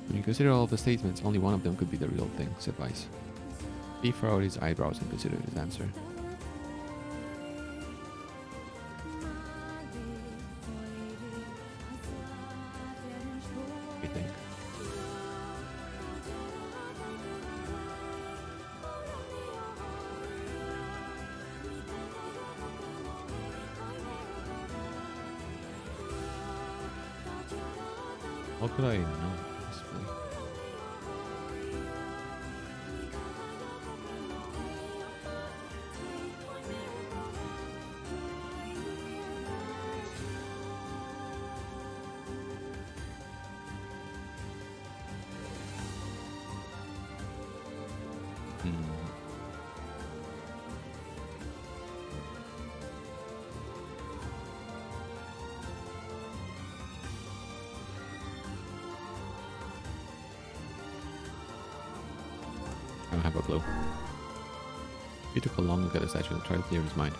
"When you consider all of the statements, only one of them could be the real thing," said Weiss. He furrowed his eyebrows and considered his answer. "I think." How could I know? Possibly? I don't have a clue. He took a long look at the statue and tried to clear his mind.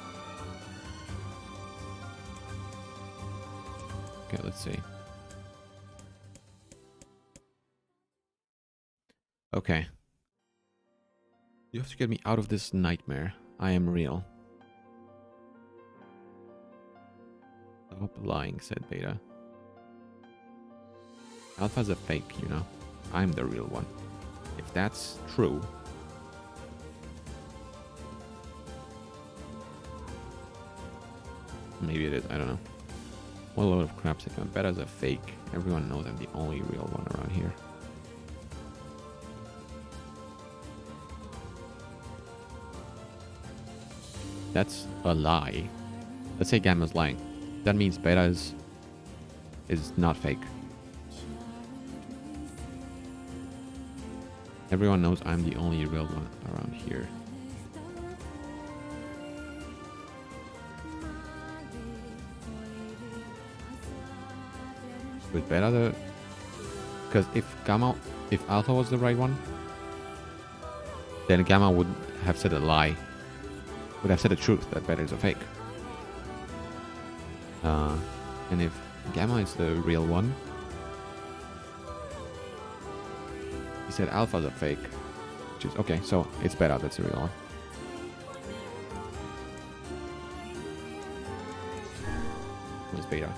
Okay, let's see. Okay. You have to get me out of this nightmare. I am real. Stop lying, said Beta. Alpha's a fake, you know. I'm the real one. If that's true... Maybe it is, I don't know. What a load of crap. Beta's a fake. Everyone knows I'm the only real one around here. That's a lie. Let's say Gamma's lying. That means Beta is not fake. Everyone knows I'm the only real one around here. With Beta the... Because if Alpha was the right one, then Gamma would have said a lie. Would have said the truth that Beta is a fake. And if Gamma is the real one, he said Alpha's a fake. Which is okay, so it's Beta that's the real one. Where's Beta?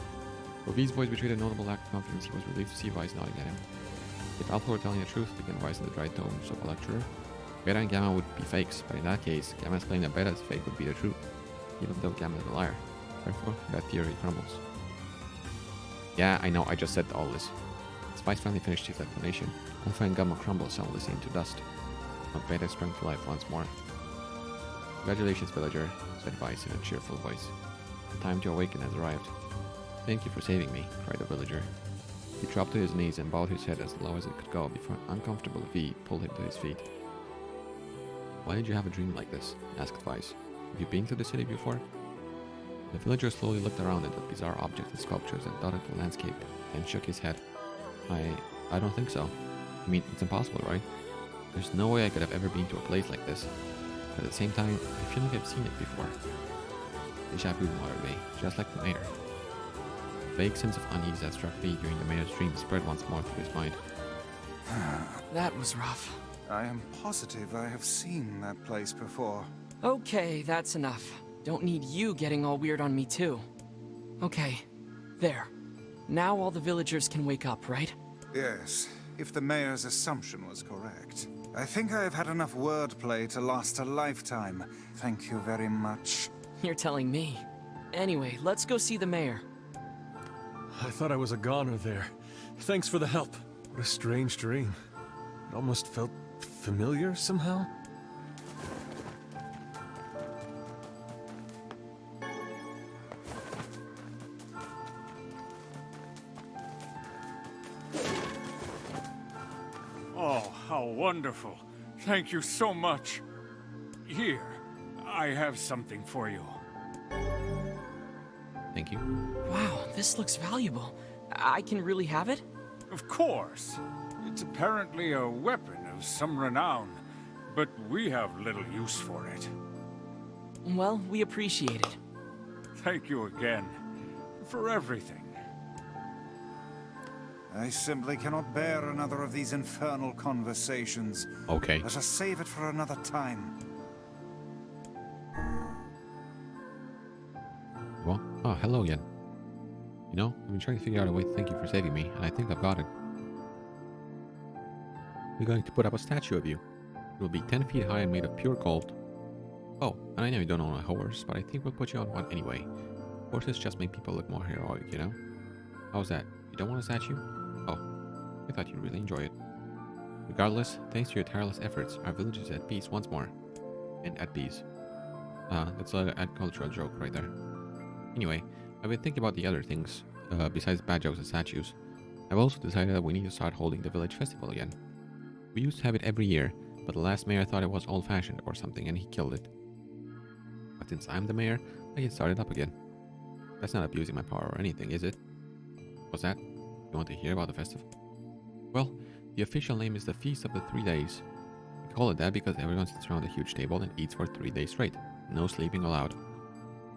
Well, V's voice betrayed a notable lack of confidence. He was relieved to see Vice nodding at him. If Alpha were telling the truth, began Vice in the dry tones of a lecturer, Beta and Gamma would be fakes, but in that case, Gamma's claim that Beta is fake would be the truth, even though Gamma is a liar. Therefore, that theory crumbles. Yeah, I know, I just said all this. As Vice finally finished his explanation, Alpha and Gamma crumbled soundlessly into dust. But Beta sprang to life once more. Congratulations, villager, said Vice in a cheerful voice. The time to awaken has arrived. Thank you for saving me, cried the villager. He dropped to his knees and bowed his head as low as it could go before an uncomfortable V pulled him to his feet. Why did you have a dream like this? Asked Vice. Have you been to the city before? The villager slowly looked around at the bizarre objects and sculptures that dotted the landscape, and shook his head. I don't think so. I mean, it's impossible, right? There's no way I could have ever been to a place like this. But at the same time, I feel like I've seen it before. Deja vu muttered V, just like the mayor. A vague sense of unease that struck V during the mayor's dream spread once more through his mind. That was rough. I am positive I have seen that place before. Okay, that's enough. Don't need you getting all weird on me too. Okay, there. Now all the villagers can wake up, right? Yes, if the mayor's assumption was correct. I think I have had enough wordplay to last a lifetime. Thank you very much. You're telling me. Anyway, let's go see the mayor. I thought I was a goner there. Thanks for the help. What a strange dream. It almost felt familiar somehow. Oh, how wonderful. Thank you so much. Here, I have something for you. Thank you. Wow, this looks valuable. I can really have it? Of course. It's apparently a weapon of some renown, but we have little use for it. Well, we appreciate it. Thank you again for everything. I simply cannot bear another of these infernal conversations. Okay. Let us save it for another time. Well, oh, hello again. You know, I've been trying to figure out a way to thank you for saving me, and I think I've got it. We're going to put up a statue of you. It will be 10 feet high and made of pure gold. Oh, and I know you don't own a horse, but I think we'll put you on one anyway. Horses just make people look more heroic, you know? How's that? You don't want a statue? Oh, I thought you'd really enjoy it. Regardless, thanks to your tireless efforts, our village is at peace once more. And at peace. That's an agricultural joke right there. Anyway, I've been thinking about the other things, besides bad jokes and statues. I've also decided that we need to start holding the village festival again. We used to have it every year, but the last mayor thought it was old-fashioned or something and he killed it. But since I'm the mayor, I can start it up again. That's not abusing my power or anything, is it? What's that? You want to hear about the festival? Well, the official name is the Feast of the 3 Days. We call it that because everyone sits around a huge table and eats for 3 days straight. No sleeping allowed.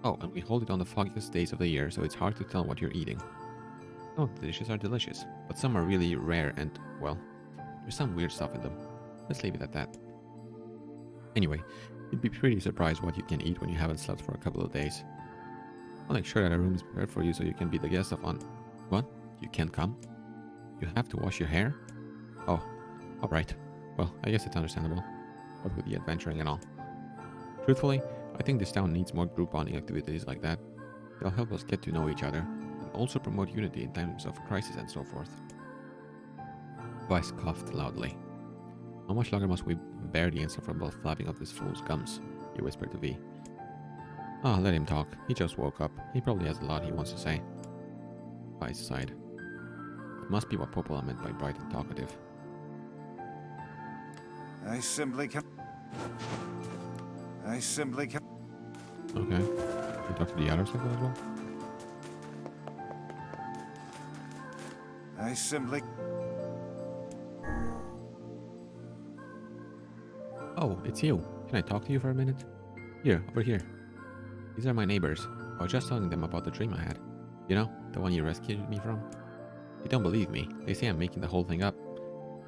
Oh, and we hold it on the foggiest days of the year, so it's hard to tell what you're eating. Some of the dishes are delicious, but some are really rare and, well, there's some weird stuff in them. Let's leave it at that. Anyway, you'd be pretty surprised what you can eat when you haven't slept for a couple of days. I'll make sure that a room is prepared for you so you can be the guest of on... What? You can't come? You have to wash your hair? Oh, alright. Well, I guess it's understandable. What with the adventuring and all. Truthfully, I think this town needs more group bonding activities like that. They'll help us get to know each other, and also promote unity in times of crisis and so forth. Weiss coughed loudly. How much longer must we bear the insufferable flapping of this fool's gums? He whispered to V. Ah, let him talk. He just woke up. He probably has a lot he wants to say. Weiss sighed. It must be what Popola meant by bright and talkative. I simply can... Okay. You talk to the other circle as well? I simply... Oh, it's you. Can I talk to you for a minute? Here, over here. These are my neighbors. I was just telling them about the dream I had. You know, the one you rescued me from? They don't believe me. They say I'm making the whole thing up.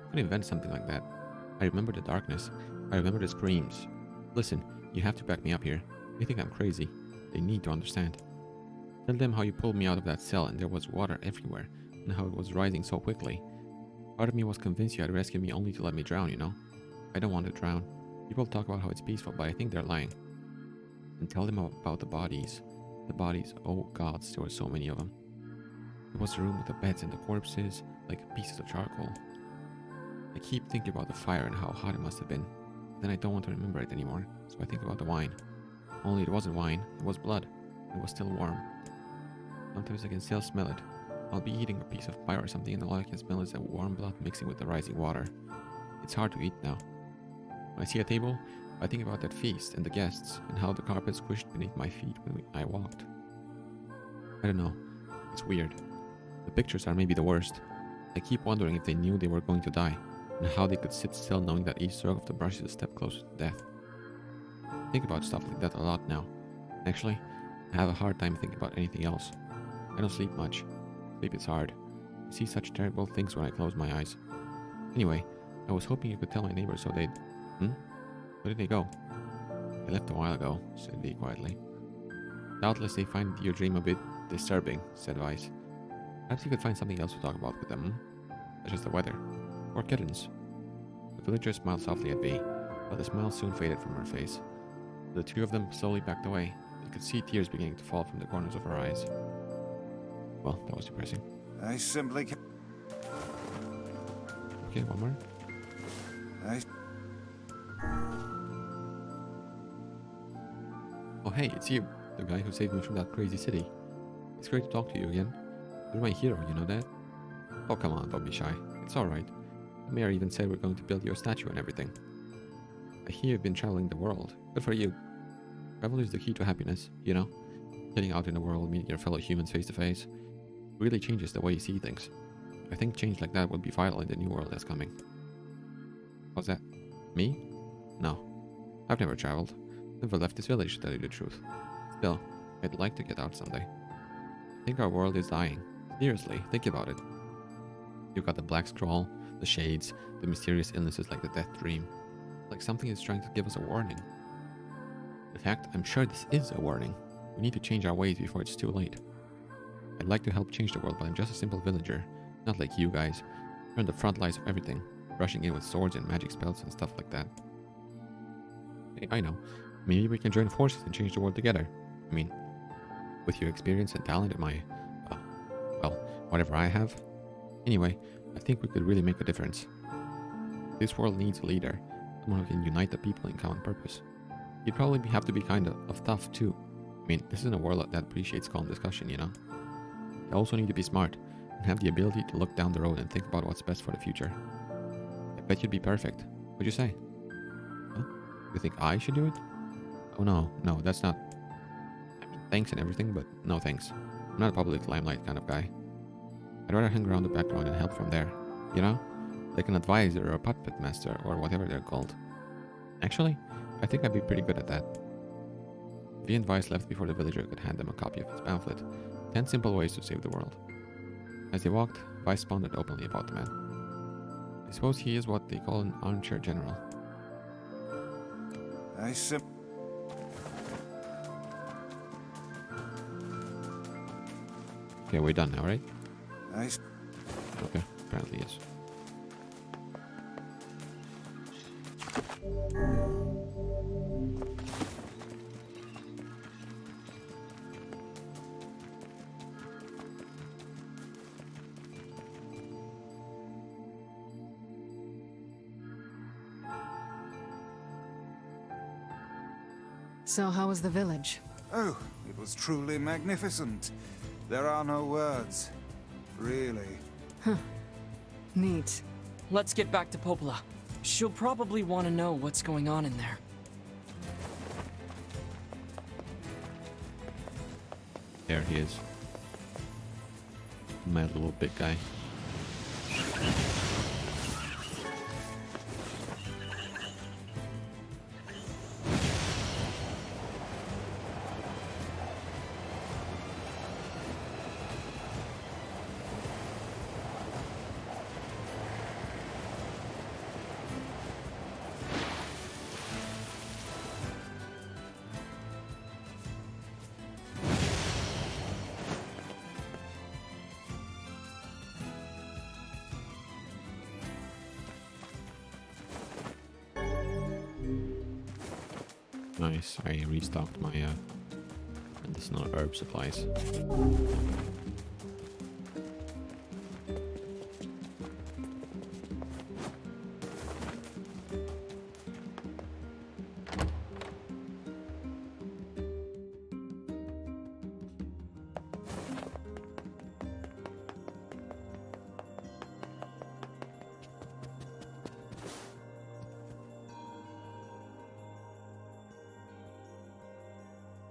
I could invent something like that. I remember the darkness. I remember the screams. Listen, you have to back me up here. They think I'm crazy. They need to understand. Tell them how you pulled me out of that cell and there was water everywhere, and how it was rising so quickly. Part of me was convinced you had rescued me only to let me drown, you know? I don't want to drown. People talk about how it's peaceful, but I think they're lying. And tell them about the bodies. The bodies, oh gods, there were so many of them. It was the room with the beds and the corpses, like pieces of charcoal. I keep thinking about the fire and how hot it must have been. Then I don't want to remember it anymore, so I think about the wine. Only it wasn't wine, it was blood. It was still warm. Sometimes I can still smell it. I'll be eating a piece of pie or something and all I can smell is the warm blood mixing with the rising water. It's hard to eat now. When I see a table, I think about that feast and the guests and how the carpet squished beneath my feet when I walked. I don't know. It's weird. The pictures are maybe the worst. I keep wondering if they knew they were going to die and how they could sit still knowing that each stroke of the brush is a step closer to death. I think about stuff like that a lot now. Actually, I have a hard time thinking about anything else. I don't sleep much. Sleep is hard. I see such terrible things when I close my eyes. Anyway, I was hoping you could tell my neighbors so they'd... Where did they go? They left a while ago, said V quietly. Doubtless they find your dream a bit disturbing, said Weiss. Perhaps you could find something else to talk about with them, such as the weather. Or kittens. The villager smiled softly at V, but the smile soon faded from her face. The two of them slowly backed away. They could see tears beginning to fall from the corners of her eyes. Well, that was depressing. I simply can... Okay, one more. Oh hey, it's you, the guy who saved me from that crazy city. It's great to talk to you again. You're my hero, you know that? Oh come on, don't be shy. It's alright. The mayor even said we're going to build you a statue and everything. I hear you've been traveling the world. Good for you. Travel is the key to happiness, you know? Getting out in the world, meeting your fellow humans face to face, really changes the way you see things. I think change like that would be vital in the new world that's coming. What's that? Me? No. I've never traveled. Never left this village, to tell you the truth. Still, I'd like to get out someday. I think our world is dying. Seriously, think about it. You've got the black scroll, the shades, the mysterious illnesses like the death dream. Like something is trying to give us a warning. In fact, I'm sure this is a warning. We need to change our ways before it's too late. I'd like to help change the world, but I'm just a simple villager. Not like you guys. You're on the front lines of everything. Rushing in with swords and magic spells and stuff like that. Hey, I know. Maybe we can join forces and change the world together. I mean, with your experience and talent and my, well, whatever I have. Anyway, I think we could really make a difference. This world needs a leader, someone who can unite the people in common purpose. You'd probably have to be kind of tough too. I mean, this isn't a world that appreciates calm discussion, you know? You also need to be smart and have the ability to look down the road and think about what's best for the future. I bet you'd be perfect. What'd you say? Huh? You think I should do it? Oh no, that's not... I mean, thanks and everything, but no thanks. I'm not a public limelight kind of guy. I'd rather hang around the background and help from there, you know? Like an advisor or a puppet master or whatever they're called. Actually, I think I'd be pretty good at that. V and Vice left before the villager could hand them a copy of his pamphlet, 10 Simple Ways to Save the World. As they walked, Vice pondered openly about the man. I suppose he is what they call an armchair general. Okay, we're done now, right? Okay, apparently yes. So how was the village? Oh, it was truly magnificent. There are no words. Really. Huh. Neat. Let's get back to Popola. She'll probably want to know what's going on in there. There he is. My little big guy. Nice, I restocked my medicinal herb supplies.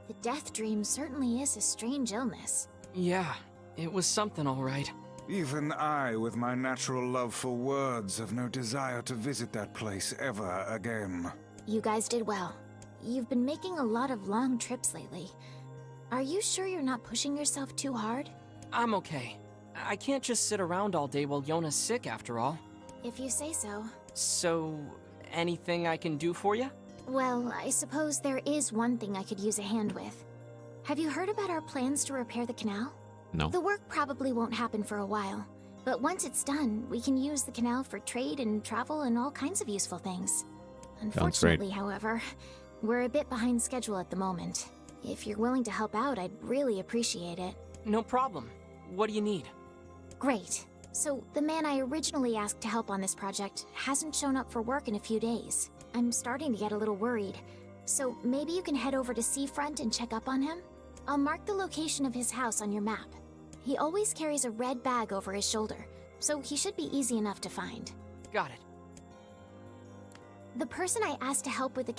The death dream certainly is a strange illness. Yeah, it was something all right. Even I, with my natural love for words, have no desire to visit that place ever again. You guys did well. You've been making a lot of long trips lately. Are you sure you're not pushing yourself too hard? I'm okay. I can't just sit around all day while Yona's sick, after all. If you say so. So, anything I can do for you? Well, I suppose there is one thing I could use a hand with. Have you heard about our plans to repair the canal? No. The work probably won't happen for a while, but once it's done, we can use the canal for trade and travel and all kinds of useful things. Unfortunately, however, we're a bit behind schedule at the moment. If you're willing to help out, I'd really appreciate it. No problem. What do you need? Great. So, the man I originally asked to help on this project hasn't shown up for work in a few days. I'm starting to get a little worried. So, maybe you can head over to Seafront and check up on him? I'll mark the location of his house on your map. He always carries a red bag over his shoulder, so he should be easy enough to find. Got it. The person I asked to help with the...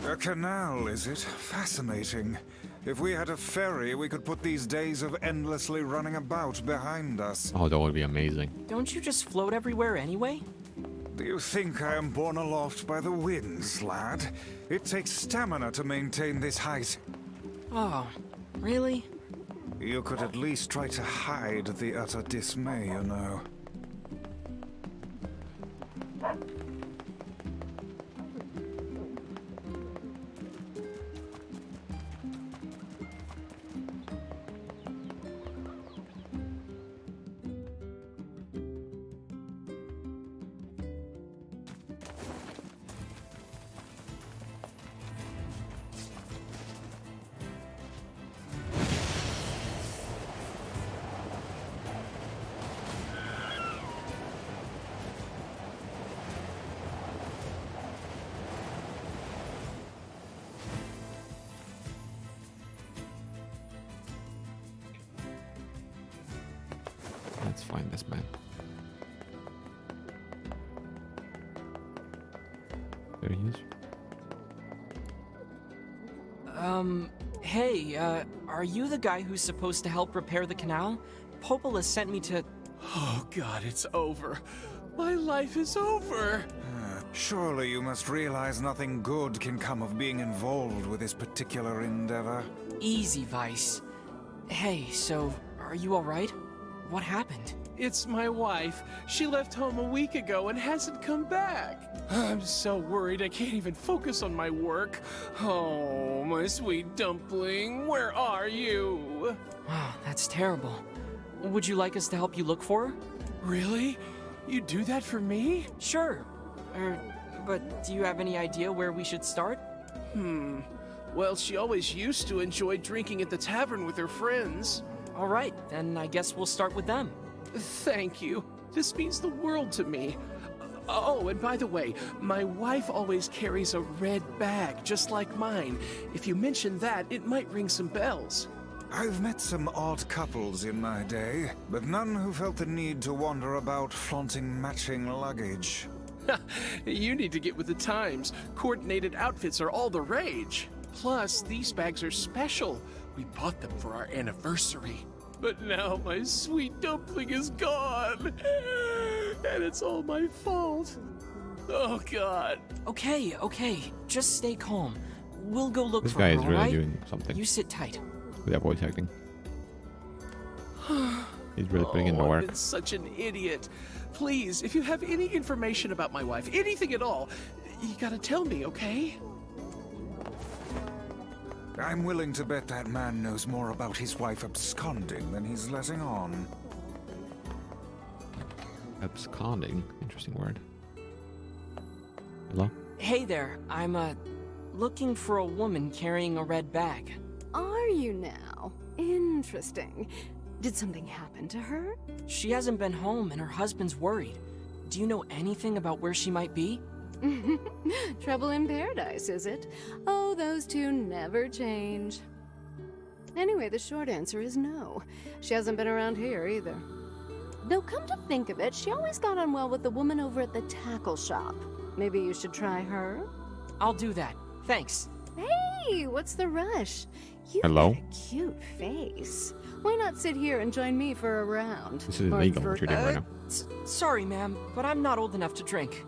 A canal, is it? Fascinating. If we had a ferry, we could put these days of endlessly running about behind us. Oh, that would be amazing. Don't you just float everywhere anyway? Do you think I am borne aloft by the winds, lad? It takes stamina to maintain this height. Oh, really? You could at least try to hide the utter dismay, you know. find this man. There he is. Hey, are you the guy who's supposed to help repair the canal? Popola sent me to... Oh god, it's over. My life is over. Surely you must realize nothing good can come of being involved with this particular endeavor. Easy, Vice. Hey, so, are you alright? What happened? It's my wife. She left home a week ago and hasn't come back. I'm so worried I can't even focus on my work. Oh, my sweet dumpling, where are you? Wow, that's terrible. Would you like us to help you look for her? Really? You do that for me? Sure. But do you have any idea where we should start? Well, she always used to enjoy drinking at the tavern with her friends. Alright, then I guess we'll start with them. Thank you. This means the world to me. Oh, and by the way, my wife always carries a red bag, just like mine. If you mention that, it might ring some bells. I've met some odd couples in my day, but none who felt the need to wander about flaunting matching luggage. You need to get with the times. Coordinated outfits are all the rage. Plus, these bags are special. We bought them for our anniversary. But now my sweet dumpling is gone. And it's all my fault. Oh, God. Okay. Just stay calm. We'll go look for her, This guy is really alright? doing something. You sit tight. With that voice acting. He's really putting in the work. I've been such an idiot. Please, if you have any information about my wife, anything at all, you gotta tell me, okay? I'm willing to bet that man knows more about his wife absconding than he's letting on. Absconding? Interesting word. Hello? Hey there, I'm, looking for a woman carrying a red bag. Are you now? Interesting. Did something happen to her? She hasn't been home and her husband's worried. Do you know anything about where she might be? Trouble in paradise, is it? Oh, those two never change. Anyway, the short answer is no. She hasn't been around here either. Though come to think of it, she always got on well with the woman over at the tackle shop. Maybe you should try her? I'll do that. Thanks. Hey, what's the rush? You've Hello? got a cute face. Why not sit here and join me for a round? This is illegal what you're doing right now. Sorry, ma'am, but I'm not old enough to drink.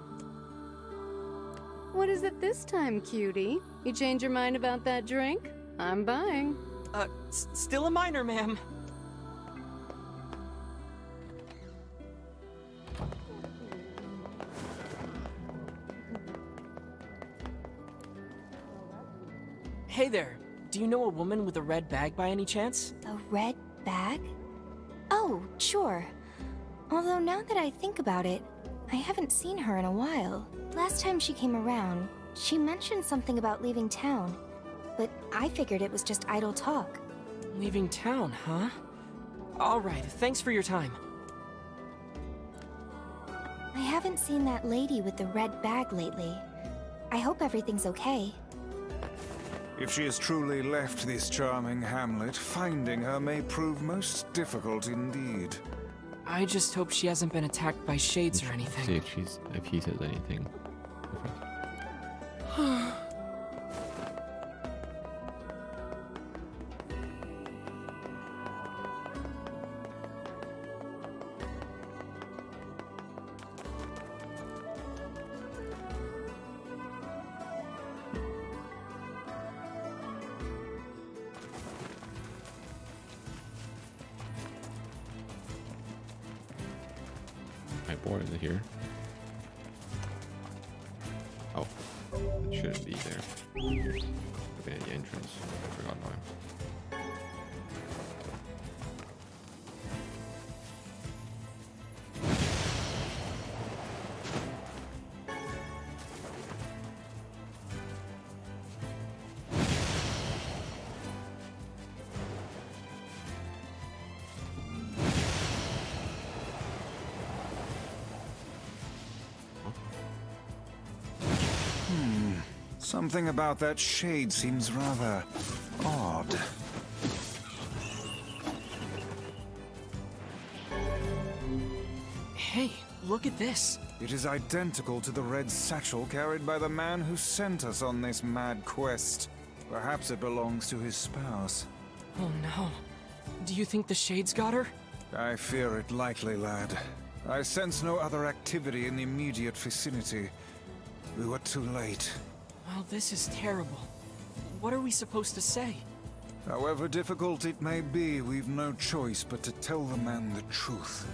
What is it this time, cutie? You change your mind about that drink? I'm buying. Still a minor, ma'am. Hey there. Do you know a woman with a red bag by any chance? A red bag? Oh, sure. Although now that I think about it, I haven't seen her in a while. Last time she came around, she mentioned something about leaving town, but I figured it was just idle talk. Leaving town, huh? Alright, thanks for your time. I haven't seen that lady with the red bag lately. I hope everything's okay. If she has truly left this charming hamlet, finding her may prove most difficult indeed. I just hope she hasn't been attacked by shades or anything. See if he says anything different. My board is here. Oh, it shouldn't be there. Look at the entrance. I forgot about him. Something about that shade seems rather odd. Hey, look at this. It is identical to the red satchel carried by the man who sent us on this mad quest. Perhaps it belongs to his spouse. Oh no. Do you think the Shades got her? I fear it likely, lad. I sense no other activity in the immediate vicinity. We were too late. Well, this is terrible. What are we supposed to say? However difficult it may be, we've no choice but to tell the man the truth.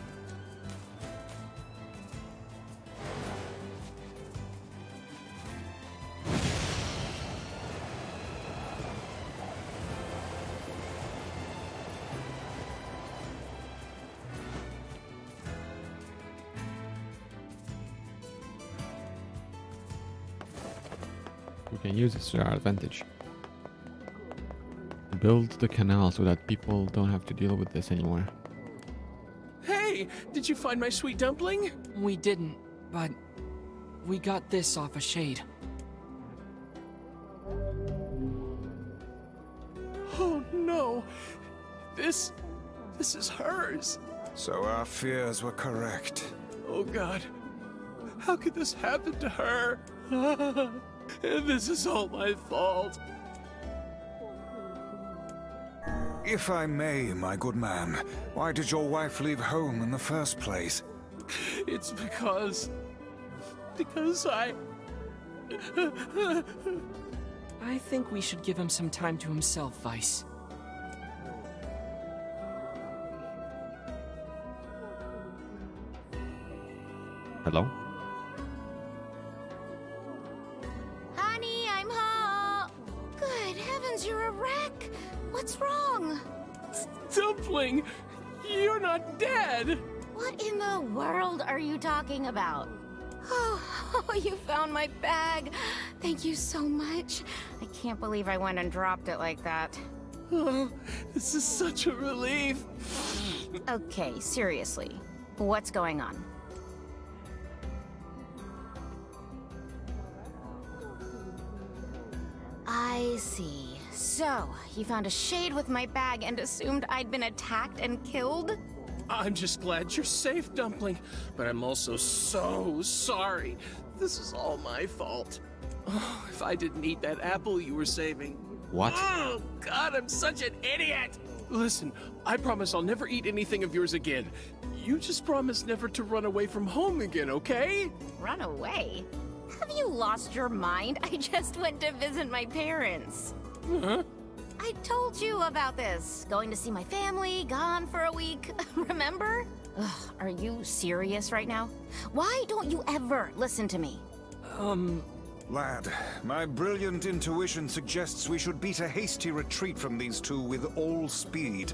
We can use this to our advantage. Build the canal so that people don't have to deal with this anymore. Hey, did you find my sweet dumpling? We didn't, but we got this off a Shade. Oh no. This is hers. So our fears were correct. Oh God. How could this happen to her? And this is all my fault. If I may, my good man, why did your wife leave home in the first place? It's because I think we should give him some time to himself, Vice. Hello? Honey, I'm home. Good heavens, you're a wreck. What's wrong? Dumpling, you're not dead. What in the world are you talking about? Oh, you found my bag. Thank you so much. I can't believe I went and dropped it like that. Oh, this is such a relief. Okay, seriously. What's going on? I see. So, you found a Shade with my bag and assumed I'd been attacked and killed? I'm just glad you're safe, Dumpling, but I'm also so sorry. This is all my fault. Oh, if I didn't eat that apple you were saving. What? Oh, God, I'm such an idiot! Listen, I promise I'll never eat anything of yours again. You just promise never to run away from home again, okay? Run away? Have you lost your mind? I just went to visit my parents. Huh? I told you about this. Going to see my family, gone for a week. Remember? Ugh, are you serious right now? Why don't you ever listen to me? Lad, my brilliant intuition suggests we should beat a hasty retreat from these two with all speed.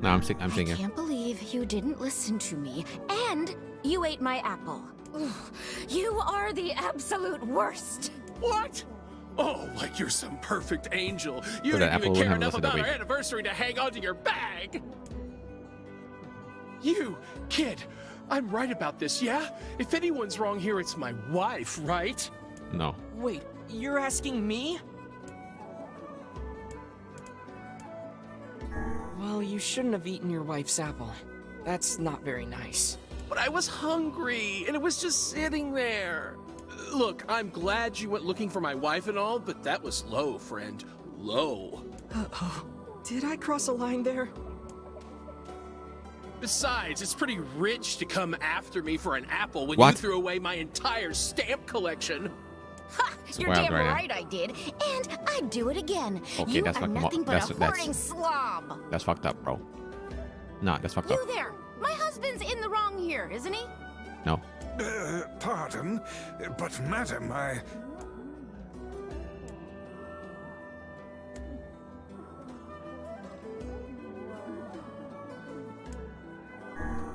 No, I'm sick. I'm I thinking. can't believe you didn't listen to me, and you ate my apple. Ugh, you are the absolute worst. What? Oh, like you're some perfect angel. You So that didn't even apple care wouldn't enough have listed that about our way. anniversary to hang on to your bag. You, kid, I'm right about this, yeah? If anyone's wrong here, it's my wife, right? No. Wait, you're asking me? Well, you shouldn't have eaten your wife's apple. That's not very nice. But I was hungry, and it was just sitting there. Look, I'm glad you went looking for my wife and all, but that was low, friend. Low. Uh-oh. Did I cross a line there? Besides, it's pretty rich to come after me for an apple when What? you threw away my entire stamp collection. Ha! It's You're wild damn right now. right I did, and I'd do it again. Okay, You that's are fucking nothing but a that's- hoarding slob. That's fucked up, bro. Nah, that's fucked up. You there! My husband's in the wrong here, isn't he? No. Pardon, but madam, I...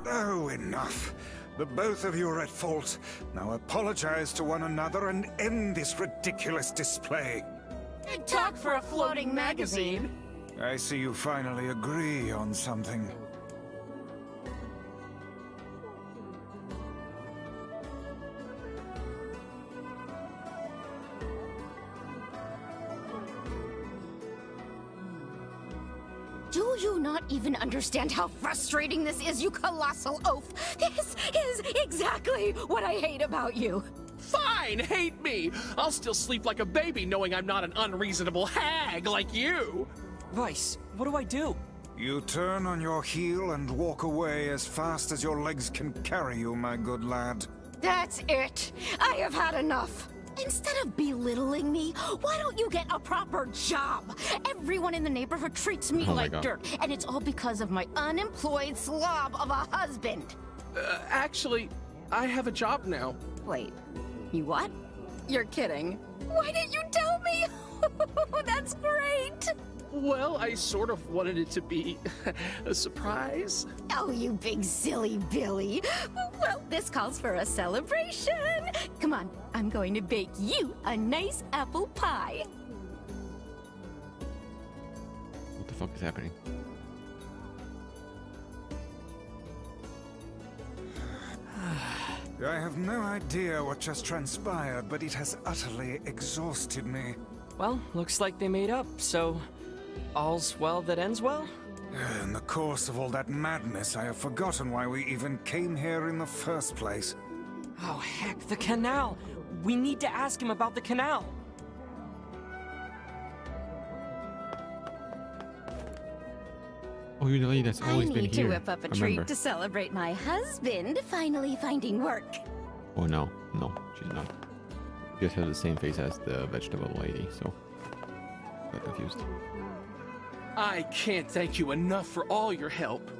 Oh, enough. The both of you are at fault. Now apologize to one another and end this ridiculous display. Good talk for a floating magazine. I see you finally agree on something. even understand how frustrating this is, you colossal oaf. This is exactly what I hate about you. Fine, hate me. I'll still sleep like a baby knowing I'm not an unreasonable hag like you. Vice, what do I do? You turn on your heel and walk away as fast as your legs can carry you, my good lad. That's it. I have had enough. Instead of belittling me, why don't you get a proper job? Everyone in the neighborhood treats me like dirt, and it's all because of my unemployed slob of a husband. Actually, I have a job now. Wait, you what? You're kidding. Why didn't you tell me? That's great. Well, I sort of wanted it to be a surprise. Oh, you big silly Billy. Well, this calls for a celebration. Come on, I'm going to bake you a nice apple pie. What the fuck is happening? I have no idea what just transpired, but it has utterly exhausted me. Well, looks like they made up, so all's well that ends well? In the course of all that madness, I have forgotten why we even came here in the first place. Oh, heck, the canal! We need to ask him about the canal! Oh, you're the lady that's always been here. I need to whip up a treat to celebrate my husband finally finding work. Oh no, no, she's not. She just has the same face as the vegetable lady, so got confused. I can't thank you enough for all your help.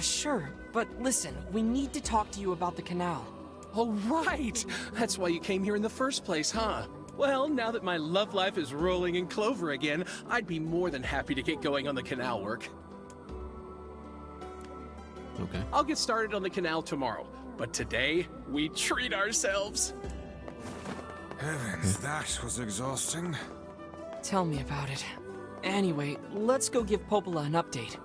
Sure, but listen, we need to talk to you about the canal. Oh, right! That's why you came here in the first place, huh? Well, now that my love life is rolling in clover again, I'd be more than happy to get going on the canal work. Okay. I'll get started on the canal tomorrow, but today, we treat ourselves. Heavens, that was exhausting. Tell me about it. Anyway, let's go give Popola an update.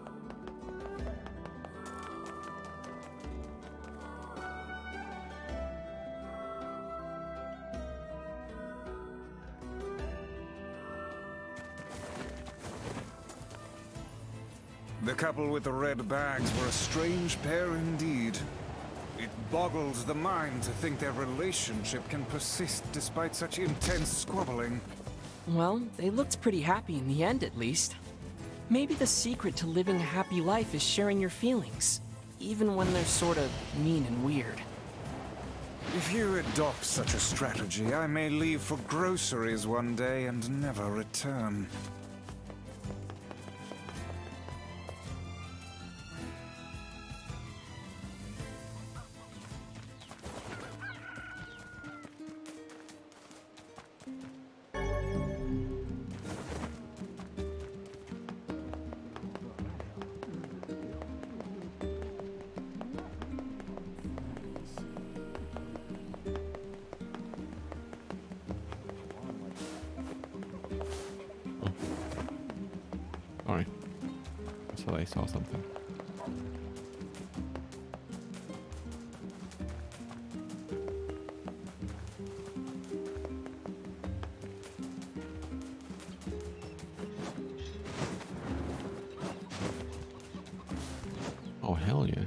The couple with the red bags were a strange pair indeed. It boggles the mind to think their relationship can persist despite such intense squabbling. Well, they looked pretty happy in the end, at least. Maybe the secret to living a happy life is sharing your feelings, even when they're sort of mean and weird. If you adopt such a strategy, I may leave for groceries one day and never return. Sorry. So I saw something. Oh, hell yeah.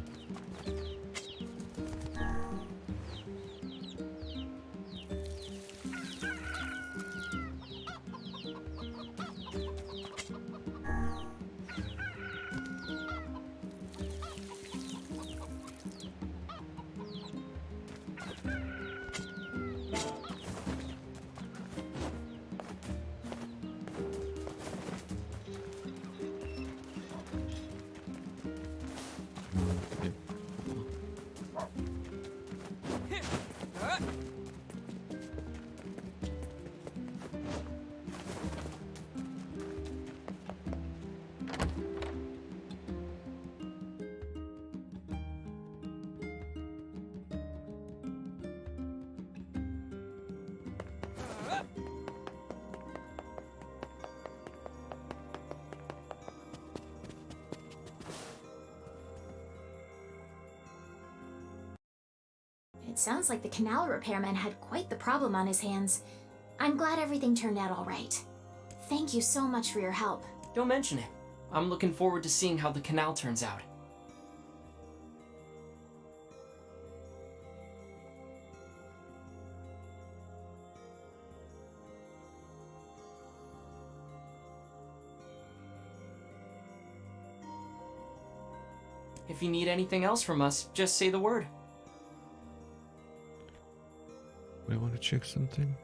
It sounds like the canal repairman had quite the problem on his hands. I'm glad everything turned out all right. Thank you so much for your help. Don't mention it. I'm looking forward to seeing how the canal turns out. If you need anything else from us, just say the word. I want to check something.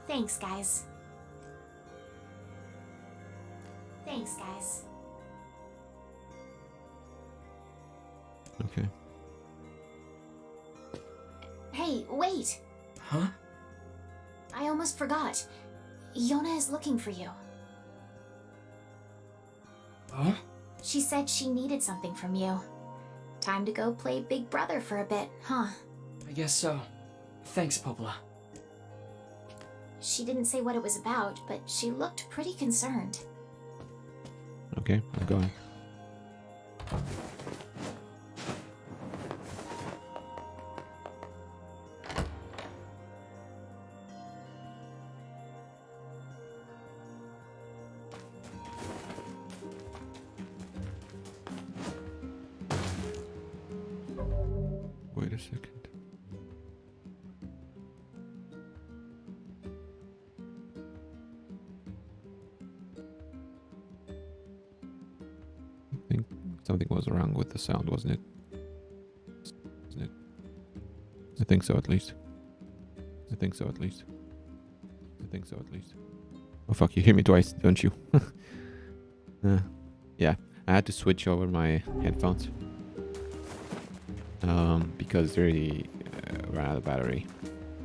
Thanks, guys. Thanks, guys. Okay. Hey, wait! Huh? I almost forgot. Yona is looking for you. Huh? She said she needed something from you. Time to go play Big Brother for a bit, huh? I guess so. Thanks, Popola. She didn't say what it was about, but she looked pretty concerned. Okay, I'm going. Wait a second. I think something was wrong with the sound, wasn't it? Wasn't it? I think so, at least. I think so, at least. I think so, at least. Oh fuck, you hear me twice, don't you? Yeah, I had to switch over my headphones. Because they ran out of battery.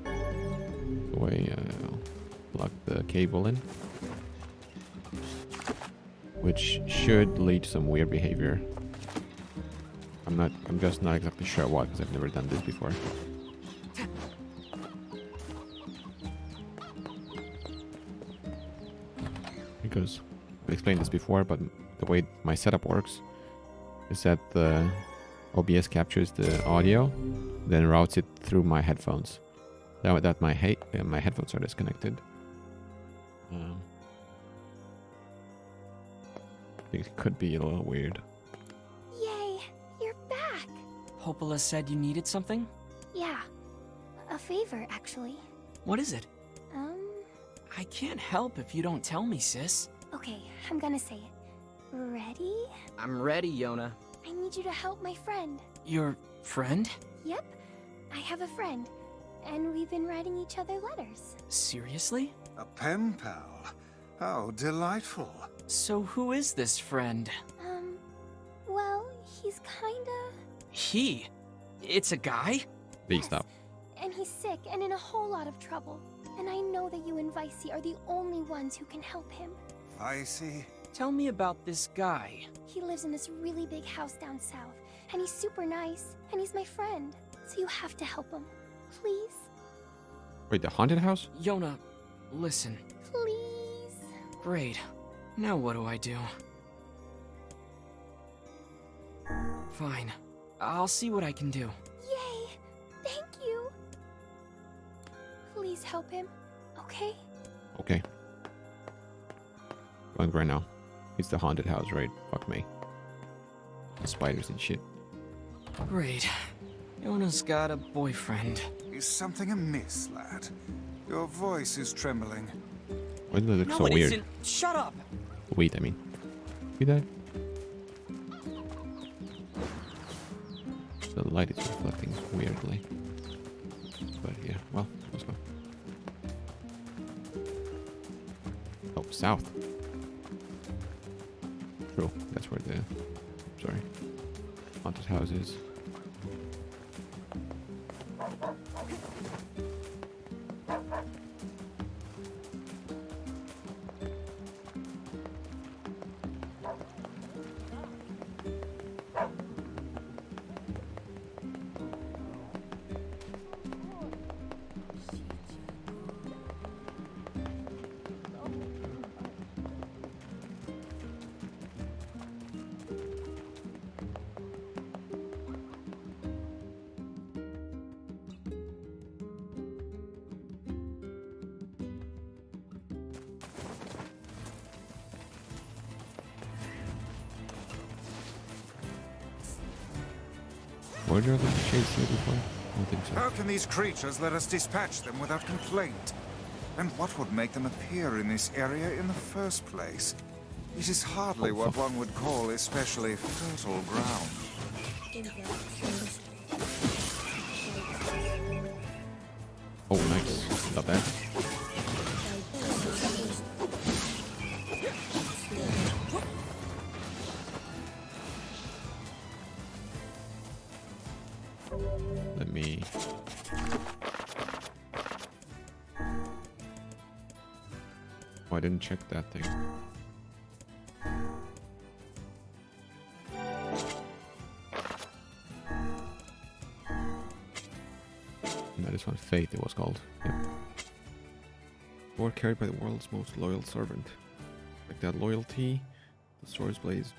So I plugged the cable in. Which should lead to some weird behavior. I'm just not exactly sure what, because I've never done this before. Because I've explained this before, but the way my setup works is that the OBS captures the audio, then routes it through my headphones. Now that my headphones are disconnected. I think it could be a little weird. Yay, you're back! Popola said you needed something? Yeah, a favor, actually. What is it? I can't help if you don't tell me, sis. Okay, I'm gonna say it. Ready? I'm ready, Yona. I need you to help my friend. Your friend? Yep, I have a friend, and we've been writing each other letters. Seriously? A pen pal? How delightful. So who is this friend? Well, he's kinda... He? It's a guy? Please stop. And he's sick and in a whole lot of trouble. And I know that you and Vicey are the only ones who can help him. Vicey? Tell me about this guy. He lives in this really big house down south, and he's super nice, and he's my friend. So you have to help him. Please? Wait, the haunted house? Yona, listen. Please? Great. Now what do I do? Fine. I'll see what I can do. Yay! Thank you! Please help him, okay? Okay. Going right now. It's the haunted house, right? Fuck me. Spiders and shit. Great. Yona's got a boyfriend. Is something amiss, lad? Your voice is trembling. Why does it look No, so it weird? isn't. Shut up! Wait, I mean. See that? The light is reflecting weirdly. But yeah, well, let's go. Oh, south. True, that's where the... Sorry. Haunted house is. Were there other shades here before? I don't think so. How can these creatures let us dispatch them without complaint? And what would make them appear in this area in the first place? It is hardly what one would call especially fertile ground. Oh, nice. Not bad. Let me... Oh, I didn't check that thing. That is one, Faith it was called. Yep. You are carried by the world's most loyal servant. Like that loyalty, the sword's blade is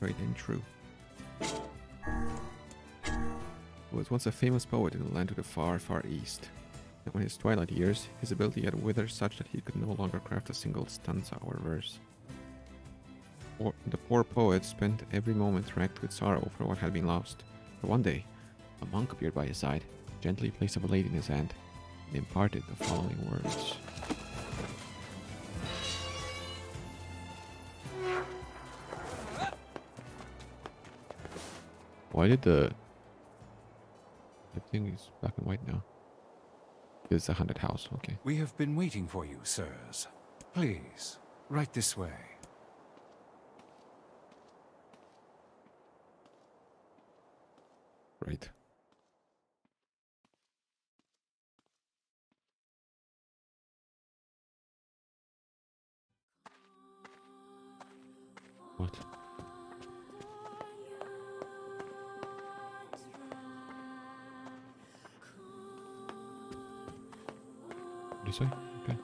great and true. He was once a famous poet in the land to the far, far east. And in his twilight years, his ability had withered such that he could no longer craft a single stanza or verse. The poor poet spent every moment racked with sorrow for what had been lost. But one day, a monk appeared by his side, gently placed a blade in his hand, and imparted the following words. Why did the thing is black and white now? It's a haunted house, okay. We have been waiting for you, sirs. Please, right this way. Right. What? This way? Okay.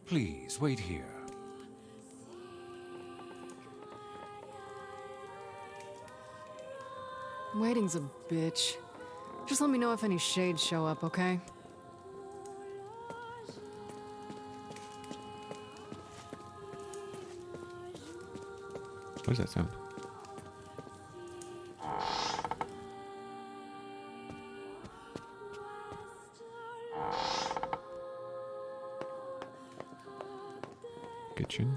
Please, wait here. Waiting's a bitch. Just let me know if any shades show up, okay? What does that sound? Kitchen.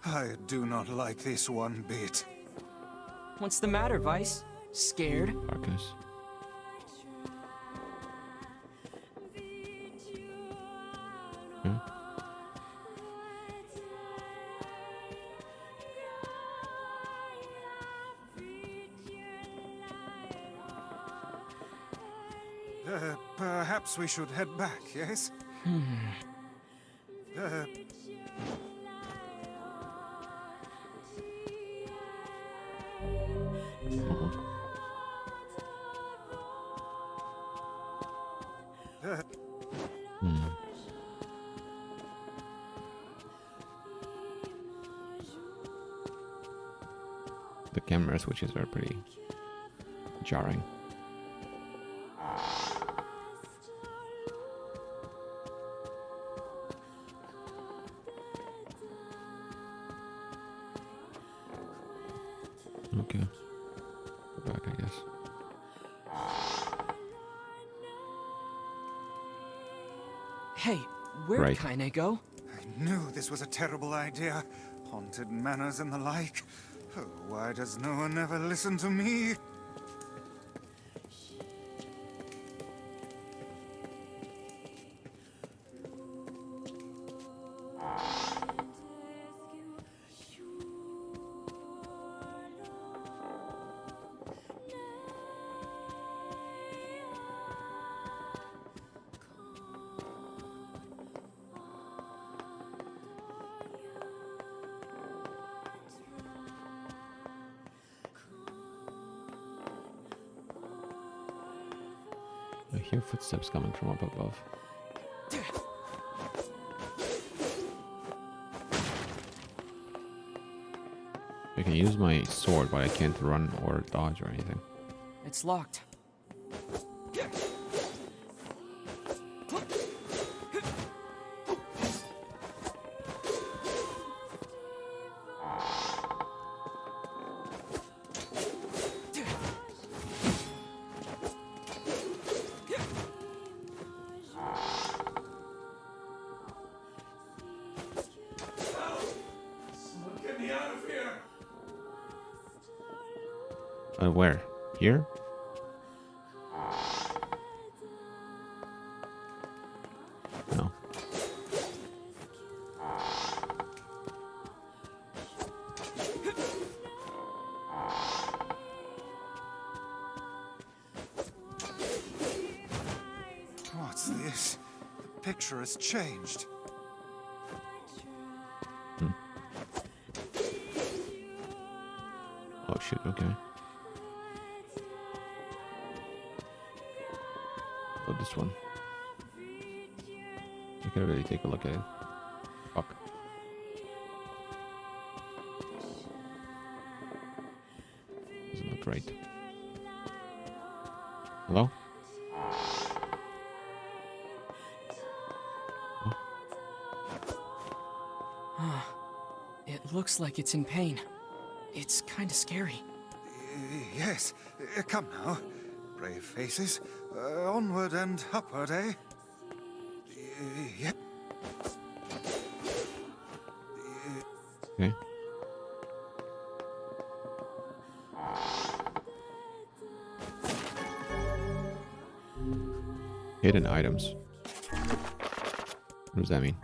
I do not like this one bit. What's the matter, Vice? Scared? Darkness. Yeah. Perhaps we should head back, yes? The camera switches are pretty jarring. Okay. Go back, I guess. Hey, where'd Right. Kaine go? I knew this was a terrible idea. Haunted manors and the like. Oh, why does no one ever listen to me? I hear footsteps coming from up above. I can use my sword, but I can't run or dodge or anything. It's locked. Where? Here? No. What's this? The picture has changed. Oh shit, okay. Oh, this one. I can't really take a look at it. Fuck. Doesn't look right. Hello? It looks like it's in pain. It's kind of scary. Yes, come now. Brave faces. Onward and upward, eh? Yep. Okay. Hidden items. What does that mean?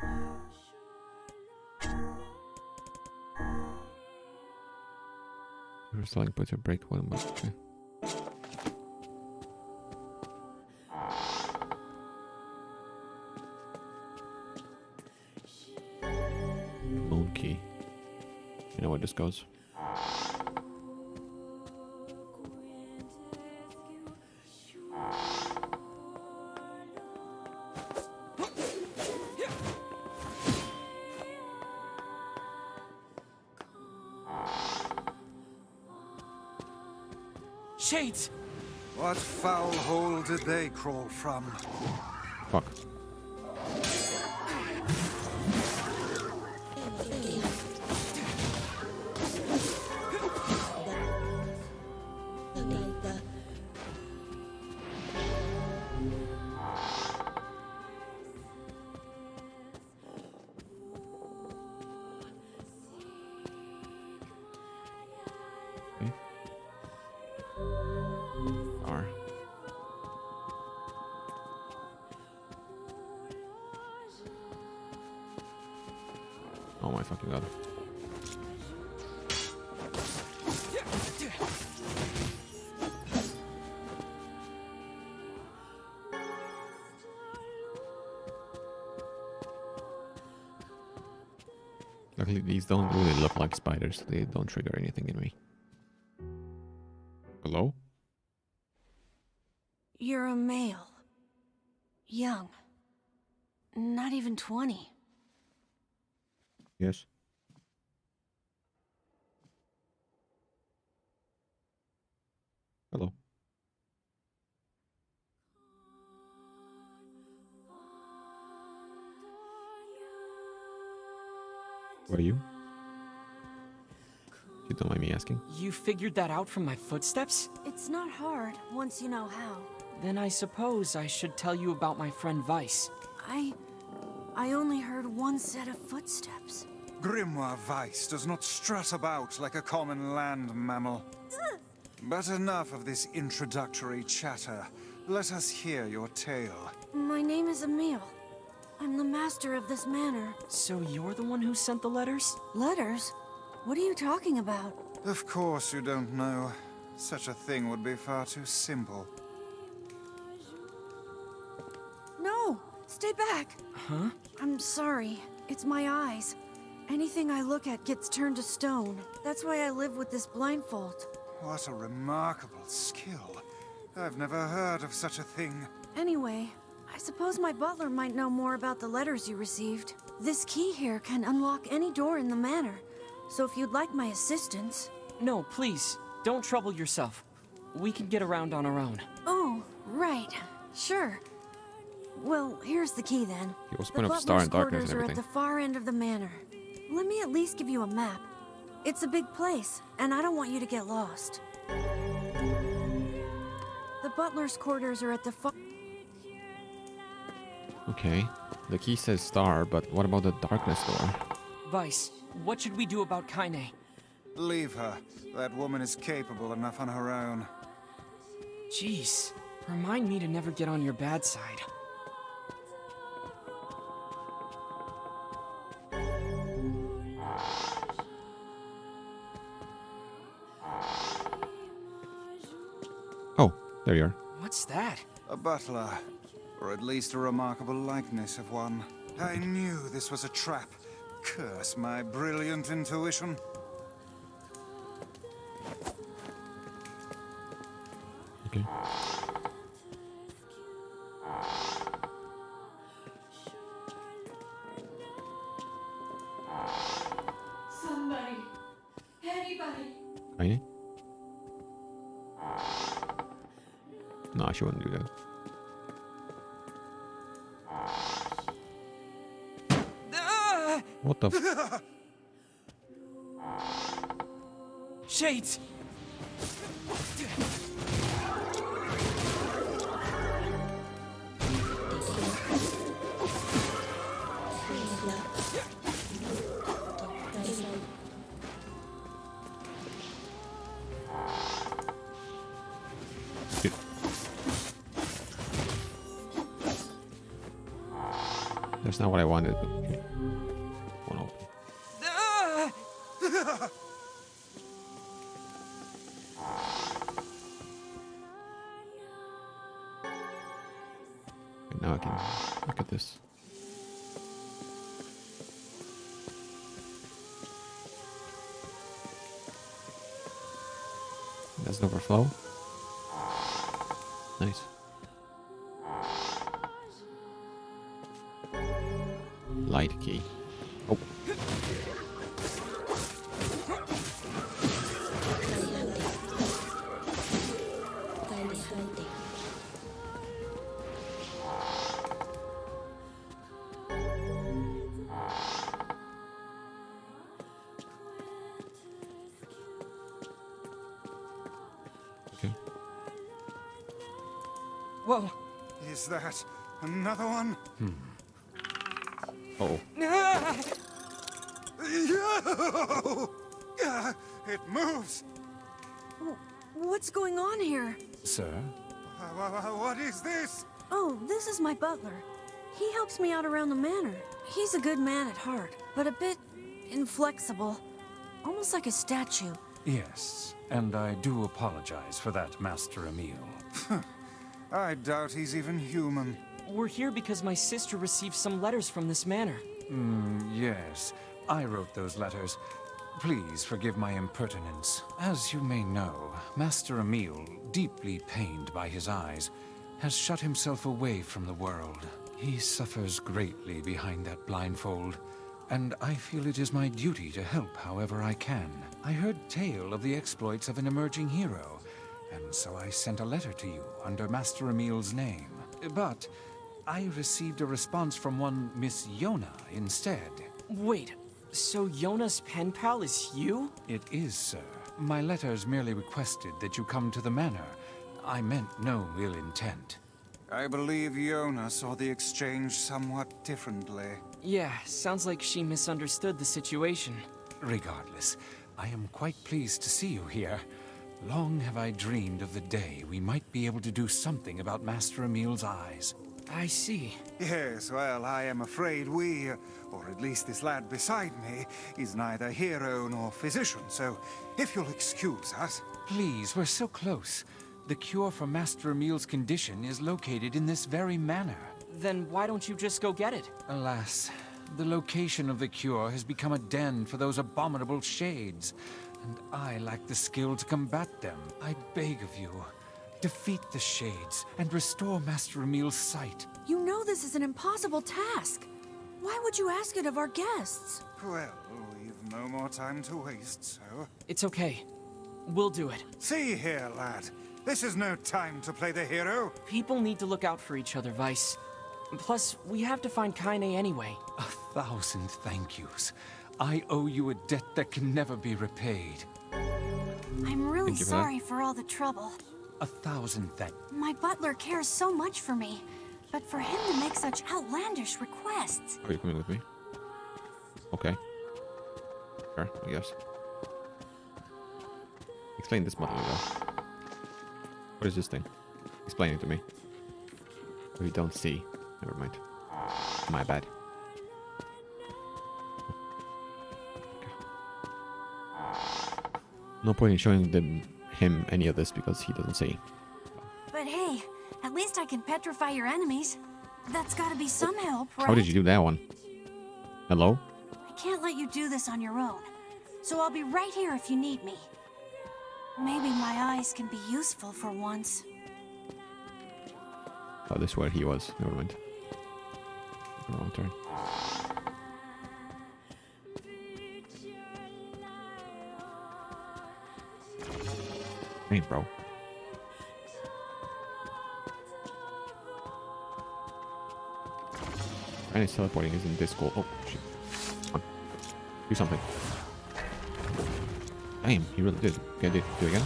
Selling puts a break one, but okay. Moon key. You know where this goes? Shades! What foul hole did they crawl from? Fuck. Oh my fucking god. Luckily these don't really look like spiders, so they don't trigger anything in me. Hello? You're a male. Young. Not even 20. Yes. Hello. Who are you? You don't mind me asking? You figured that out from my footsteps? It's not hard once you know how. Then I suppose I should tell you about my friend Vice. I only heard one set of footsteps. Grimoire Weiss does not strut about like a common land mammal. But enough of this introductory chatter. Let us hear your tale. My name is Emil. I'm the master of this manor. So you're the one who sent the letters? Letters? What are you talking about? Of course you don't know. Such a thing would be far too simple. No! Stay back! Huh? I'm sorry. It's my eyes. Anything I look at gets turned to stone. That's why I live with this blindfold. What a remarkable skill. I've never heard of such a thing. Anyway, I suppose my butler might know more about the letters you received. This key here can unlock any door in the manor, so if you'd like my assistance... No, please, don't trouble yourself. We can get around on our own. Oh, right. Sure. Well, here's the key then. He was The putting up Star butler's and Darkness quarters and are at everything. the far end of the manor. Let me at least give you a map. It's a big place, and I don't want you to get lost. The butler's quarters are at the far... Okay. The key says Star, but what about the Darkness door? Vice, what should we do about Kaine? Leave her. That woman is capable enough on her own. Jeez, remind me to never get on your bad side. Oh, there you are. What's that? A butler. Or at least a remarkable likeness of one. I knew this was a trap. Curse my brilliant intuition. Okay. Somebody. Anybody. Kaine? Nah, she wouldn't do that. What the f- Shades! That's not what I wanted. But okay. Won't open. Okay, now I can look at this. That's an overflow. Nice. Light key. Oh. Okay. Whoa. Is that another one? Oh. It moves. What's going on here? Sir? What is this? Oh, this is my butler. He helps me out around the manor. He's a good man at heart, but a bit inflexible. Almost like a statue. Yes, and I do apologize for that, Master Emile. I doubt he's even human. We're here because my sister received some letters from this manor. Yes, I wrote those letters. Please forgive my impertinence. As you may know, Master Emile, deeply pained by his eyes, has shut himself away from the world. He suffers greatly behind that blindfold, and I feel it is my duty to help however I can. I heard tale of the exploits of an emerging hero, and so I sent a letter to you under Master Emile's name. But I received a response from one Miss Yona instead. Wait, so Yona's pen pal is you? It is, sir. My letters merely requested that you come to the manor. I meant no ill intent. I believe Yona saw the exchange somewhat differently. Yeah, sounds like she misunderstood the situation. Regardless, I am quite pleased to see you here. Long have I dreamed of the day we might be able to do something about Master Emile's eyes. I see. Yes, well, I am afraid we, or at least this lad beside me, is neither hero nor physician, so if you'll excuse us... Please, we're so close. The cure for Master Emile's condition is located in this very manor. Then why don't you just go get it? Alas, the location of the cure has become a den for those abominable shades, and I lack the skill to combat them. I beg of you, defeat the shades and restore Master Emile's sight. You know this is an impossible task. Why would you ask it of our guests? Well, we've no more time to waste, so... It's okay. We'll do it. See here, lad. This is no time to play the hero. People need to look out for each other, Vice. Plus, we have to find Kaine anyway. 1,000 thank yous. I owe you a debt that can never be repaid. I'm really sorry for all the trouble. 1,000 thanks. My butler cares so much for me, but for him to make such outlandish requests... Are you coming with me? Okay. Sure, I guess. Explain this model though. What is this thing? Explain it to me. We don't see. Never mind. My bad. No point in showing him any of this because he doesn't see. But hey, at least I can petrify your enemies. That's gotta be some help, right? How did you do that one? Hello? I can't let you do this on your own, so I'll be right here if you need me. Maybe my eyes can be useful for once. Oh, this is where he was. Never mind. Wrong turn. Hey, bro. And his teleporting isn't this cool. Oh, shit. Come on. Do something. Damn, he really did. Okay, do it again.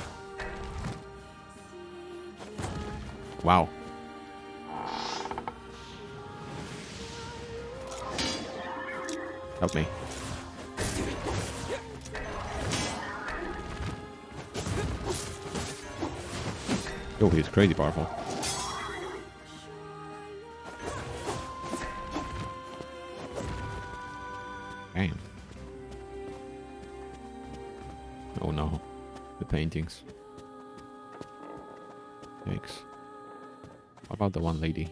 Wow. Help me. Yo, he's crazy powerful. Damn. Oh no. The paintings. Thanks. What about the one lady?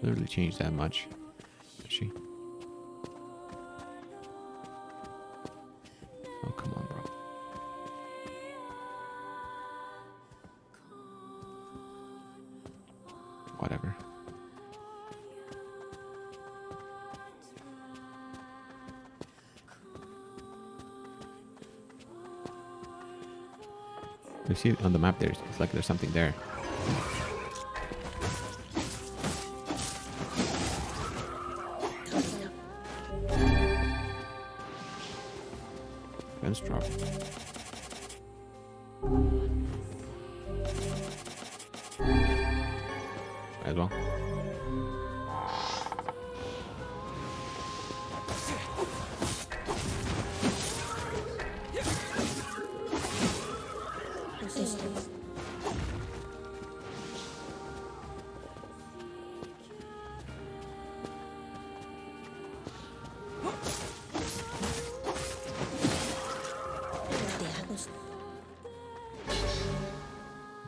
Doesn't really change that much, does she? Oh, come on, bro. Whatever. You see it on the map there, it's like there's something there. Fence drop. As well.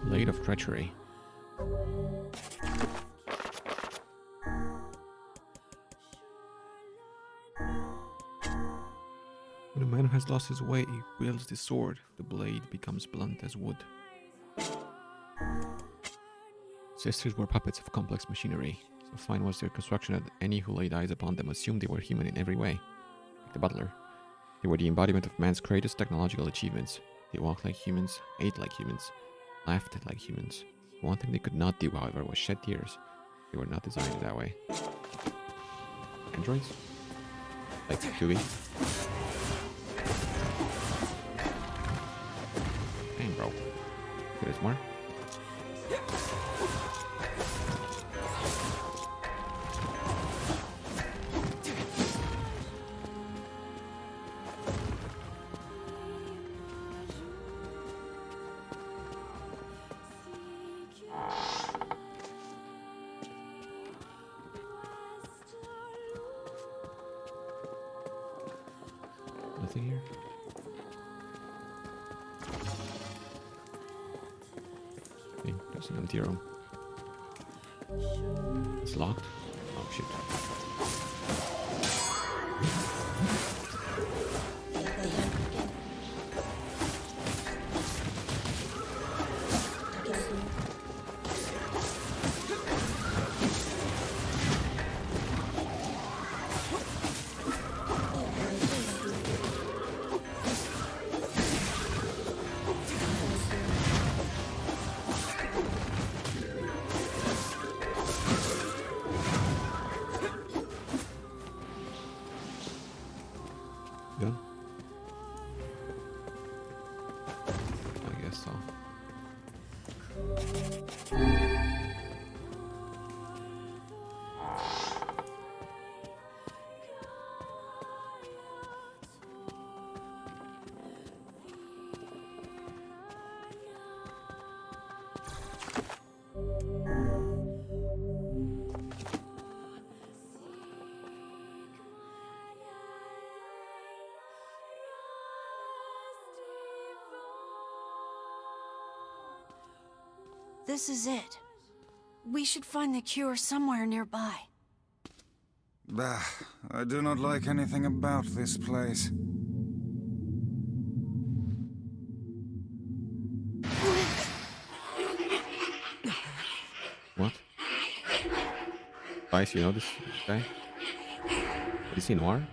Blade of Treachery. When a man has lost his way, he wields the sword. The blade becomes blunt as wood. Sisters were puppets of complex machinery. So fine was their construction that any who laid eyes upon them assumed they were human in every way. Like the butler. They were the embodiment of man's greatest technological achievements. They walked like humans, ate like humans, laughed like humans. One thing they could not do, however, was shed tears. They were not designed that way. Androids? Like 2B? Dang, bro. There's more. Nothing here? Okay, there's an empty room. It's locked. Oh shit. this is it. We should find the cure somewhere nearby. Bah, I do not like anything about this place. What? Vice, you know this guy? Is he Noir?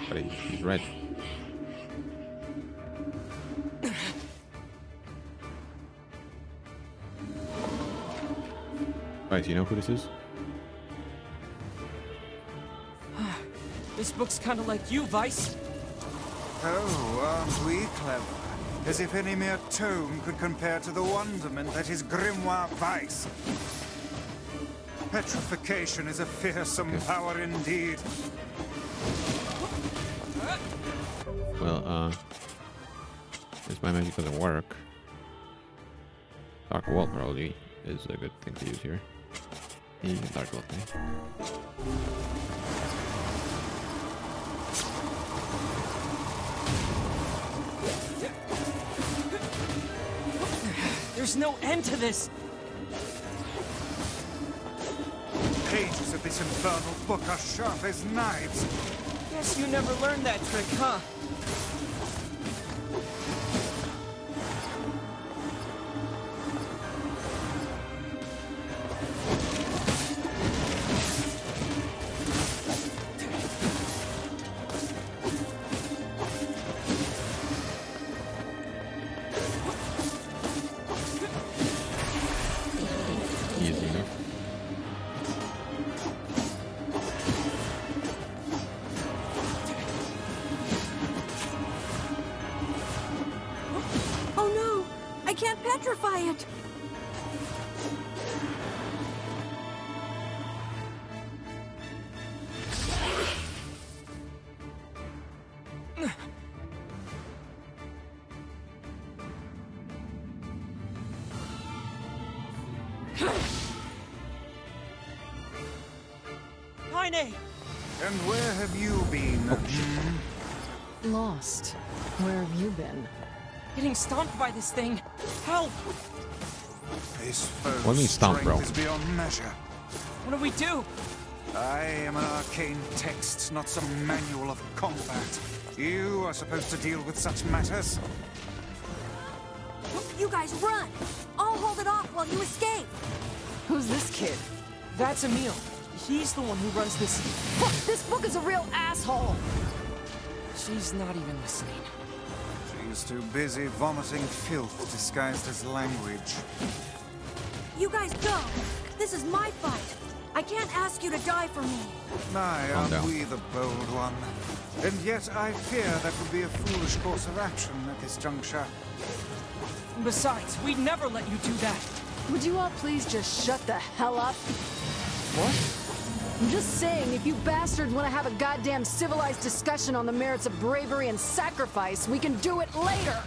But he's red. Vice, you know who this is? This book's kind of like you, Vice. Oh, aren't we clever? As if any mere tome could compare to the wonderment that is Grimoire Vice. Petrification is a fearsome power indeed. Well, since my magic doesn't work, Dark Wall probably is a good thing to use here. You can Dark Wall thing. There's no end to this. Pages of this infernal book are sharp as knives. Guess you never learned that trick, huh? Easy enough. Oh no! I can't petrify it! Heine! And where have you been? Lost. Where have you been? Getting stomped by this thing. Help! This foe's What do you mean stomp, strength bro? is beyond measure. What do we do? I am an arcane text, not some manual of combat. You are supposed to deal with such matters. You guys run! I'll hold it off while you escape! Who's this kid? That's Emil. He's the one who runs this. Fuck, this book is a real asshole! She's not even listening. She's too busy vomiting filth disguised as language. You guys go! This is my fight! I can't ask you to die for me! My, Calm aren't down. we the bold one? And yet I fear that would be a foolish course of action at this juncture. Besides, we'd never let you do that. Would you all please just shut the hell up? What? I'm just saying, if you bastards want to have a goddamn civilized discussion on the merits of bravery and sacrifice, we can do it later!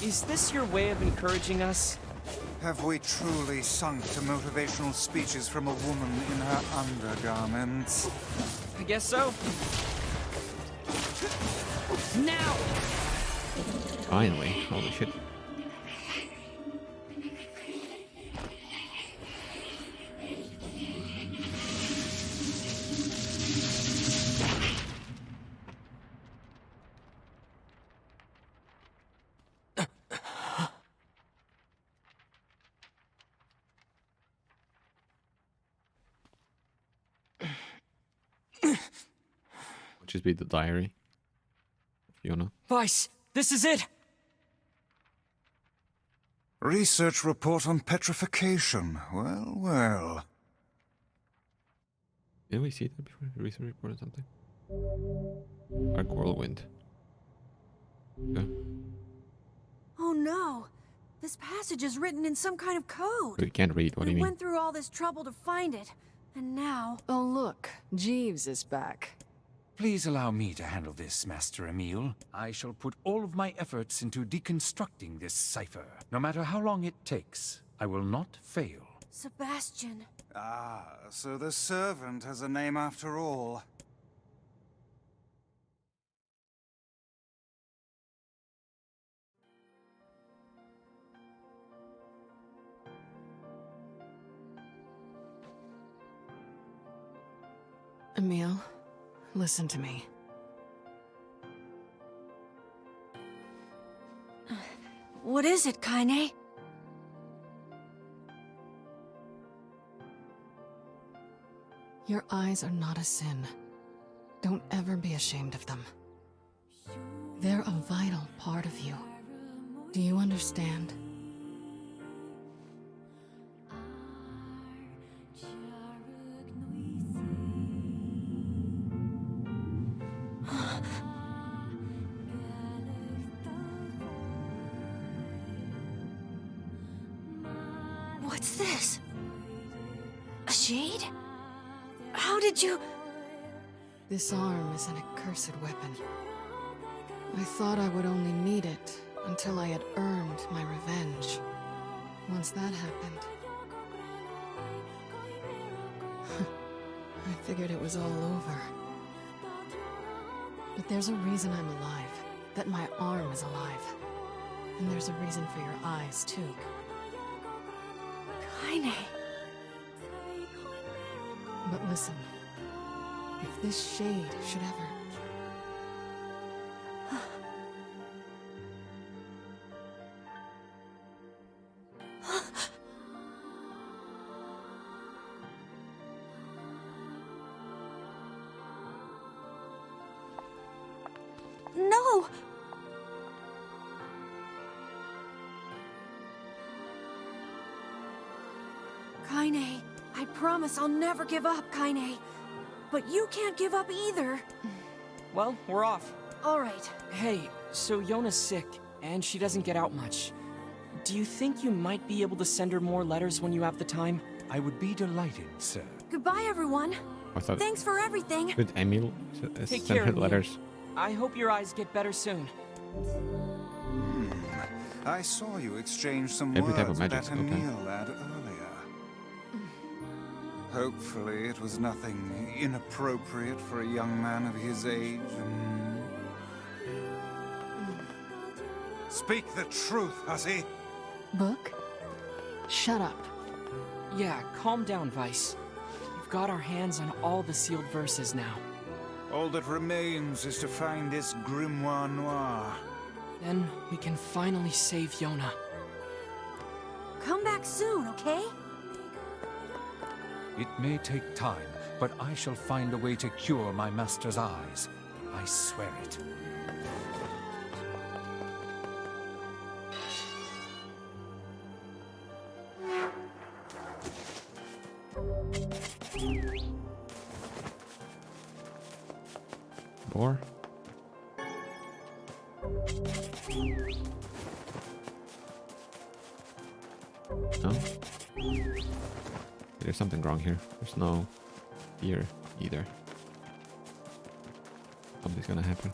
Is this your way of encouraging us? Have we truly sunk to motivational speeches from a woman in her undergarments? I guess so. Now! Finally. Holy shit. Would just be the diary. Fiona. Vice, this is it! Research report on petrification. Well, well. Didn't we see that before? A recent report or something? Dark Whirlwind. Okay. Oh no! This passage is written in some kind of code! But you can't read. What do you We mean? went through all this trouble to find it, and now... Oh look, Jeeves is back. Please allow me to handle this, Master Emil. I shall put all of my efforts into deconstructing this cipher. No matter how long it takes, I will not fail. Sebastian... Ah, so the servant has a name after all. Emil, listen to me. What is it, Kaine? Your eyes are not a sin. Don't ever be ashamed of them. They're a vital part of you. Do you understand? What's this? A shade? How did you... This arm is an accursed weapon. I thought I would only need it until I had earned my revenge. Once that happened... I figured it was all over. But there's a reason I'm alive. That my arm is alive. And there's a reason for your eyes, too. Kaine. But listen, if this shade should ever... No! Kaine, I promise I'll never give up, Kaine. But you can't give up either. Well, we're off. All right. Hey, so Yona's sick, and she doesn't get out much. Do you think you might be able to send her more letters when you have the time? I would be delighted, sir. Goodbye, everyone. I thought Thanks for everything. Did Emil Take send care, her Nier. letters? I hope your eyes get better soon. I saw you exchange some Every type of words with magic's that okay. Emil lad earlier. Hopefully it was nothing inappropriate for a young man of his age. Speak the truth, hussy. Book? Shut up. Yeah, calm down, Vice. We've got our hands on all the sealed verses now. All that remains is to find this grimoire noir. Then we can finally save Yona. Come back soon, okay? It may take time, but I shall find a way to cure my master's eyes. I swear it. Or no? There's something wrong here. There's no ear either. Something's gonna happen.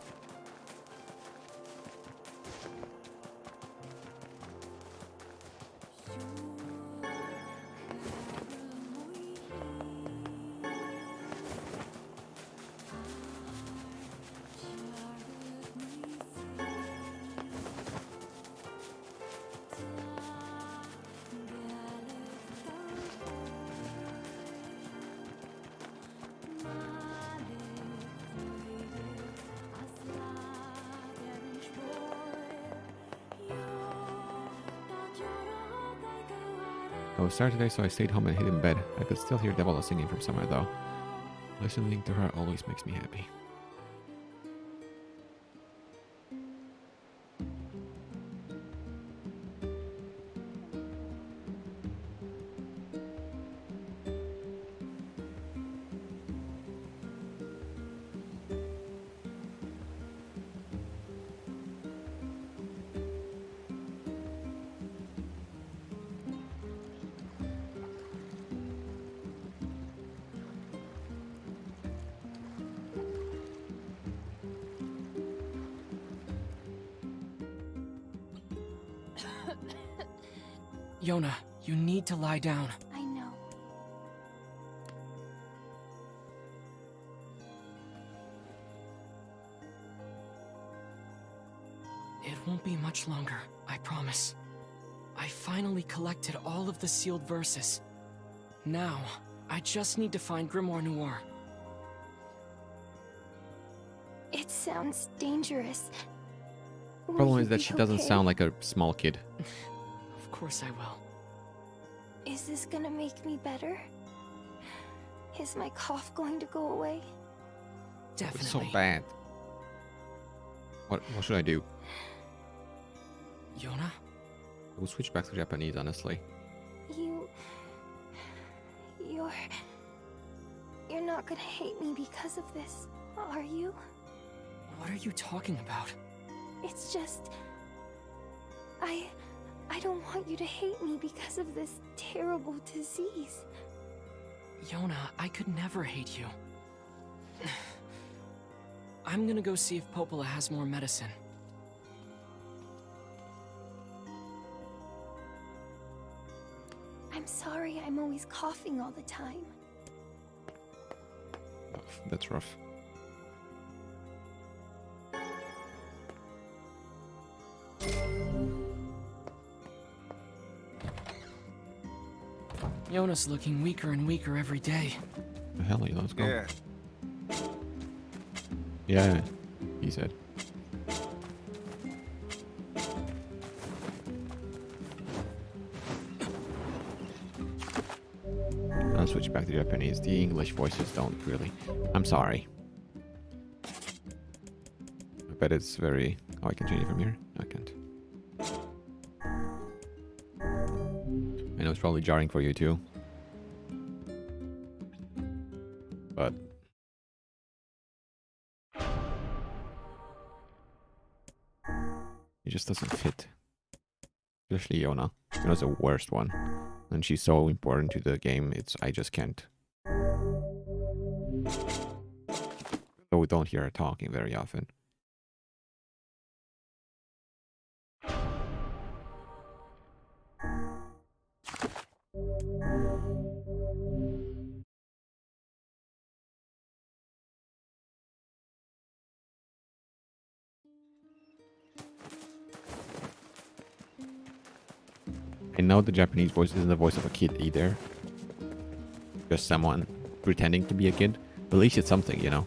I was tired today, so I stayed home and hid in bed. I could still hear Devola singing from somewhere, though. Listening to her always makes me happy. Yona, you need to lie down. I know. It won't be much longer, I promise. I finally collected all of the sealed verses. Now, I just need to find Grimoire Noir. It sounds dangerous. Problem is that she doesn't sound like a small kid. Of course I will. Is this gonna make me better? Is my cough going to go away? Definitely. It's so bad. What should I do? Yona? We'll switch back to Japanese, honestly. You're not gonna hate me because of this, are you? What are you talking about? It's just... I don't want you to hate me because of this terrible disease. Yona, I could never hate you. I'm gonna go see if Popola has more medicine. I'm sorry I'm always coughing all the time. That's rough. Yona's looking weaker and weaker every day. The hell, let's go. Yeah. Yeah, he said. I'll switch back to Japanese. The English voices don't really. I'm sorry. I bet it's very... Oh, I can change it from here? No, I can't. I know it's probably jarring for you too. But... it just doesn't fit. Especially Yona. Yona's the worst one. And she's so important to the game, I just can't. Though we don't hear her talking very often. I know the Japanese voice isn't the voice of a kid either. Just someone pretending to be a kid. But at least it's something, you know.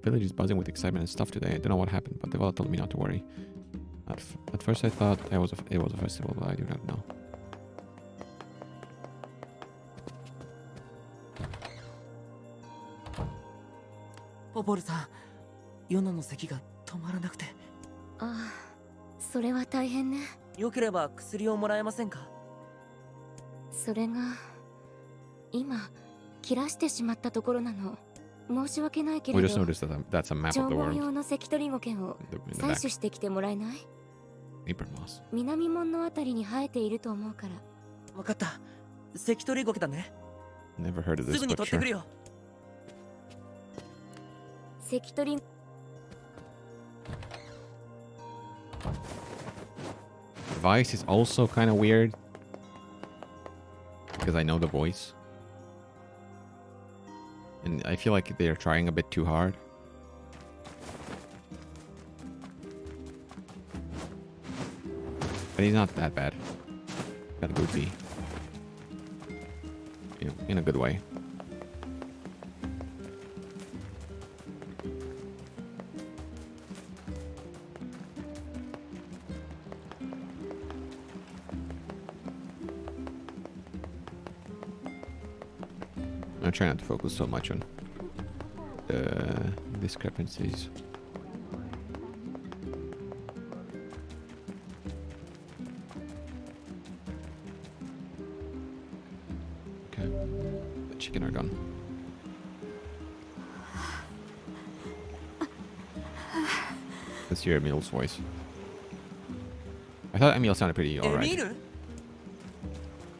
Village is buzzing with excitement and stuff today. I don't know what happened, but Devala told me not to worry. At first I thought it was a festival, but I do not know. Popol-san, Yonaの咳が止まらなくて。ああ、それは大変ね。よければ薬をもらえませんか？それが今切らしてしまったところなの。申し訳ないけれど。We just noticed that that's a map of the 縄文 world. 用の関取ゴケを採取してきてもらえない？ Paper moss. 南門のあたりに生えていると思うから。わかった。関取ゴケだね。 Never heard of this, すぐに but 取ってくる sure. よ。関取。Vice is also kind of weird. Because I know the voice. And I feel like they're trying a bit too hard. But he's not that bad. Kind of goofy. You know, in a good way. I'm trying not to focus so much on the discrepancies. Okay, the chicken are gone. Let's hear Emil's voice. I thought Emil sounded pretty alright.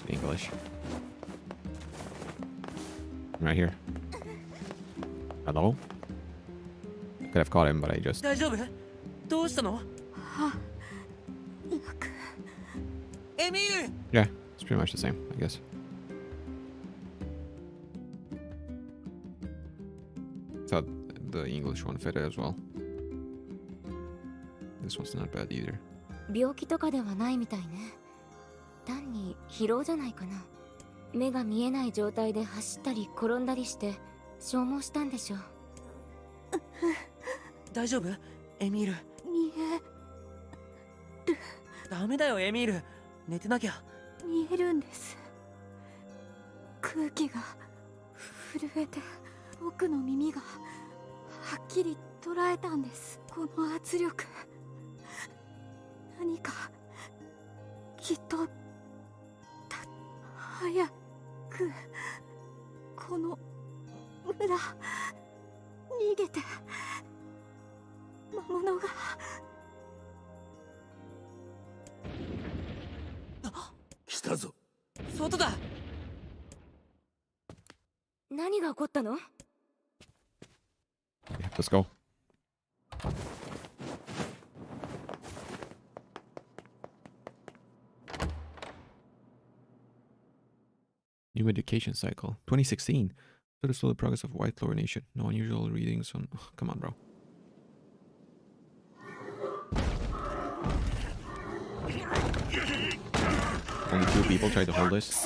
English. Right here. Hello? Could have caught him, but I just... 大丈夫？どうしたの？エミール！ Yeah, it's pretty much the same, I guess. Thought the English one fit as well. This one's not bad either. 病気とかではないみたいね。単に疲労じゃないかな。目が見えない状態で走ったり転んだりして消耗したんでしょう。大丈夫エミール。見える。ダメだよエミール、寝てなきゃ。見えるんです。空気が震えて僕の耳がはっきり捉えたんです。この圧力、何かきっと早くこの村逃げて魔物が。来たぞ。外だ。何が起こったの？ Let's go. New education cycle. 2016. So the slow progress of white chlorination. No unusual readings on... Oh, come on, bro. Only 2 people tried to hold this.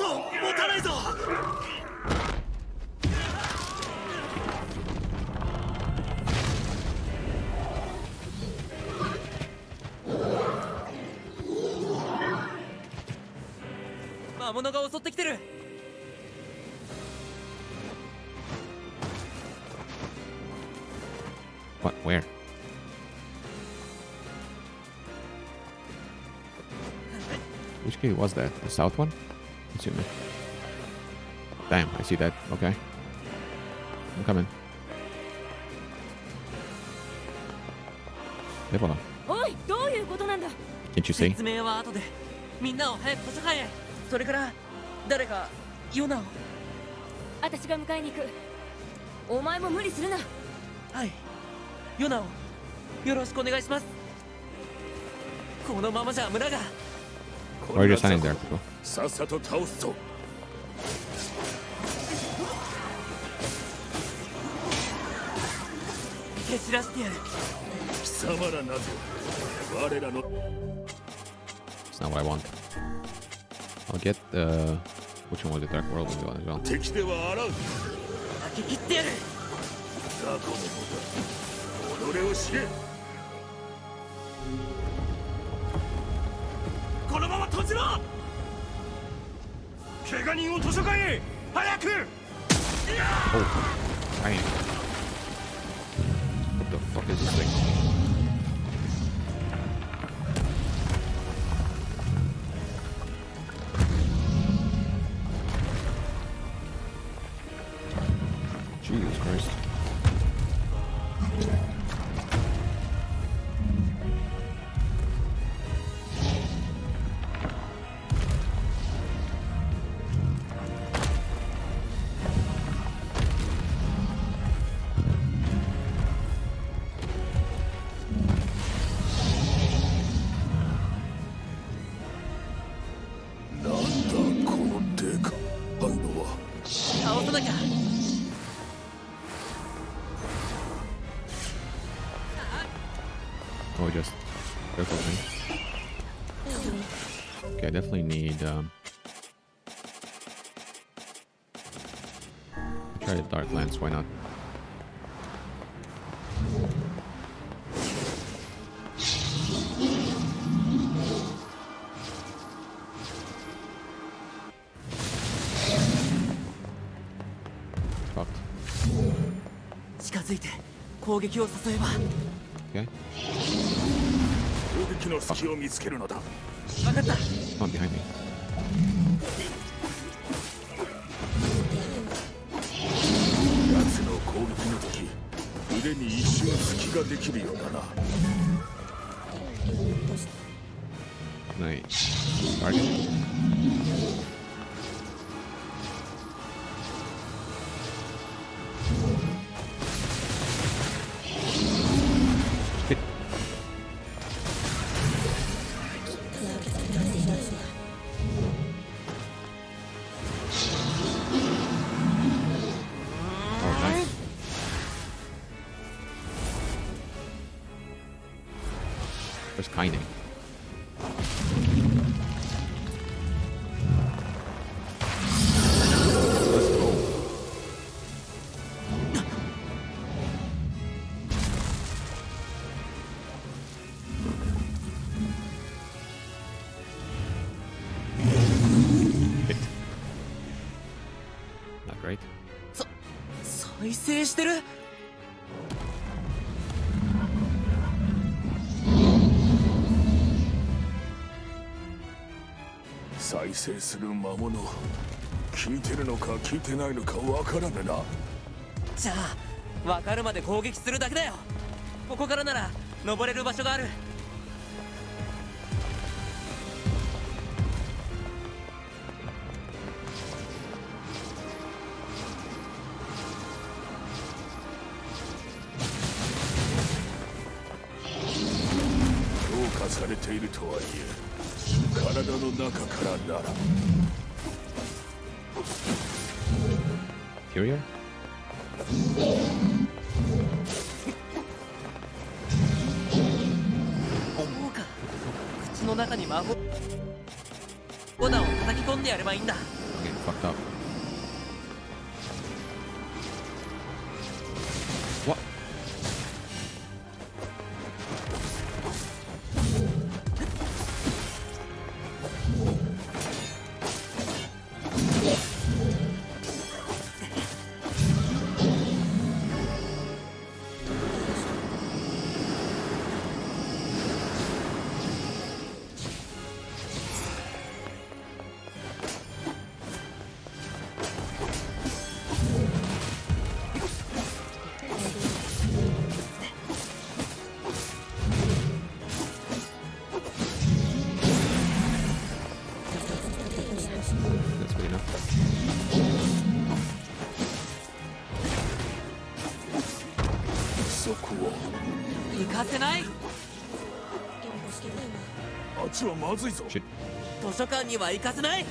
What? Where? Which gate was that? The south one? Assuming. Damn, I see that. Okay. I'm coming. Careful now. Can't you see? 説明は後で。みんなを早く図書館へ。それから誰かヨナを。私が迎えに行く。お前も無理するな。はい。ヨナをよろしくお願いします。このままじゃ村が。Why are you standing there, people? さっさと倒すぞ。蹴散らしてやる。貴様らなぜ我らの。That's not what I want. I'll get which one was the Dark World one as well. 敵ではあらう。駆け切ってやる。ザコのもだ。己を知れ。このまま閉じろ。怪我人を図書館へ早く。Oh, damn. What the fuck is this thing? Jesus Christ. Oh, just careful thing. Okay, I definitely need try the Dark Lance, why not? Fucked. 近づいて攻撃を誘えば。Okay. 攻撃の隙を見つけるのだ。分かった。Come on, behind me. 奴の攻撃の時、腕に一瞬隙ができるようだな。Nice. Target. There's kinding. 再生してる。再生する魔物、聞いてるのか聞いてないのかわからねえな。じゃあ分かるまで攻撃するだけだよ。ここからなら登れる場所がある。強化されているとはいえ体の中からなら。Interior? そうか、口の中に魔法ボタンを叩き込んでやればいいんだ。 Okay, fucked up. What? That's good enough. そこは行かせない。あっちはまずいぞ。図書館には行かせない。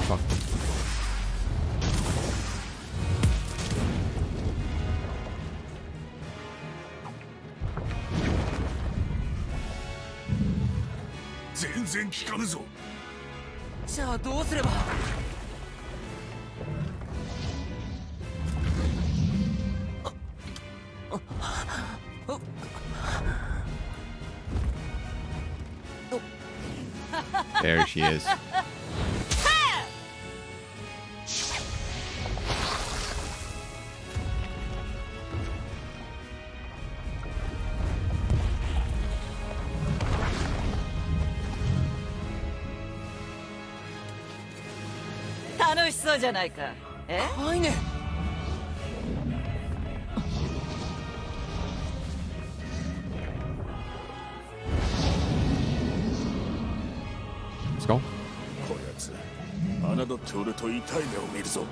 Fuck. 全然効かぬぞ。じゃあどうすれば。There she is. Let's go. こやつ、侮っておると痛い目を見るぞ。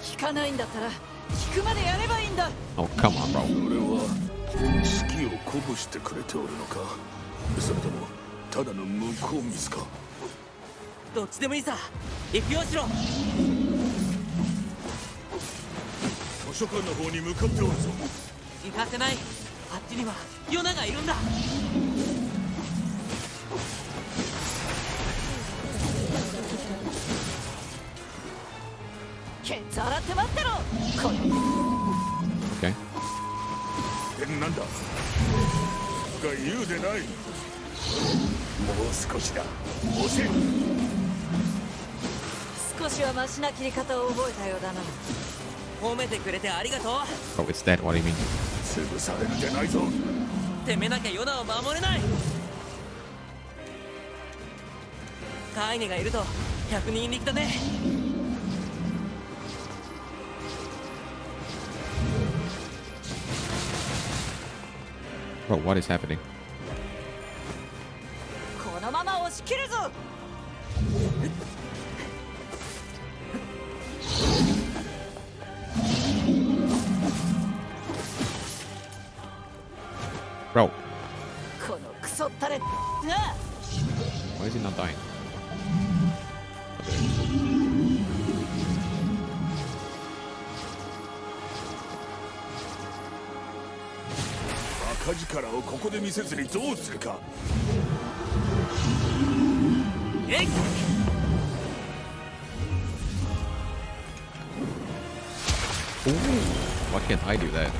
聞かないんだったら聞くまでやればいいんだ。 Oh, come on, bro. それは士気を鼓舞してくれておるのか、それともただの向こう水か。どっちでもいいさ。行くよしろ。図書館の方に向かっておるぞ。行かせない。あっちにはヨナがいるんだ。ケツ洗って待ってろ。この Okay. なんだが言うでない。もう少しだ。押せ。少しはマシな切り方を覚えたようだな。褒めてくれてありがとう。 Oh, it's that. What do you mean? 潰されるでないぞ。攻めなきゃヨナを守れない。カイネがいると100人力だね。Bro, what is happening? このまま押し切るぞ。is he not dying? Why can't I do that?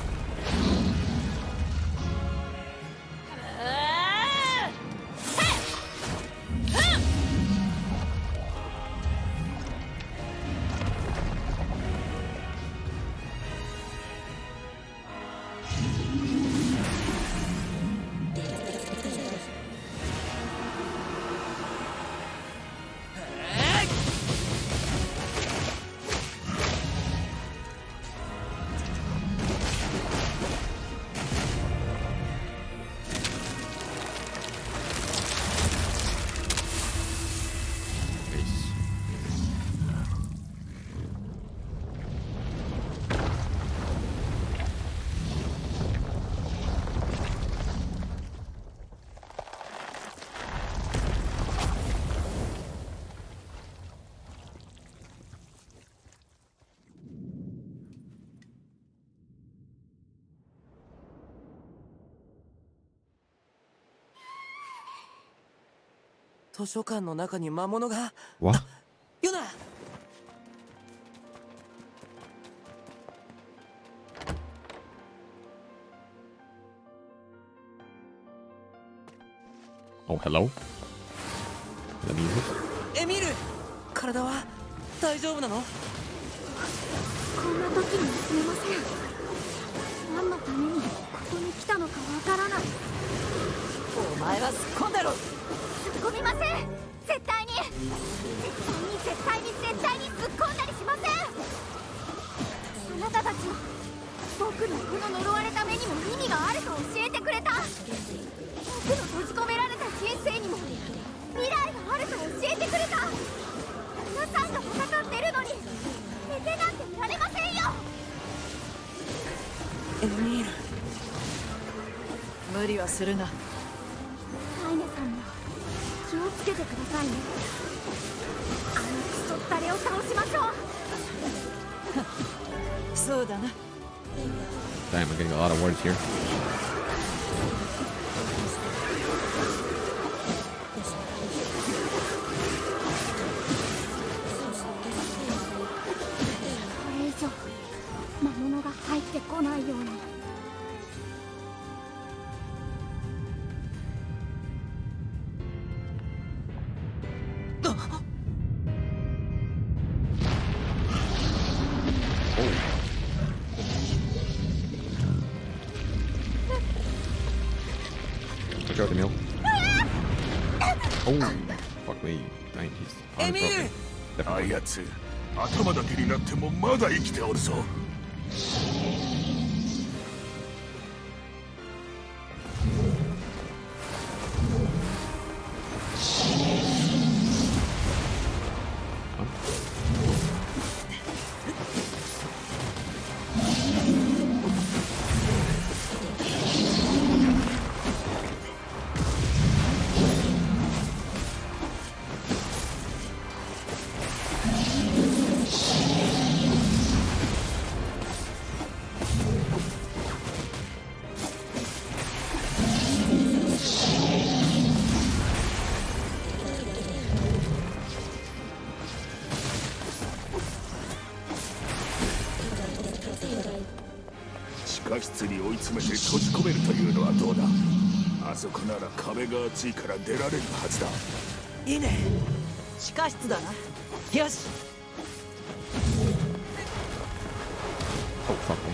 What? ヨナ Oh, hello? The music? エミール体は大丈夫なの？こんな時にすみません。何のためにここに来たのかわからない。お前は突っ込んでろ。突っ込みません。絶対に突っ込んだりしません。あなたたちは僕のこの呪われた目にも意味があると教えてくれた。僕の閉じ込められた人生にも未来があると教えてくれた。皆さんが戦ってるのに寝てなんていられませんよ。エミール無理はするな。カイネさんも気をつけてくださいね。あのクソったれを倒しましょう。そうだな。 Damn, I'm getting a lot of words here. これ以上魔物が入ってこないように。Watch out, Emil. Oh, fuck me. Dang, he's unbroken. あいつ頭だけになってもまだ生きておるぞ。地下室に追い詰めて閉じ込めるというのはどうだ。あそこなら壁が厚いから出られるはずだ。いいね。地下室だな。よし。 Oh, fuck me.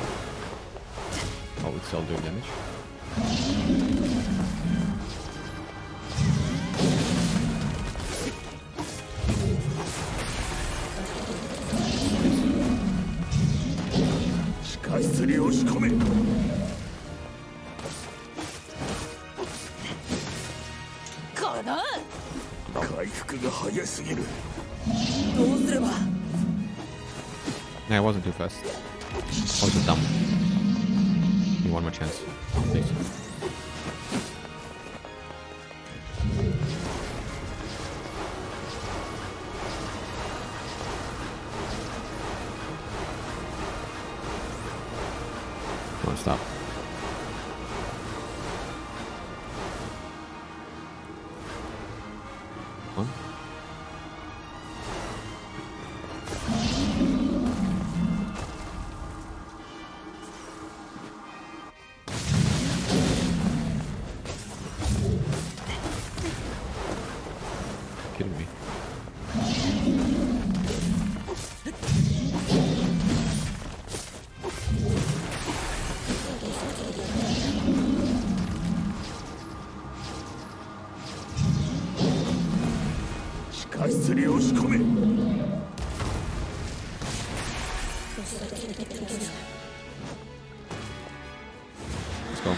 Oh, it's still doing damage. Nah, I wasn't too fast. I was just dumb. Give me one more chance, please. stop. One. Kidding me. Let's go.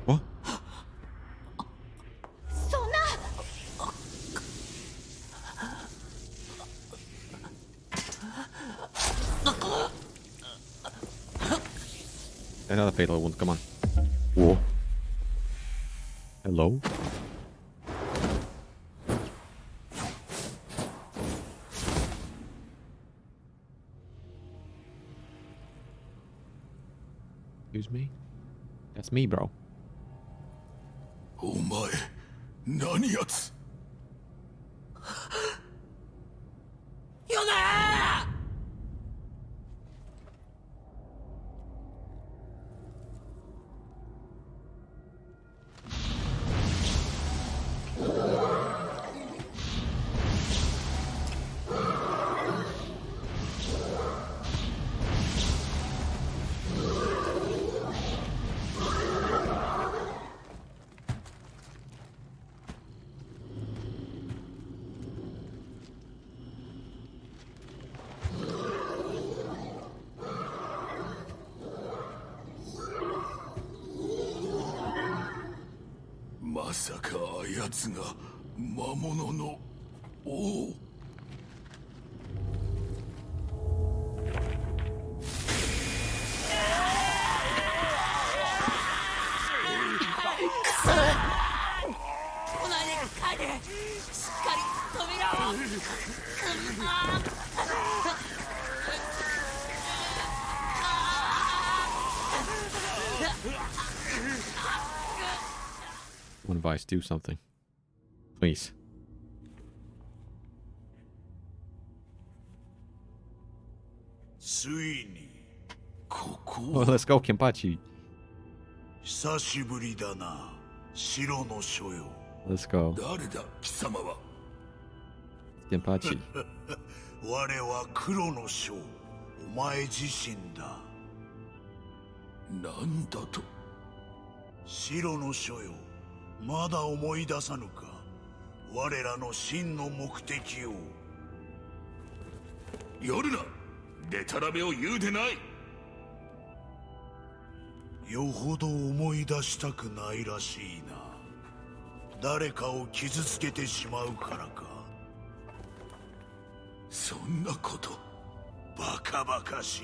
What? Another fatal wound, come on. Whoa. Hello? Excuse me? That's me, bro. お前、何やつ? ヨナー!まさかあやつが魔物の王? 来ないで帰れしっかり扉を One advice, do something. Please. Oh, let's go, Kenpachi. 久しぶりだな、白の書よ。 Let's go. 誰だ、貴様は。 Kenpachi. 我は黒の書、お前自身だ。なんだと。白の書よ、まだ思い出さぬか。我らの真の目的を。夜な、でたらめを言うでない。よほど思い出したくないらしいな。誰かを傷つけてしまうからか。そんなこと、バカバカしい。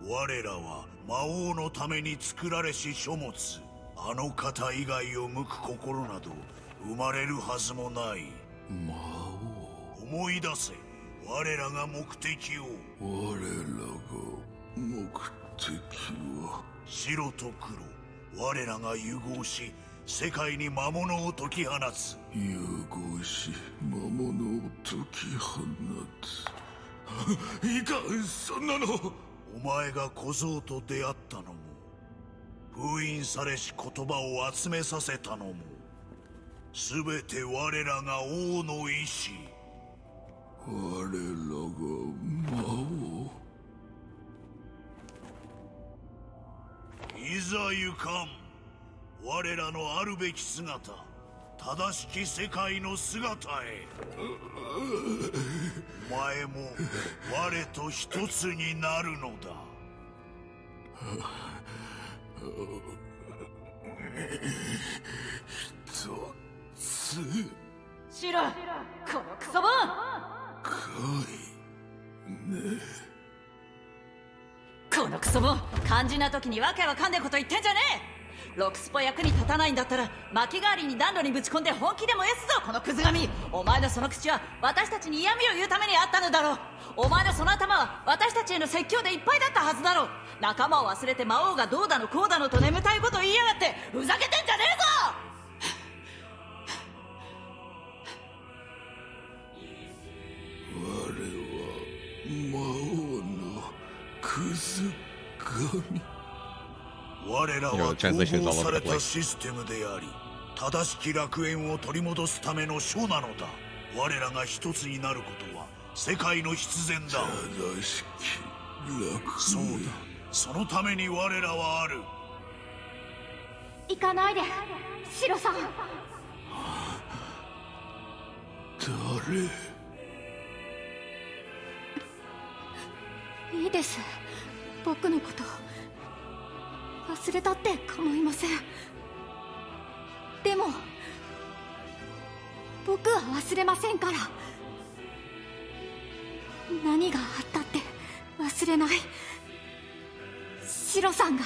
我らは魔王のために作られし書物。あの方以外を向く心など生まれるはずもない。魔王。思い出せ、我らが目的を。我らが目的は。白と黒、我らが融合し世界に魔物を解き放つ。融合し魔物を解き放つ。いかん、そんなの。お前が小僧と出会ったのも、封印されし言葉を集めさせたのも、すべて我らが王の意志。我らが魔王。いざ行かん。我らのあるべき姿、正しき世界の姿へ。お前も我と一つになるのだ。シロ、このクソボン。このクソボン、肝心な時にわけわかんねえこと言ってんじゃねえ。ロクスポ役に立たないんだったら薪代わりに暖炉にぶち込んで本気で燃やすぞ、このクズ神。お前のその口は私たちに嫌味を言うためにあったのだろう。お前のその頭は私たちへの説教でいっぱいだったはずだろう。仲間を忘れて魔王がどうだのこうだのと眠たいこと言いやがってふざけてんじゃねえぞ。我らは統合されたシステムであり、正しき楽園を取り戻すための書なのだ。我らが一つになることは世界の必然だ。正しき楽園。そうだ、そのために我らはある。行かないで、シロさん。誰？いいです、僕のこと忘れたって構いません。でも僕は忘れませんから。何があったって忘れない。シロさんが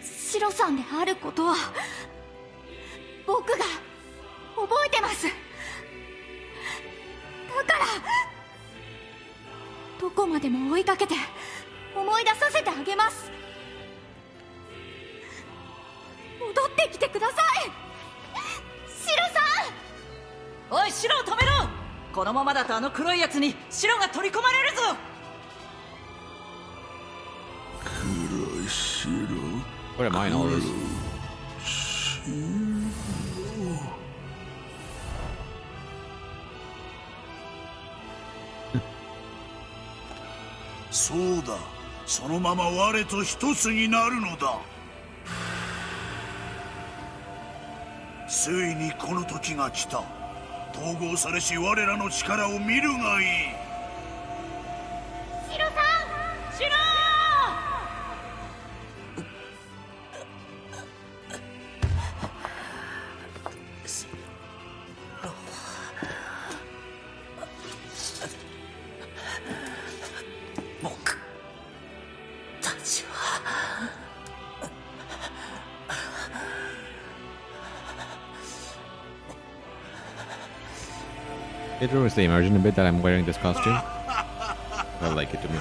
シロさんであることは僕が覚えてます。だからどこまでも追いかけて思い出させてあげます。戻ってきてください、シロさん。おい、シロを止めろ。このままだとあの黒いやつにシロが取り込まれるぞ。黒いシロ。 What am I in all this? そうだ、そのまま我と一つになるのだ。ついにこの時が来た。統合されし我らの力を見るがいい。シロさん、シロ僕たちはIt ruins the immersion a bit that I'm wearing this costume. I like it to me.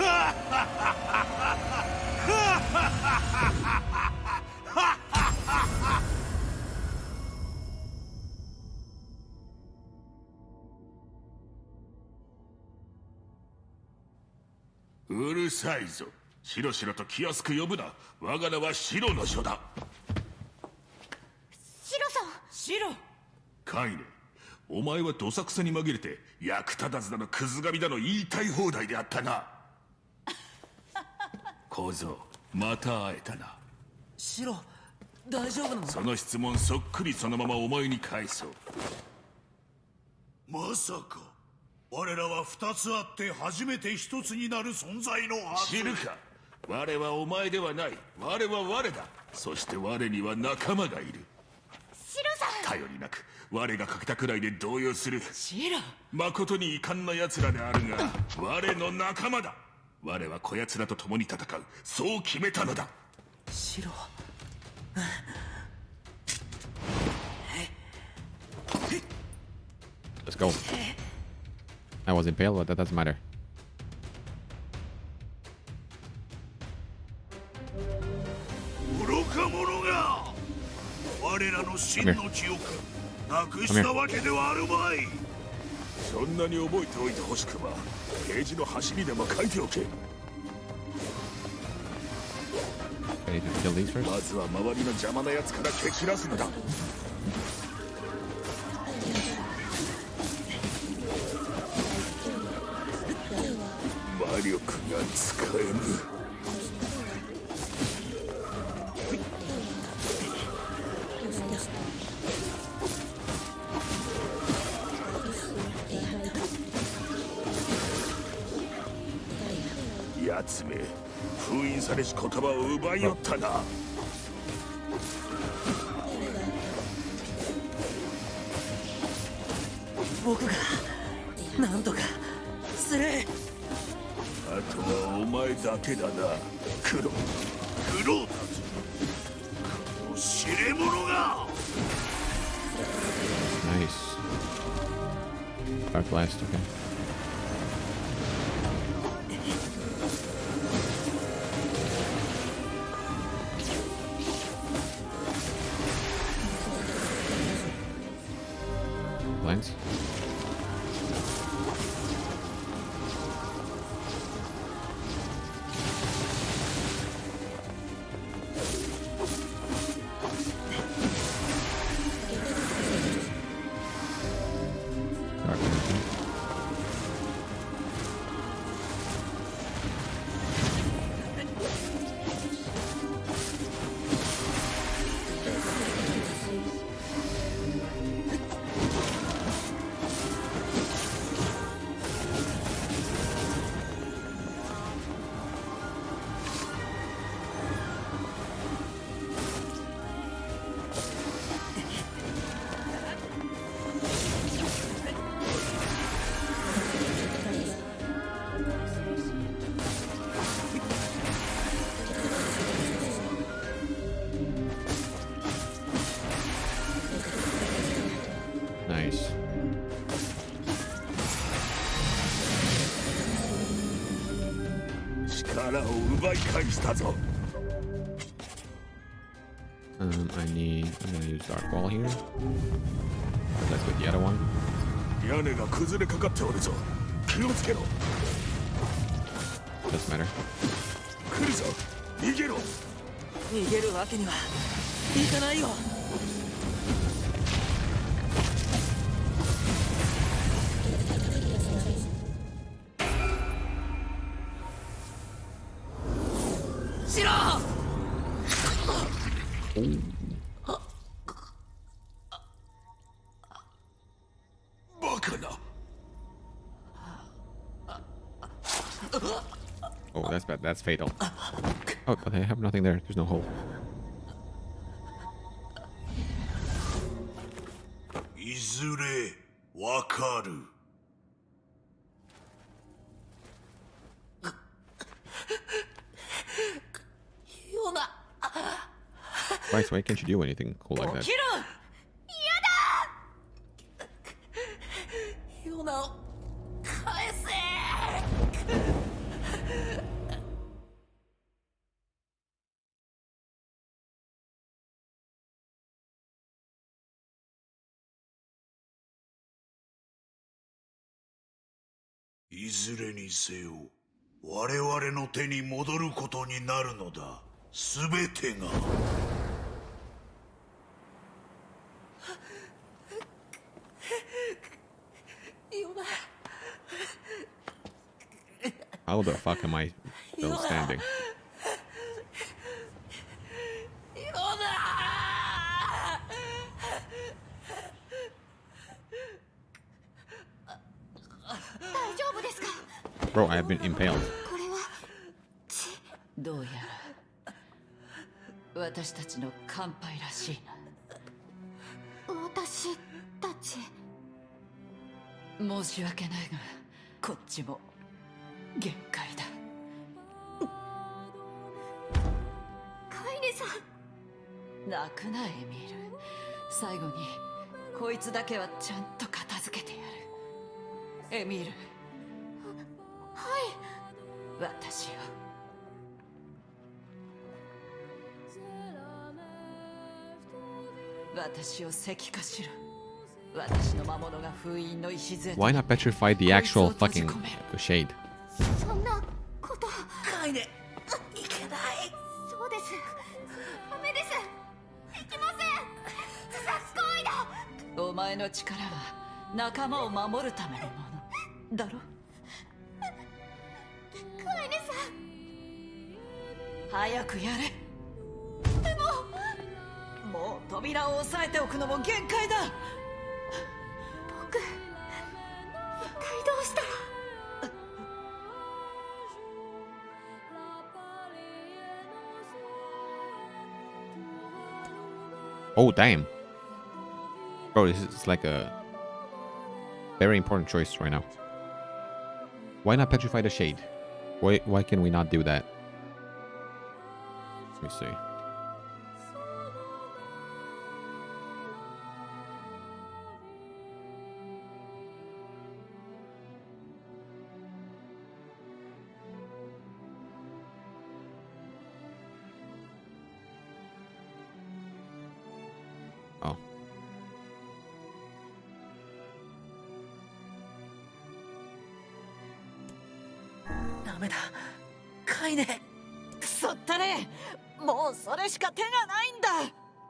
Urusai zo. しろしろと気安く呼ぶな。我が名はシロの書だ。シロさん。シロ。カイネ。お前はどさくさに紛れて役立たずだのクズ神だの言いたい放題であったな。小僧、また会えたな。シロ、大丈夫なの？その質問そっくりそのままお前に返そう。まさか我らは二つあって初めて一つになる存在のはず。知るか。我はお前ではない。我は我だ。そして我には仲間がいる。シロさん。頼りなく我がかけたくらいで動揺する。シロ。誠に遺憾な奴らであるが我の仲間だ。我はこやつらと共に戦う。そう決めたのだ。シロ。Let's go. I was impaled, but that doesn't matter. 愚か者が我らの真の記憶なくしたわけではあるまい。そんなに覚えておいてほしくばページの端にでも書いておけ。まずは周りの邪魔なやつから蹴散らすのだ。魔力が使えぬ。奴め、封印されし言葉を奪いよったな。僕がなんとかする。あとはお前だけだな、クローたち。この知れ者が。Nice. Dark blast. Okay. Blinds. Dark Lantern. Nice. I'm gonna use Dark Wall here. Let's get the other one. 屋根が崩れかかっておるぞ。気をつけろ。 Doesn't matter. 来るぞ。逃げろ。逃げるわけにはいかないよ。しろ。バカな。 Oh, that's bad. That's fatal. Oh, but I have nothing there. There's no hole. いずれわかる。 Christ, why can't you do anything cool like that? ヨナを返せ。いずれにせよ、我々の手に戻ることになるのだ。すべてが。 How the fuck am I still standing? Bro, I have been impaled. どうやら私たちの乾杯らしいな。私たち。申し訳ないがこっちも限界だ。カイネさん。泣くなエミール。最後にこいつだけはちゃんと片付けてやる。エミール。はい。私を。私を石化しろ。私の魔物が封印の礎。 Why not petrify the actual fucking shade? そんなこと。カイネ、いけない。そうです。ダメです。いけません。自殺行為だ。お前の力は仲間を守るためのものだろ。カイネさん。早くやれ。でも。もう扉を押さえておくのも限界だ。僕一体どうしたら。 Oh damn, bro, this is like a Very important choice right now. Why not petrify the shade? Why can we not do that? Let me see. Oh.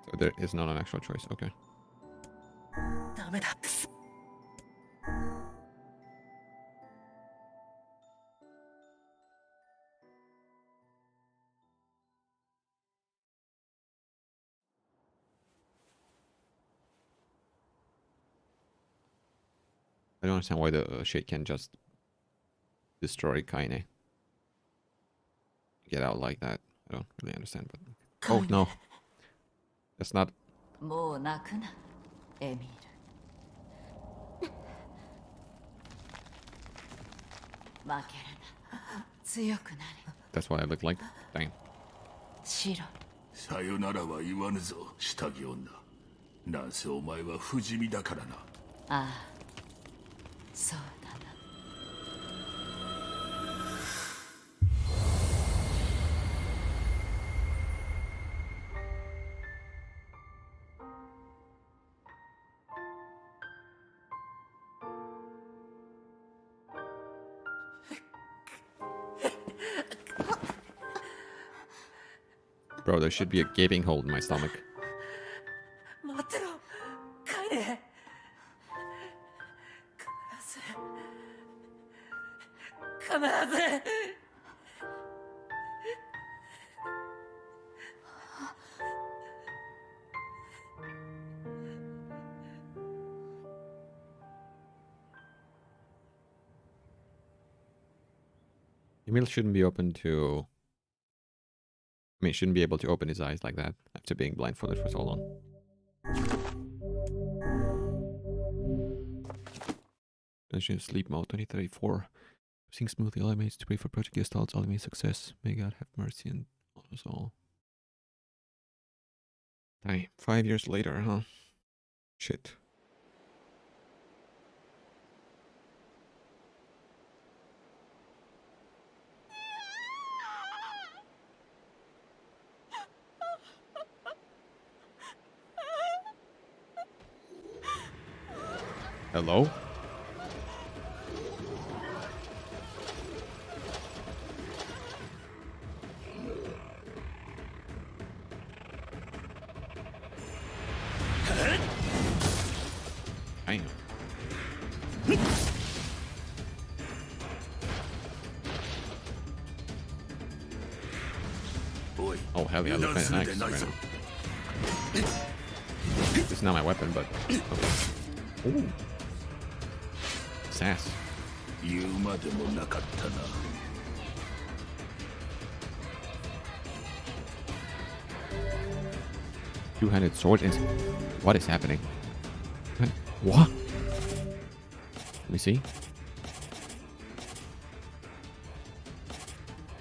So there is not an actual choice. Okay. I don't understand why the shade can just destroy Kaine. Get out like that. I don't really understand, but oh no, that's not. That's what I look like. Dang. さよならは言わぬぞ、下着女。なんせお前は不死身だからな。ああ、そうだな。Bro, there should be a gaping hole in my stomach. 待ってろ、カイネ。必ず。Emil shouldn't be open to. I mean, shouldn't be able to open his eyes like that after being blindfolded for so long. Dungeon sleep mode 2034. Sing smoothly, all I made is to pray for Project Gestalt's ultimate success. May God have mercy on us all. Dang, 5 years later, huh? Shit. Hello? Damn. Oh hell yeah, look kinda nice right now. It's not my weapon, but okay. Ooh. Sass. Two-handed sword is. What is happening? What? Let me see.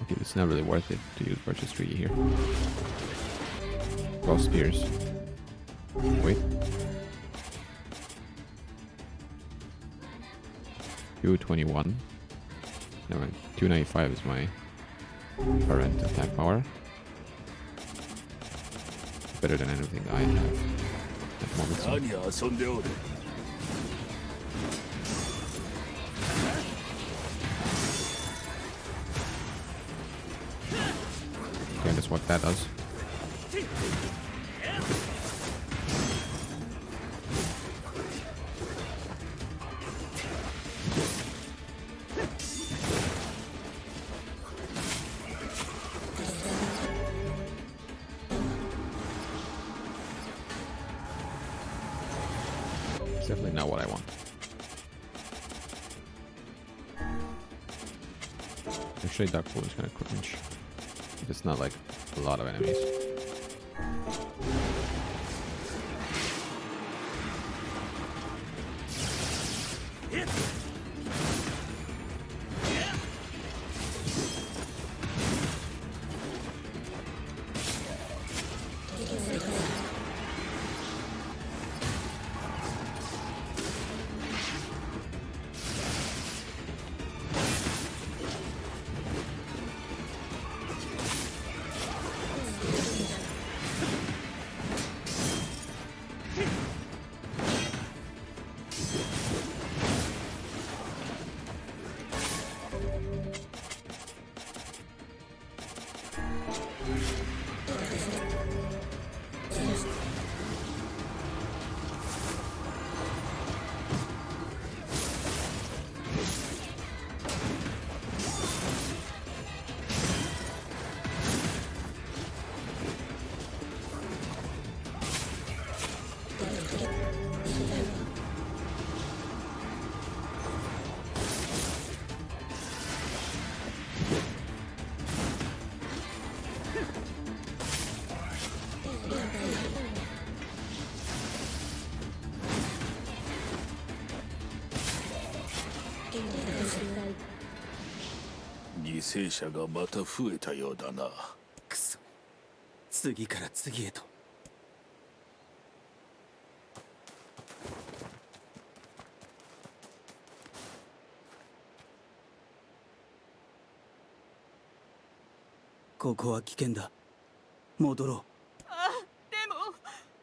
Okay, it's not really worth it to use purchase tree here. Cross spears. Wait. 221. Never mind. 295 is my current attack power. Better than anything I have at the moment. Okay, that's what that does. Definitely not what I want. Actually, Dark Pool is kind of cringe. It's not like a lot of enemies. 犠牲者がまた増えたようだな。くそ、次から次へと。ここは危険だ。戻ろう。あ、でも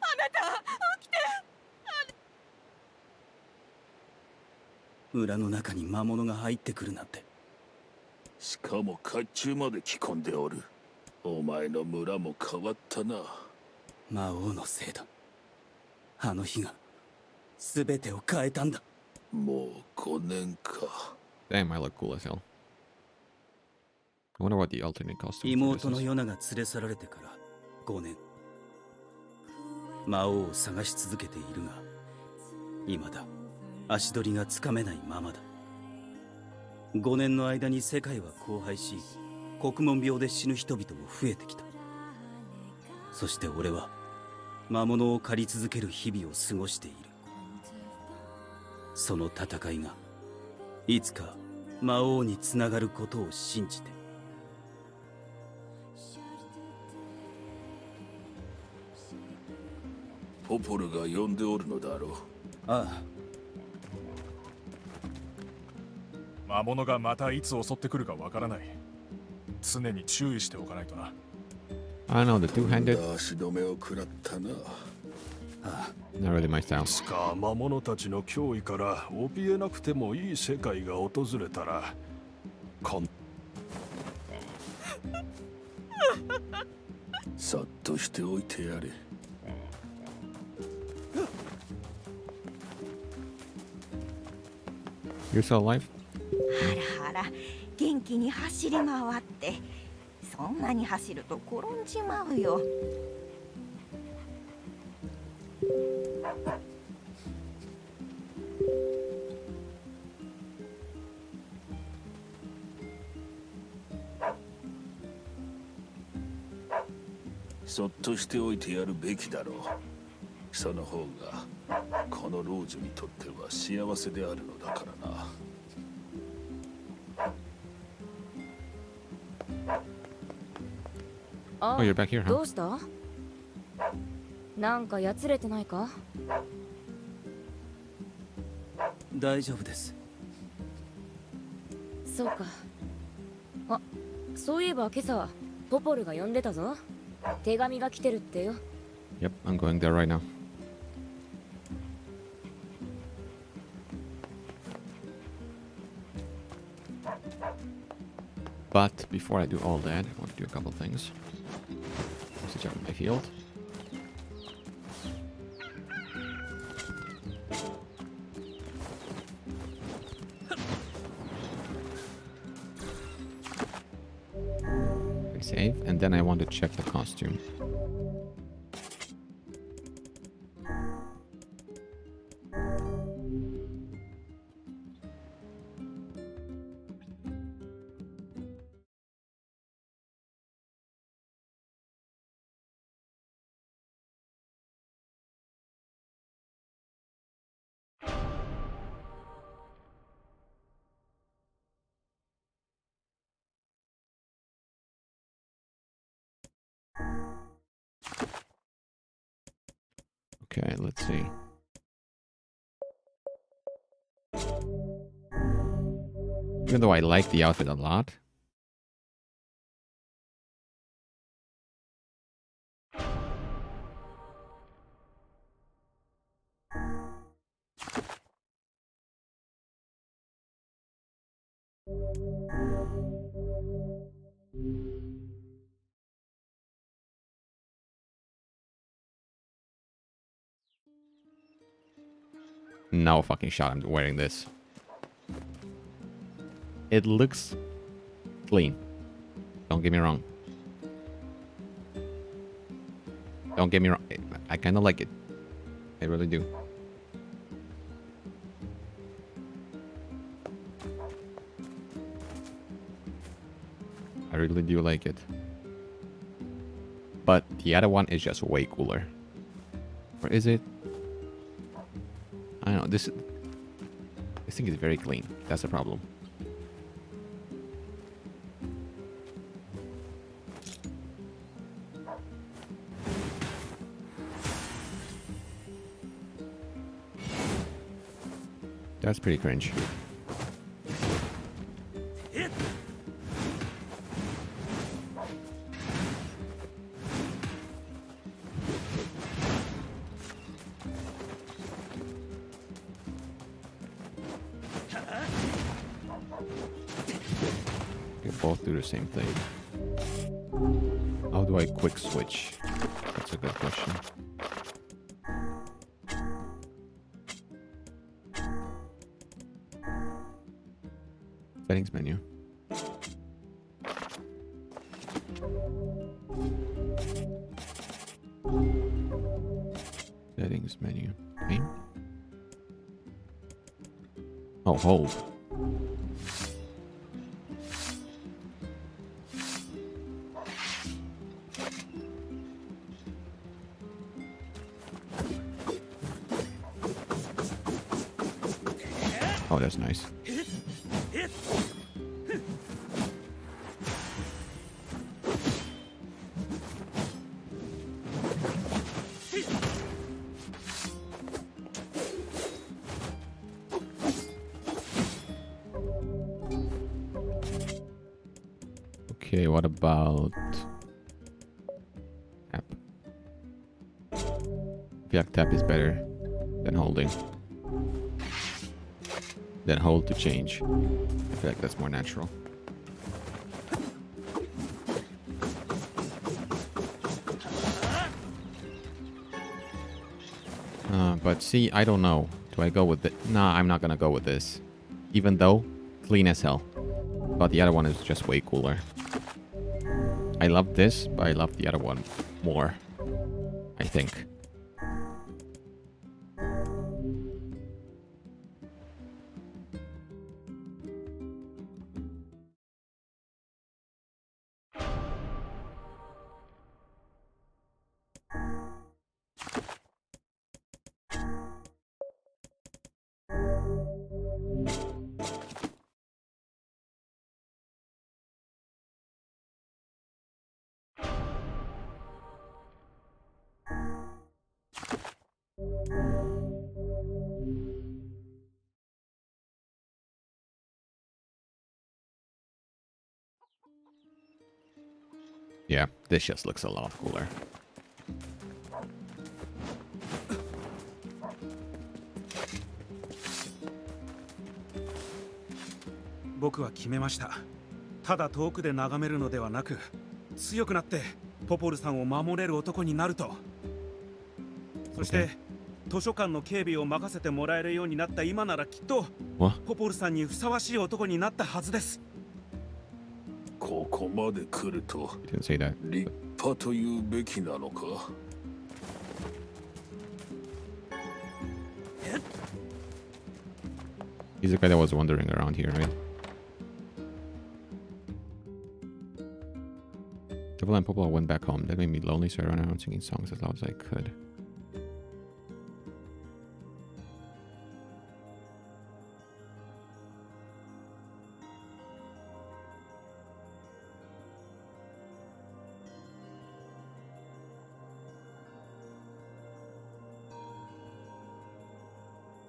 あなた起きて。村の中に魔物が入ってくるなんて。しかも甲冑まで着込んでおる。お前の村も変わったな。魔王のせいだ。あの日が全てを変えたんだ。もう5年か。 Damn, I look cool as hell. I wonder what the alternate costume for this 妹の is. ヨナが連れ去られてから5年。魔王を探し続けているが、未だ足取りがつかめないままだ。5年の間に世界は荒廃し、国門病で死ぬ人々も増えてきた。そして俺は魔物を狩り続ける日々を過ごしている。その戦いがいつか魔王につながることを信じて。ポポルが呼んでおるのだろう。ああ。魔物がまたいつ襲ってくるかわからない。常に注意しておかないとな。I don't know, the two-handed. 足止めを食らったな。Not really my style. いつか魔物たちの脅威から怯えなくてもいい世界が訪れたら、そっとしておいてやれ。You're still alive? あらあら、元気に走り回って。そんなに走ると転んじまうよ。そっとしておいてやるべきだろう。その方がこの老女にとっては幸せであるのだからな。あ、 Oh, you're back here, huh? どうした？なんかやつれてないか？大丈夫です。そうか。あ、そういえば今朝ポポルが呼んでたぞ。手紙が来てるってよ。Yep, I'm going there right now. But before I do all that, I want to do a couple things. Switch out my field. Save, and then I want to check the costume. Okay, let's see. Even though I like the outfit a lot. No fucking shot I'm wearing this. It looks clean. Don't get me wrong. Don't get me wrong. I kind of like it. I really do. I really do like it. But the other one is just way cooler. Or is it? I don't know. This thing is very clean. That's the problem. That's pretty cringe. They both do the same thing. How do I quick switch? That's a good question. Settings menu. Settings menu. Aim? Oh, hold. Oh, that's nice. Okay, what about tap? I feel like tap is better than holding. Then hold to change. I feel like that's more natural. But see, I don't know. Do I go with it? Nah, I'm not gonna go with this. Even though, clean as hell. But the other one is just way cooler. I love this, but I love the other one more, I think. Yeah, this just looks a lot cooler.僕は決めました。ただ遠くで眺めるのではなく、強くなってポポルさんを守れる男になると。そして、図書館の警備を任せてもらえるようになった今ならきっとポポルさんにふさわしい男になったはずです。ここまで来ると Didn't say that. 立派というべきなのか。He's the guy that was wandering around here, right? Devil and Popo went back home. That made me lonely, so I ran around singing songs as loud as I could.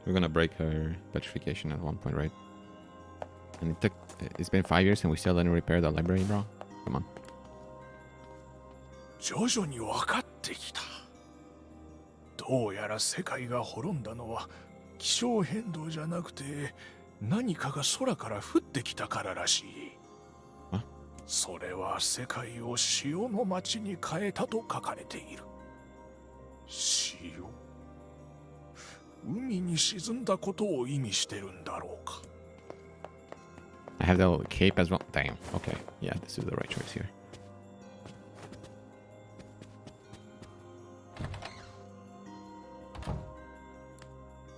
We're gonna break her petrification at one point, right? And it's been 5 years and we still didn't repair the library, bro? Come on. 徐々に分かってきた。どうやら世界が滅んだのは気象変動じゃなくて何かが空から降ってきたかららしい。それは世界を塩の町に変えたと書かれている。塩？海に沈んだことを意味してるんだろうか。I have the little cape as well. Damn. Okay. Yeah, this is the right choice here.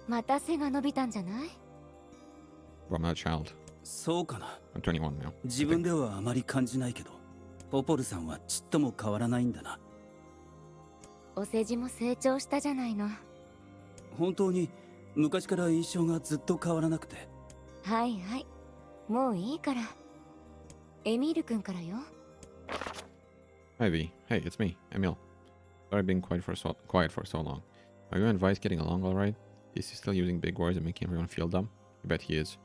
また背が伸びたんじゃない？ Well, I'm not a child. そうかな。 I'm 21 now. 自分ではあまり感じないけど、ポポルさんはちっとも変わらないんだな。お世辞も成長したじゃないの。本当に昔から印象がずっと変わらなくて。はいはい。もういいから。エミール君からよ。Hi V. Hey, it's me, Emil. Sorry I've been quiet for so long. Are you and Vice getting along alright? Is he still using big words and making everyone feel dumb? I bet he is.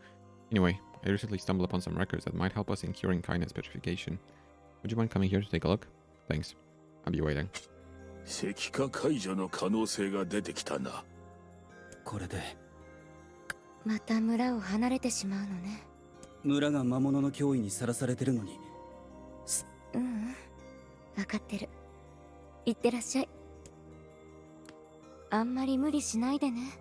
Anyway, I recently stumbled upon some records that might help us in curing kindness petrification. Would you mind coming here to take a look? Thanks. I'll be waiting. 石化解除の可能性が出てきたな。これでまた村を離れてしまうのね。村が魔物の脅威にさらされてるのに。ううん、分かってる。行ってらっしゃい。あんまり無理しないでね。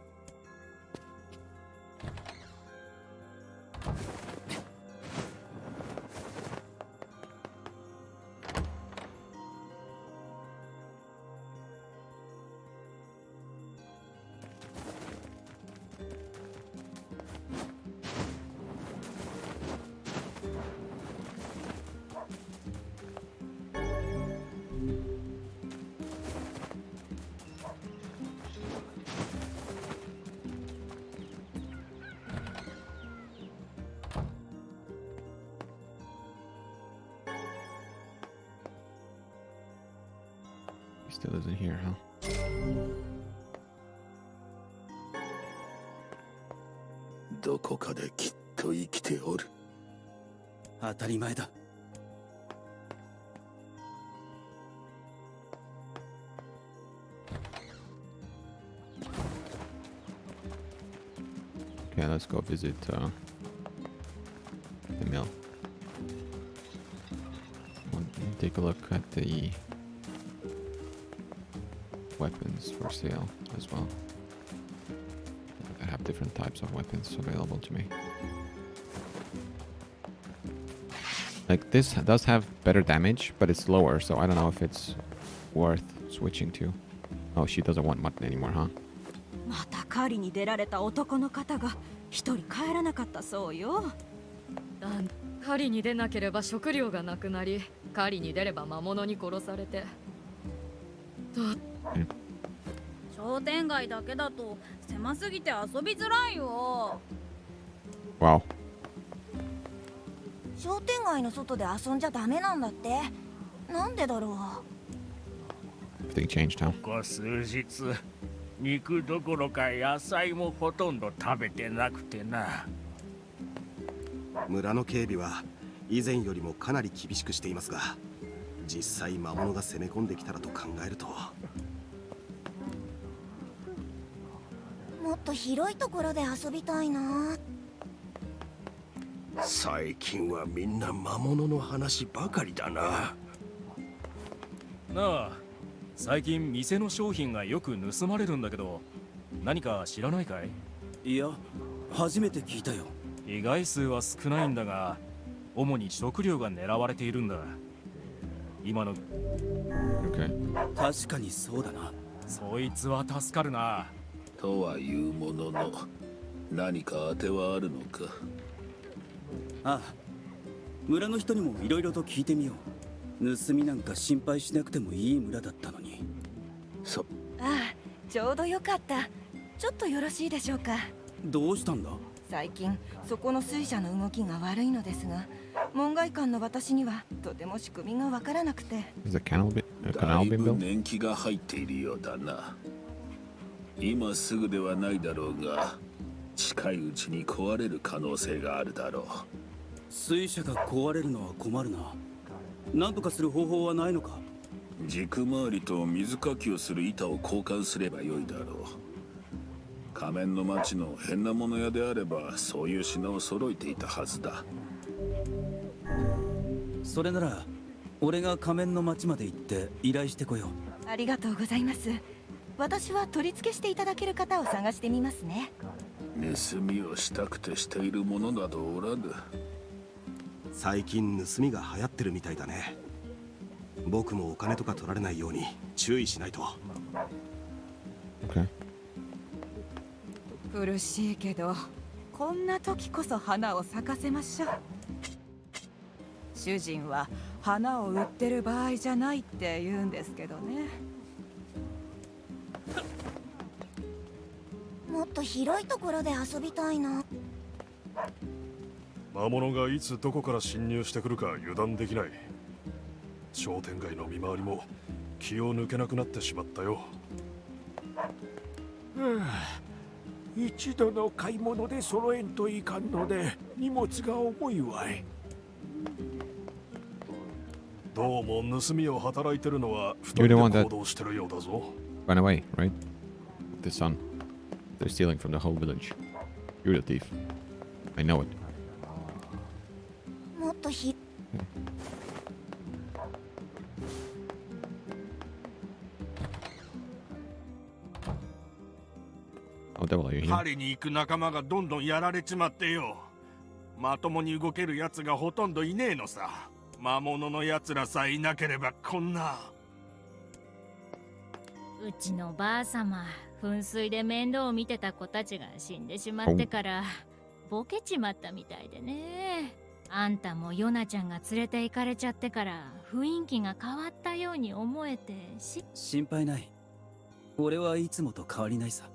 Still isn't here, huh? どこかできっと生きておる。当たり前だ。Okay, let's go visit the mill. Take a look at the weapons for sale as well. I have different types of weapons available to me. Like this does have better damage, but it's lower, so I don't know if it's worth switching to. Oh, she doesn't want mutton anymore, huh? また狩りに出られた男の方が一人帰らなかったそうよ。狩りに出なければ食料がなくなり、狩りに出れば魔物に殺されて。商店街だけだと狭すぎて遊びづらいよ。Wow. 商店街の外で遊んじゃダメなんだって。なんでだろう。Everything changed, huh? ここ数日、肉どころか野菜もほとんど食べてなくてな。村の警備は以前よりもかなり厳しくしていますが、実際魔物が攻め込んできたらと考えると。もっと広いところで遊びたいな。最近はみんな魔物の話ばかりだな。なあ、最近店の商品がよく盗まれるんだけど、何か知らないかい？いや、初めて聞いたよ。被害数は少ないんだが、主に食料が狙われているんだ。今の、確かにそうだな。そいつは助かるな。とはいうものの、何か当てはあるのか。ああ、村の人にもいろいろと聞いてみよう。盗みなんか心配しなくてもいい村だったのに。ああ、ちょうどよかった。ちょっとよろしいでしょうか。どうしたんだ？最近そこの水車の動きが悪いのですが、門外漢の私にはとても仕組みがわからなくて。だいぶ年季が入っているようだな。今すぐではないだろうが、近いうちに壊れる可能性があるだろう。水車が壊れるのは困るな。何とかする方法はないのか？軸回りと水かきをする板を交換すればよいだろう。仮面の町の変なもの屋であればそういう品を揃えていたはずだ。それなら俺が仮面の町まで行って依頼してこよう。ありがとうございます。私は取り付けしていただける方を探してみますね。盗みをしたくてしている者などおらぬ。最近盗みが流行ってるみたいだね。僕もお金とか取られないように注意しないと。苦しいけどこんな時こそ花を咲かせましょう。主人は花を売ってる場合じゃないって言うんですけどね。もっと広いところで遊びたいな。魔物がいつどこから侵入してくるか油断できない。商店街の見回りも気を抜けなくなってしまったよ。一度の買い物で揃えんといかんので荷物が重いわい。どうも盗みを働いてるのは二人で行動してるようだぞ。 Run away, right? The sun. They're stealing from the whole village. You're the thief. I know it. もっと狩りに行く仲間がどんどんやられちまってよ。まともに動けるやつがほとんどいねえのさ。魔物のやつらさえいなければこんな。うちのばあさま、噴水で面倒を見てた子たちが死んでしまってからボケちまったみたいでね。あんたもヨナちゃんが連れて行かれちゃってから雰囲気が変わったように思えて心配ない。俺はいつもと変わりないさ。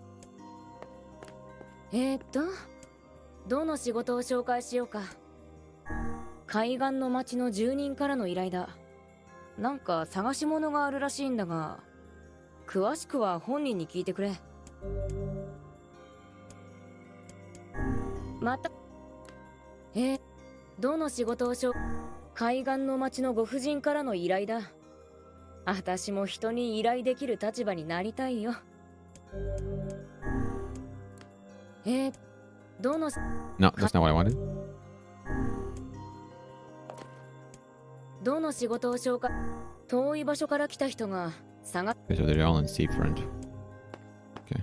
どの仕事を紹介しようか。海岸の町の住人からの依頼だ。なんか探し物があるらしいんだが、詳しくは本人に聞いてくれ。またどの仕事を海岸の町のご婦人からの依頼だ。私も人に依頼できる立場になりたいよ。どの No, that's not what I wanted. どの仕事を紹介。遠い場所から来た人が探 Okay, so they're all in seafront. Okay.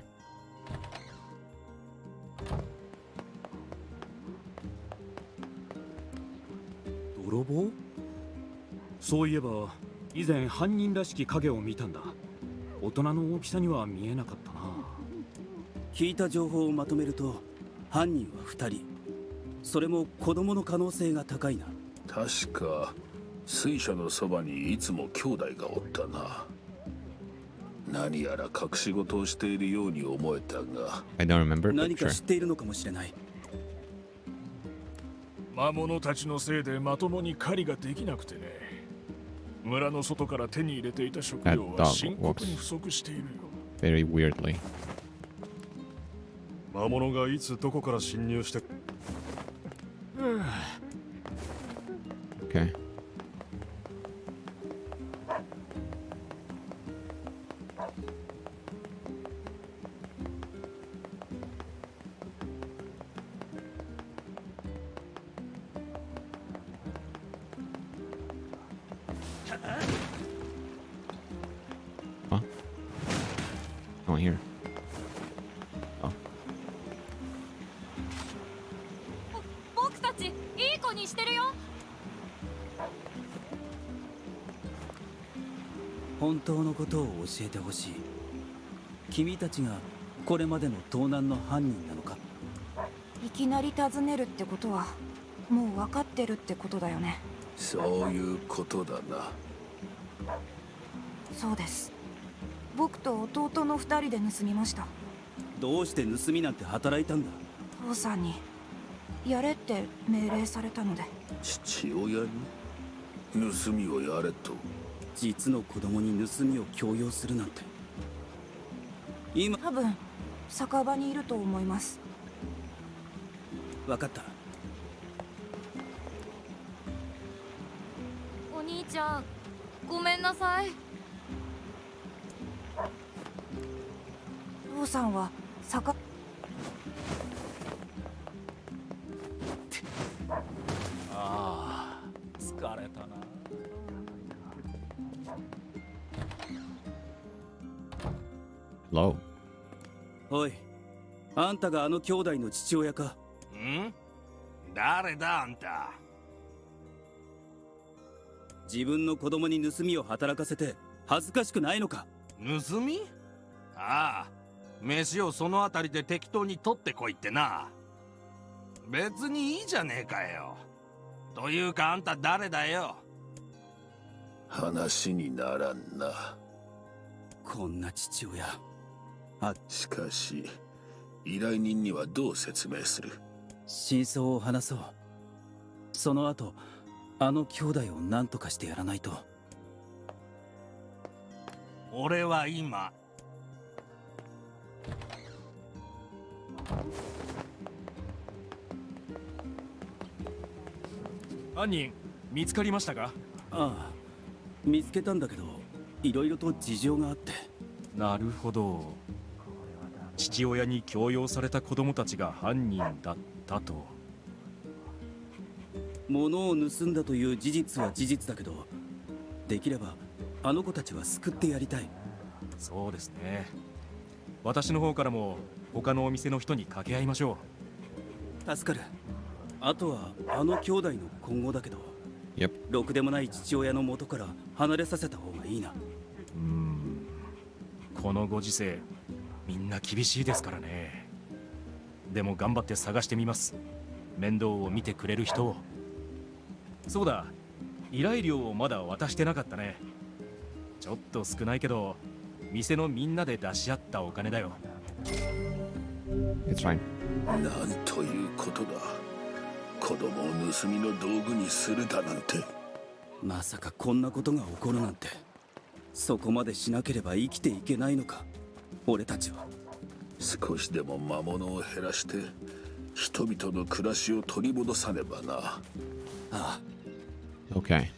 泥棒？そういえば以前犯人らしき影を見たんだ。大人の大きさには見えなかったな。聞いた情報をまとめると犯人は2人。それも子供の可能性が高いな。確か水車のそばにいつも兄弟がおったな。何やら隠し事をしているように思えたが。 I don't remember. 何か知っているのかもしれない。魔物たちのせいでまともに狩りができなくてね。村の外から手に入れていた食料は深刻に不足しているよ。Very weirdly. 魔物がいつどこから侵入して。Okay. Huh? No one here. Oh. 僕たちいい子にしてるよ。本当のことを教えてほしい。君たちがこれまでの盗難の犯人なのか？いきなり尋ねるってことはもう分かってるってことだよね。そういうことだな。そうです。僕と弟の2人で盗みました。どうして盗みなんて働いたんだ？父さんにやれって命令されたので。父親に盗みをやれと？実の子供に盗みを強要するなんて。今多分酒場にいると思います。分かった。お兄ちゃんごめんなさい。父さんは坂ああ疲れたな。Hello. おい、あんたがあの兄弟の父親か？ん？誰だあんた？自分の子供に盗みを働かせて恥ずかしくないのか？盗み？ああ、飯をそのあたりで適当に取ってこいってな。別にいいじゃねえかよ。というかあんた誰だよ？話にならんな。こんな父親。しかし依頼人にはどう説明する？真相を話そう。その後あの兄弟を何とかしてやらないと。俺は今犯人見つかりましたか？ああ、見つけたんだけどいろいろと事情があって。なるほど。父親に強要された子供たちが犯人だったと。物を盗んだという事実は事実だけど、できればあの子たちは救ってやりたい。そうですね。私の方からも他のお店の人に掛け合いましょう。助かる。あとはあの兄弟の今後だけど、ろくでもない父親の元から離れさせた方がいいな。このご時世みんな厳しいですからね。でも頑張って探してみます。面倒を見てくれる人を。そうだ、依頼料をまだ渡してなかったね。ちょっと少ないけど店のみんなで出し合ったお金だよ。It's fine. なんということだ。子供を盗みの道具にするだなんて。まさかこんなことが起こるなんて。そこまでしなければ生きていけないのか、俺たちは。少しでも魔物を減らして人々の暮らしを取り戻さねばな。ああ。Okay.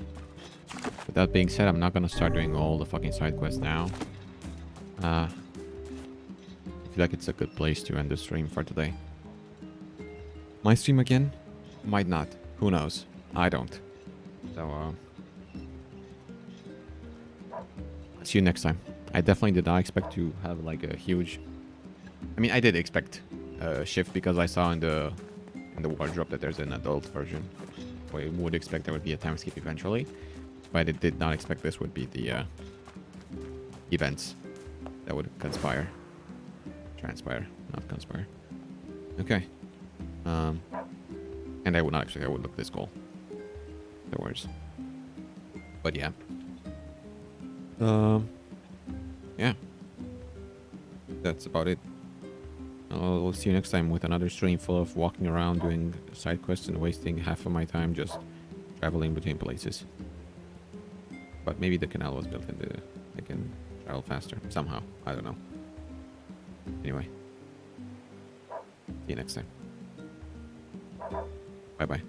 With that being said, I'm not gonna start doing all the fucking side quests now. I feel like it's a good place to end the stream for today. My stream again? Might not. Who knows? I don't. So, see you next time. I definitely did not expect to have like a huge... I mean, I did expect a shift because I saw in the wardrobe that there's an adult version. I would expect there would be a time skip eventually, but I did not expect this would be the events that would transpire, not conspire. Okay. And I would not actually, I would look this goal. No worries. But yeah. Yeah. That's about it. I'll see you next time with another stream full of walking around doing side quests and wasting half of my time just traveling between places. But maybe the canal was built into I can travel faster somehow. I don't know. Anyway. See you next time. Bye bye.